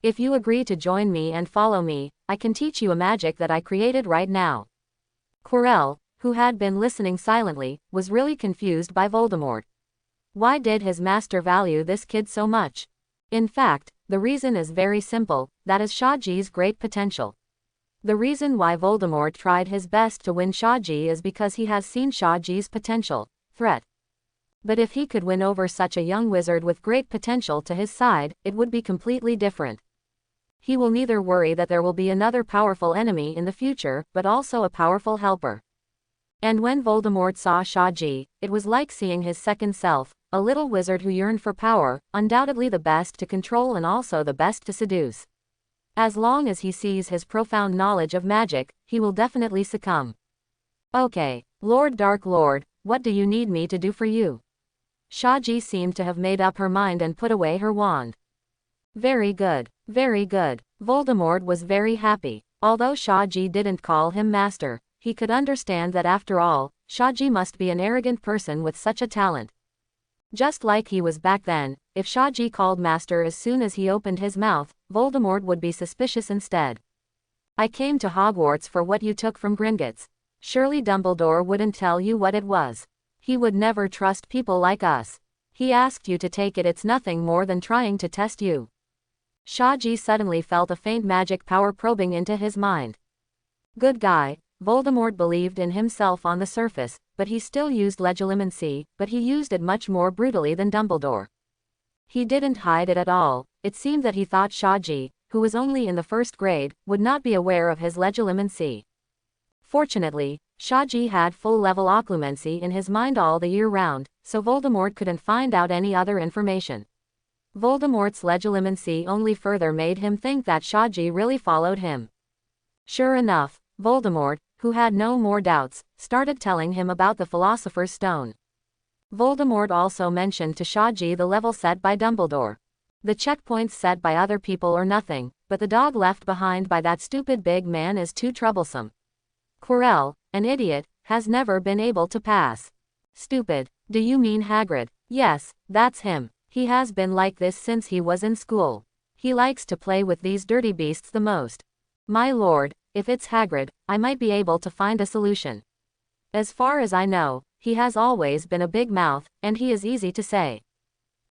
If you agree to join me and follow me, I can teach you a magic that I created right now. Quirrell, who had been listening silently, was really confused by Voldemort. Why did his master value this kid so much? In fact, the reason is very simple, that is Shaggy's great potential. The reason why Voldemort tried his best to win Shaggy is because he has seen Shaggy's potential, threat. But if he could win over such a young wizard with great potential to his side, it would be completely different. He will neither worry that there will be another powerful enemy in the future, but also a powerful helper. And when Voldemort saw Shaggy, it was like seeing his second self, a little wizard who yearned for power, undoubtedly the best to control and also the best to seduce. As long as he sees his profound knowledge of magic, he will definitely succumb. Okay, Lord Dark Lord, what do you need me to do for you? Shaggy seemed to have made up her mind and put away her wand. Very good, very good. Voldemort was very happy. Although Shaggy didn't call him master, he could understand that after all, Shaggy must be an arrogant person with such a talent. Just like he was back then, if Shaggy called master as soon as he opened his mouth, Voldemort would be suspicious instead. I came to Hogwarts for what you took from Gringotts. Surely Dumbledore wouldn't tell you what it was. He would never trust people like us. He asked you to take it. It's nothing more than trying to test you. Shaggy suddenly felt a faint magic power probing into his mind. Good guy, Voldemort believed in himself on the surface, but he still used legilimency, but he used it much more brutally than Dumbledore. He didn't hide it at all. It seemed that he thought Shaggy, who was only in the first grade, would not be aware of his legilimency. Fortunately, Shaggy had full-level occlumency in his mind all the year round, so Voldemort couldn't find out any other information. Voldemort's legilimency only further made him think that Shaggy really followed him. Sure enough, Voldemort, who had no more doubts, started telling him about the Philosopher's Stone. Voldemort also mentioned to Shaggy the level set by Dumbledore. The checkpoints set by other people are nothing, but the dog left behind by that stupid big man is too troublesome. Quirrell, an idiot, has never been able to pass. Stupid, do you mean Hagrid? Yes, that's him. He has been like this since he was in school. He likes to play with these dirty beasts the most. My lord, if it's Hagrid, I might be able to find a solution. As far as I know, he has always been a big mouth, and he is easy to say.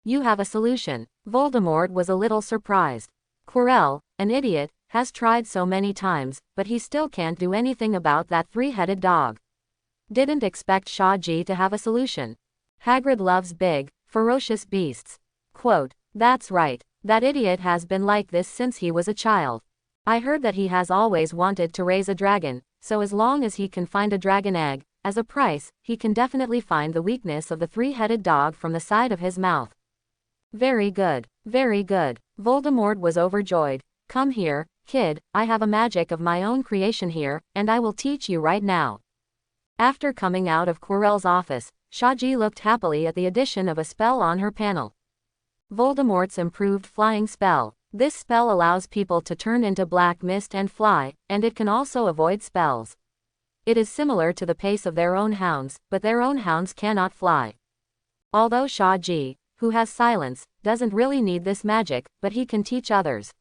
You have a solution. Voldemort was a little surprised. Quirrell, an idiot, has tried so many times, but he still can't do anything about that three-headed dog. Didn't expect Shaggy to have a solution. Hagrid loves big, ferocious beasts. Quote, that's right, that idiot has been like this since he was a child. I heard that he has always wanted to raise a dragon, so as long as he can find a dragon egg, as a price, he can definitely find the weakness of the three-headed dog from the side of his mouth. Very good, very good. Voldemort was overjoyed. Come here, kid, I have a magic of my own creation here, and I will teach you right now. After coming out of Quirrell's office, Shaggy looked happily at the addition of a spell on her panel. Voldemort's improved flying spell. This spell allows people to turn into black mist and fly, and it can also avoid spells. It is similar to the pace of their own hounds, but their own hounds cannot fly. Although Shaggy, who has silence, doesn't really need this magic, but he can teach others.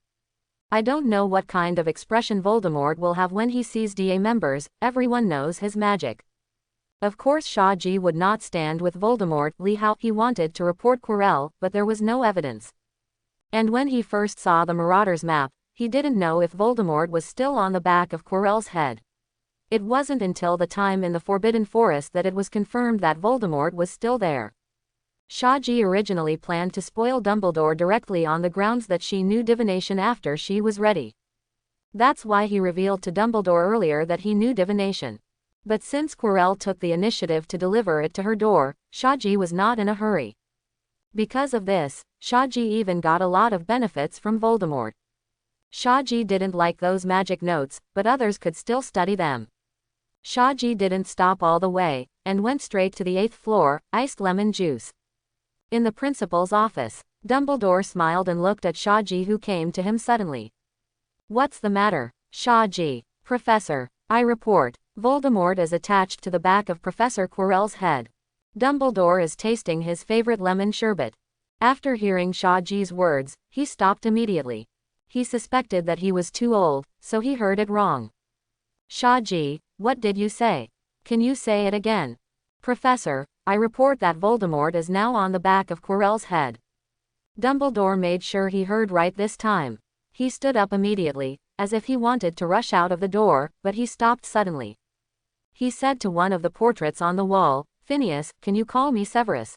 I don't know what kind of expression Voldemort will have when he sees DA members. Everyone knows his magic. Of course Shaggy would not stand with Voldemort. He wanted to report Quirrell, but there was no evidence. And when he first saw the Marauders map, he didn't know if Voldemort was still on the back of Quirrell's head. It wasn't until the time in the Forbidden Forest that it was confirmed that Voldemort was still there. Shaggy originally planned to spoil Dumbledore directly on the grounds that she knew divination after she was ready. That's why he revealed to Dumbledore earlier that he knew divination. But since Quirrell took the initiative to deliver it to her door, Shaggy was not in a hurry. Because of this, Shaggy even got a lot of benefits from Voldemort. Shaggy didn't like those magic notes, but others could still study them. Shaji didn't stop all the way, and went straight to the 8th floor, iced lemon juice. In the principal's office, Dumbledore smiled and looked at Shaji, who came to him suddenly. What's the matter, Shaji? Professor, I report, Voldemort is attached to the back of Professor Quirrell's head. Dumbledore is tasting his favorite lemon sherbet. After hearing Shaji's words, he stopped immediately. He suspected that he was too old, so he heard it wrong. Shaji, what did you say? Can you say it again? Professor, I report that Voldemort is now on the back of Quirrell's head. Dumbledore made sure he heard right this time. He stood up immediately, as if he wanted to rush out of the door, but he stopped suddenly. He said to one of the portraits on the wall, Phineas, can you call me Severus?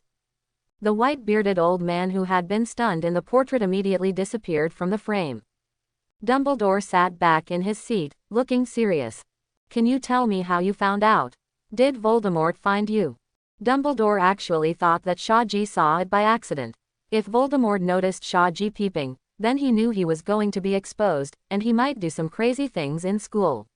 The white-bearded old man who had been stunned in the portrait immediately disappeared from the frame. Dumbledore sat back in his seat, looking serious. Can you tell me how you found out? Did Voldemort find you? Dumbledore actually thought that Shaji saw it by accident. If Voldemort noticed Shaji peeping, then he knew he was going to be exposed, and he might do some crazy things in school.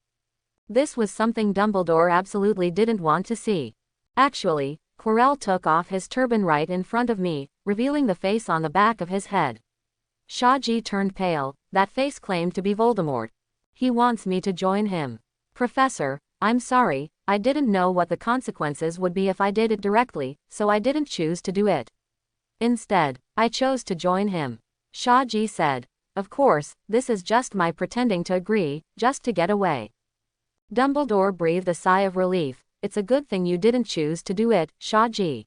This was something Dumbledore absolutely didn't want to see. Actually, Quirrell took off his turban right in front of me, revealing the face on the back of his head. Shaji turned pale. That face claimed to be Voldemort. He wants me to join him. Professor, I'm sorry, I didn't know what the consequences would be if I did it directly, so I didn't choose to do it. Instead, I chose to join him. Shaji said. Of course, this is just my pretending to agree, just to get away. Dumbledore breathed a sigh of relief. It's a good thing you didn't choose to do it, Shaji.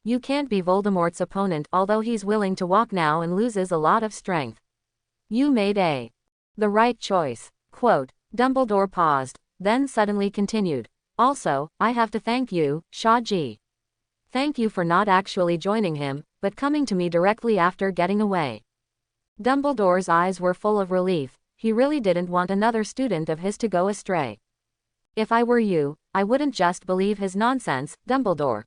You can't be Voldemort's opponent, although he's willing to walk now and loses a lot of strength. You made the right choice. Quote, Dumbledore paused, then suddenly continued. Also, I have to thank you, Shaji. Thank you for not actually joining him, but coming to me directly after getting away. Dumbledore's eyes were full of relief. He really didn't want another student of his to go astray. If I were you, I wouldn't just believe his nonsense, Dumbledore.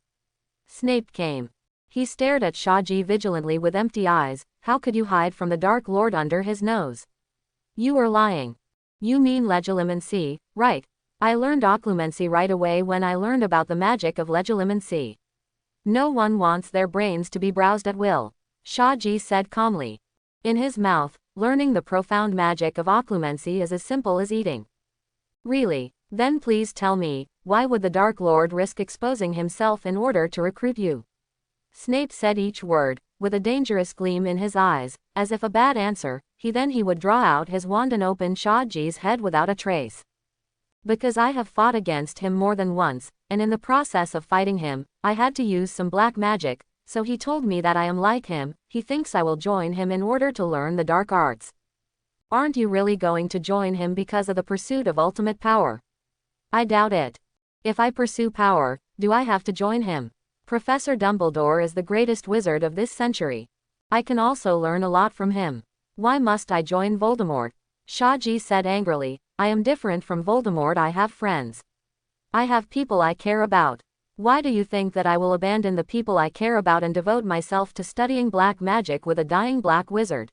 Snape came. He stared at Shaji vigilantly with empty eyes. How could you hide from the Dark Lord under his nose? You were lying. You mean legilimency, right? I learned occlumency right away when I learned about the magic of legilimency. No one wants their brains to be browsed at will, Shaji said calmly. In his mouth, learning the profound magic of occlumency is as simple as eating. Really? Then please tell me, why would the Dark Lord risk exposing himself in order to recruit you? Snape said each word, with a dangerous gleam in his eyes, as if a bad answer, he would draw out his wand and open Shaji's head without a trace. Because I have fought against him more than once, and in the process of fighting him, I had to use some black magic, so he told me that I am like him. He thinks I will join him in order to learn the dark arts. Aren't you really going to join him because of the pursuit of ultimate power? I doubt it. If I pursue power, do I have to join him? Professor Dumbledore is the greatest wizard of this century. I can also learn a lot from him. Why must I join Voldemort? Shaji said angrily. I am different from Voldemort. I have friends. I have people I care about. Why do you think that I will abandon the people I care about and devote myself to studying black magic with a dying black wizard?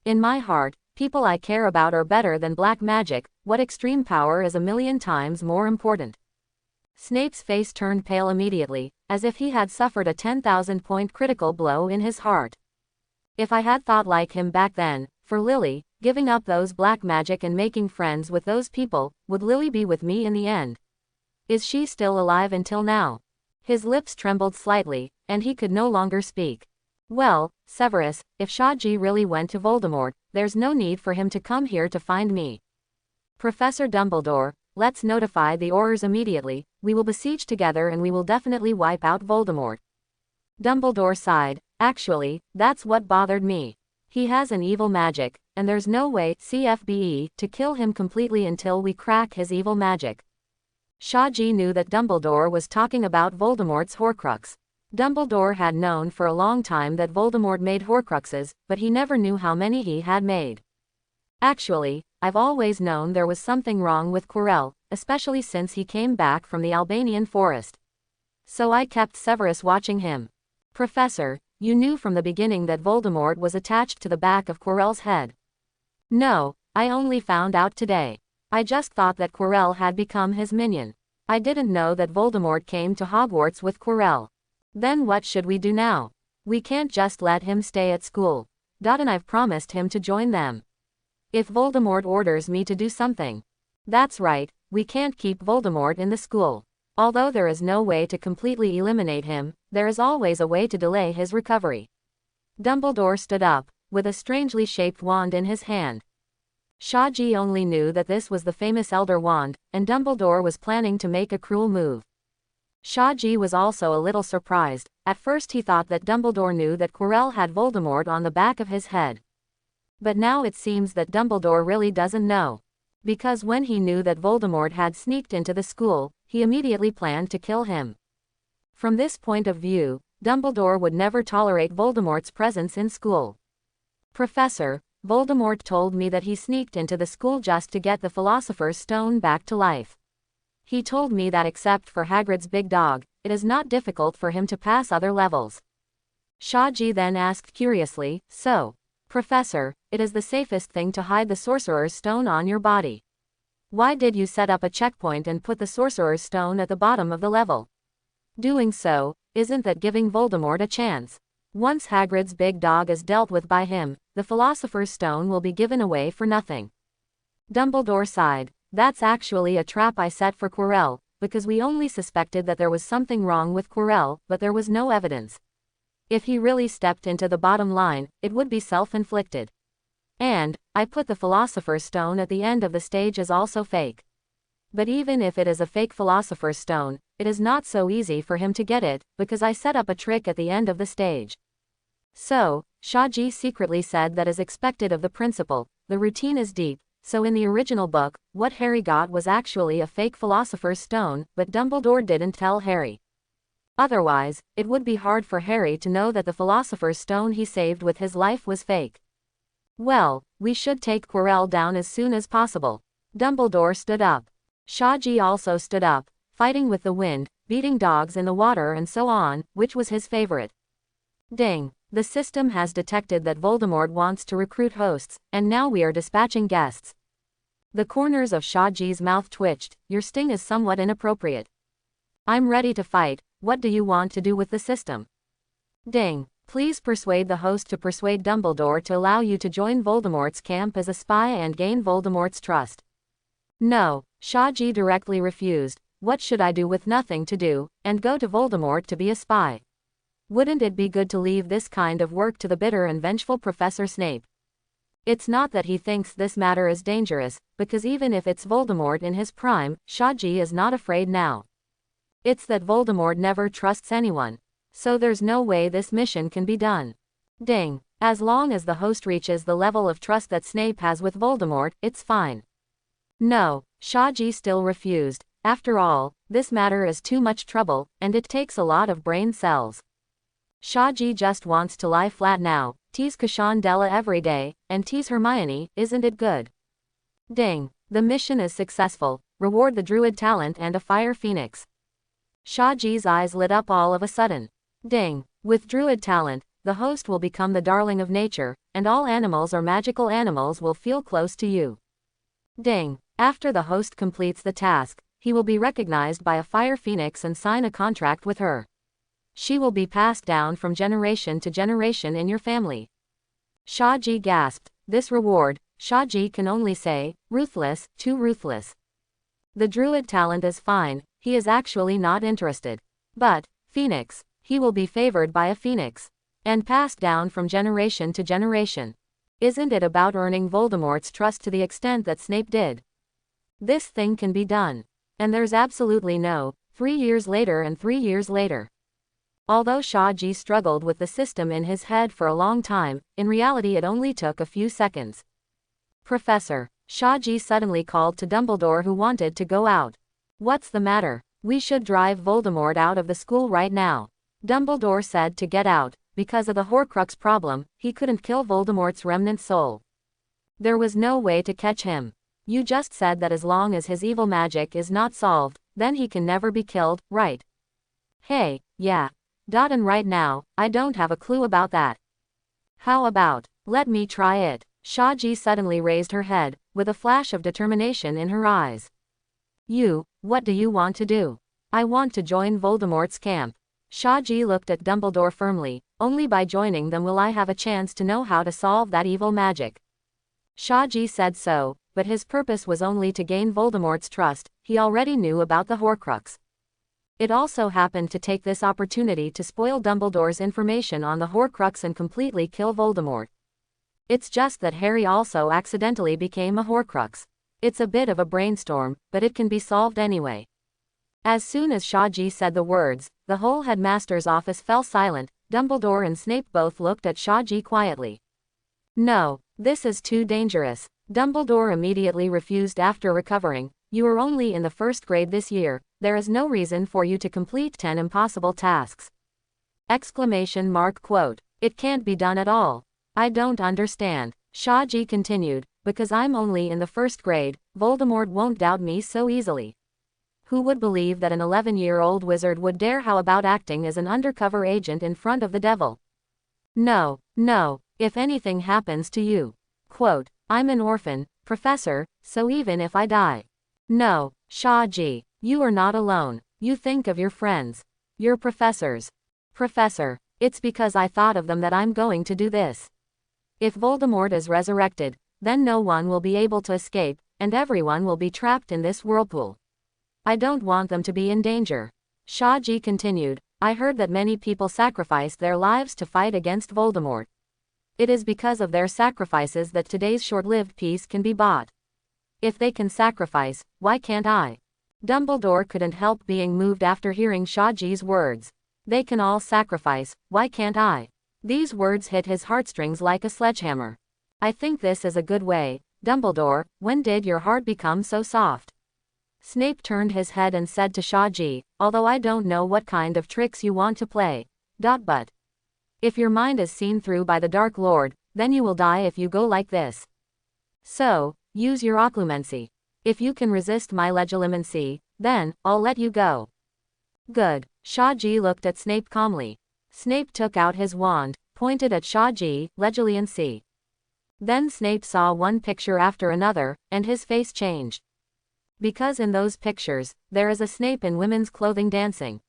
In my heart, people I care about are better than black magic. What extreme power is 1,000,000 times more important? Snape's face turned pale immediately, as if he had suffered a 10,000-point critical blow in his heart. If I had thought like him back then, for Lily, giving up those black magic and making friends with those people, would Lily be with me in the end? Is she still alive until now? His lips trembled slightly, and he could no longer speak. Well, Severus, if Shaji really went to Voldemort, there's no need for him to come here to find me. Professor Dumbledore, let's notify the Aurors immediately. We will besiege together and we will definitely wipe out Voldemort. Dumbledore sighed. Actually, that's what bothered me. He has an evil magic, and there's no way, CFBE, to kill him completely until we crack his evil magic. Shaji knew that Dumbledore was talking about Voldemort's Horcrux. Dumbledore had known for a long time that Voldemort made Horcruxes, but he never knew how many he had made. Actually, I've always known there was something wrong with Quirrell, especially since he came back from the Albanian forest. So I kept Severus watching him. Professor, you knew from the beginning that Voldemort was attached to the back of Quirrell's head. No, I only found out today. I just thought that Quirrell had become his minion. I didn't know that Voldemort came to Hogwarts with Quirrell. Then what should we do now? We can't just let him stay at school. And I've promised him to join them. If Voldemort orders me to do something. That's right, we can't keep Voldemort in the school. Although there is no way to completely eliminate him, there is always a way to delay his recovery. Dumbledore stood up, with a strangely shaped wand in his hand. Shaji only knew that this was the famous Elder Wand, and Dumbledore was planning to make a cruel move. Shaji was also a little surprised. At first he thought that Dumbledore knew that Quirrell had Voldemort on the back of his head. But now it seems that Dumbledore really doesn't know. Because when he knew that Voldemort had sneaked into the school, he immediately planned to kill him. From this point of view, Dumbledore would never tolerate Voldemort's presence in school. Professor, Voldemort told me that he sneaked into the school just to get the Philosopher's Stone back to life. He told me that except for Hagrid's big dog, it is not difficult for him to pass other levels. Shaji then asked curiously, so, Professor, it is the safest thing to hide the Sorcerer's Stone on your body. Why did you set up a checkpoint and put the Sorcerer's Stone at the bottom of the level? Doing so, isn't that giving Voldemort a chance? Once Hagrid's big dog is dealt with by him, the Philosopher's Stone will be given away for nothing. Dumbledore sighed. That's actually a trap I set for Quirrell, because we only suspected that there was something wrong with Quirrell, but there was no evidence. If he really stepped into the bottom line, it would be self-inflicted. And, I put the Philosopher's Stone at the end of the stage as also fake. But even if it is a fake Philosopher's Stone, it is not so easy for him to get it, because I set up a trick at the end of the stage. So, Shaji secretly said that as expected of the principal, the routine is deep. So in the original book, what Harry got was actually a fake Philosopher's Stone, but Dumbledore didn't tell Harry. Otherwise, it would be hard for Harry to know that the Philosopher's Stone he saved with his life was fake. Well, we should take Quirrell down as soon as possible. Dumbledore stood up. Shaji also stood up, fighting with the wind, beating dogs in the water and so on, which was his favorite. Ding. The system has detected that Voldemort wants to recruit hosts, and now we are dispatching guests. The corners of Shaji's mouth twitched. Your sting is somewhat inappropriate. I'm ready to fight. What do you want to do with the system? Ding. Please persuade the host to persuade Dumbledore to allow you to join Voldemort's camp as a spy and gain Voldemort's trust. No, Shaji directly refused. What should I do with nothing to do, and go to Voldemort to be a spy? Wouldn't it be good to leave this kind of work to the bitter and vengeful Professor Snape? It's not that he thinks this matter is dangerous, because even if it's Voldemort in his prime, Shaji is not afraid now. It's that Voldemort never trusts anyone. So there's no way this mission can be done. Ding. As long as the host reaches the level of trust that Snape has with Voldemort, it's fine. No, Shaji still refused. After all, this matter is too much trouble, and it takes a lot of brain cells. Shaji just wants to lie flat now, tease Della every day, and tease Hermione, isn't it good? Ding. The mission is successful. Reward the druid talent and a fire phoenix. Shaji's eyes lit up all of a sudden. Ding. With druid talent, the host will become the darling of nature, and all animals or magical animals will feel close to you. Ding. After the host completes the task, he will be recognized by a fire phoenix and sign a contract with her. She will be passed down from generation to generation in your family. Shaji gasped. This reward, Shaji can only say, ruthless, too ruthless. The druid talent is fine, he is actually not interested. But, phoenix, he will be favored by a phoenix. And passed down from generation to generation. Isn't it about earning Voldemort's trust to the extent that Snape did? This thing can be done. And there's absolutely no, 3 years later and 3 years later. Although Shaji struggled with the system in his head for a long time, in reality it only took a few seconds. Professor, Shaji suddenly called to Dumbledore who wanted to go out. What's the matter? We should drive Voldemort out of the school right now. Dumbledore said to get out, because of the Horcrux problem, he couldn't kill Voldemort's remnant soul. There was no way to catch him. You just said that as long as his evil magic is not solved, then he can never be killed, right? Hey, yeah. And right now, I don't have a clue about that. How about, let me try it. Shaji suddenly raised her head, with a flash of determination in her eyes. What do you want to do? I want to join Voldemort's camp. Shaji looked at Dumbledore firmly. Only by joining them will I have a chance to know how to solve that evil magic. Shaji said so, but his purpose was only to gain Voldemort's trust. He already knew about the Horcrux. It also happened to take this opportunity to spoil Dumbledore's information on the Horcrux and completely kill Voldemort. It's just that Harry also accidentally became a Horcrux. It's a bit of a brainstorm, but it can be solved anyway. As soon as Shaji said the words, the whole headmaster's office fell silent. Dumbledore and Snape both looked at Shaji quietly. No, this is too dangerous. Dumbledore immediately refused after recovering. You are only in the first grade this year. There is no reason for you to complete 10 impossible tasks. Exclamation mark quote. It can't be done at all. I don't understand. Shaji continued, because I'm only in the first grade, Voldemort won't doubt me so easily. Who would believe that an 11-year-old wizard would dare? How about acting as an undercover agent in front of the devil? No, if anything happens to you. Quote, I'm an orphan, Professor, so even if I die. No, Shaji, you are not alone. You think of your friends. Your professors. Professor, it's because I thought of them that I'm going to do this. If Voldemort is resurrected, then no one will be able to escape, and everyone will be trapped in this whirlpool. I don't want them to be in danger. Shaji continued, I heard that many people sacrificed their lives to fight against Voldemort. It is because of their sacrifices that today's short-lived peace can be bought. If they can sacrifice, why can't I? Dumbledore couldn't help being moved after hearing Shaji's words. They can all sacrifice, why can't I? These words hit his heartstrings like a sledgehammer. I think this is a good way. Dumbledore, when did your heart become so soft? Snape turned his head and said to Shaji, although I don't know what kind of tricks you want to play. But if your mind is seen through by the Dark Lord, then you will die if you go like this. So, use your occlumency. If you can resist my legilimency, then I'll let you go. Good. Shaji looked at Snape calmly. Snape took out his wand, pointed at Shaji, legilimency. Then Snape saw one picture after another, and his face changed. Because in those pictures, there is a Snape in women's clothing dancing.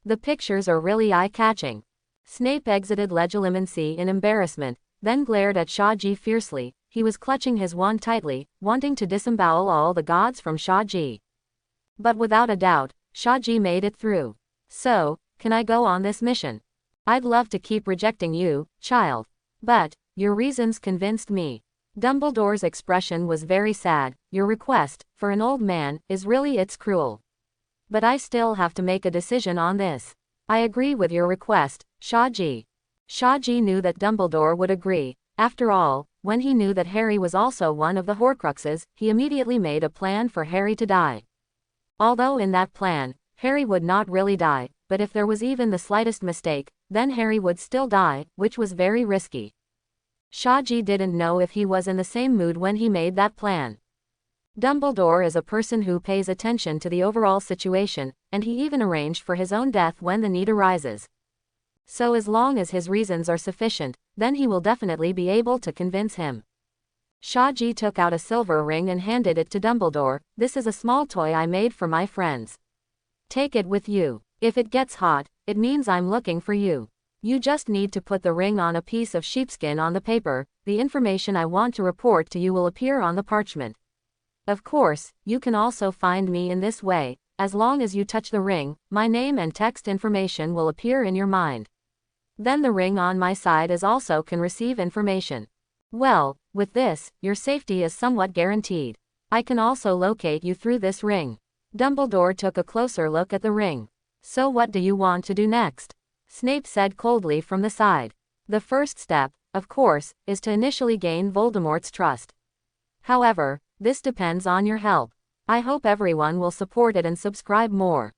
The pictures are really eye-catching. Snape exited legilimency in embarrassment, then glared at Shaji fiercely. He was clutching his wand tightly, wanting to disembowel all the gods from Shaji. But without a doubt, Shaji made it through. So, can I go on this mission? I'd love to keep rejecting you, child. But your reasons convinced me. Dumbledore's expression was very sad. Your request, for an old man, is really it's cruel. But I still have to make a decision on this. I agree with your request, Shaji. Shaji knew that Dumbledore would agree. After all, when he knew that Harry was also one of the Horcruxes, he immediately made a plan for Harry to die. Although in that plan, Harry would not really die, but if there was even the slightest mistake, then Harry would still die, which was very risky. Shaji didn't know if he was in the same mood when he made that plan. Dumbledore is a person who pays attention to the overall situation, and he even arranged for his own death when the need arises. So as long as his reasons are sufficient, then he will definitely be able to convince him. Shaji took out a silver ring and handed it to Dumbledore. This is a small toy I made for my friends. Take it with you. If it gets hot, it means I'm looking for you. You just need to put the ring on a piece of sheepskin on the paper. The information I want to report to you will appear on the parchment. Of course, you can also find me in this way. As long as you touch the ring, my name and text information will appear in your mind. Then the ring on my side is also can receive information. Well, with this, your safety is somewhat guaranteed. I can also locate you through this ring. Dumbledore took a closer look at the ring. So what do you want to do next? Snape said coldly from the side. The first step, of course, is to initially gain Voldemort's trust. However, this depends on your help. I hope everyone will support it and subscribe more.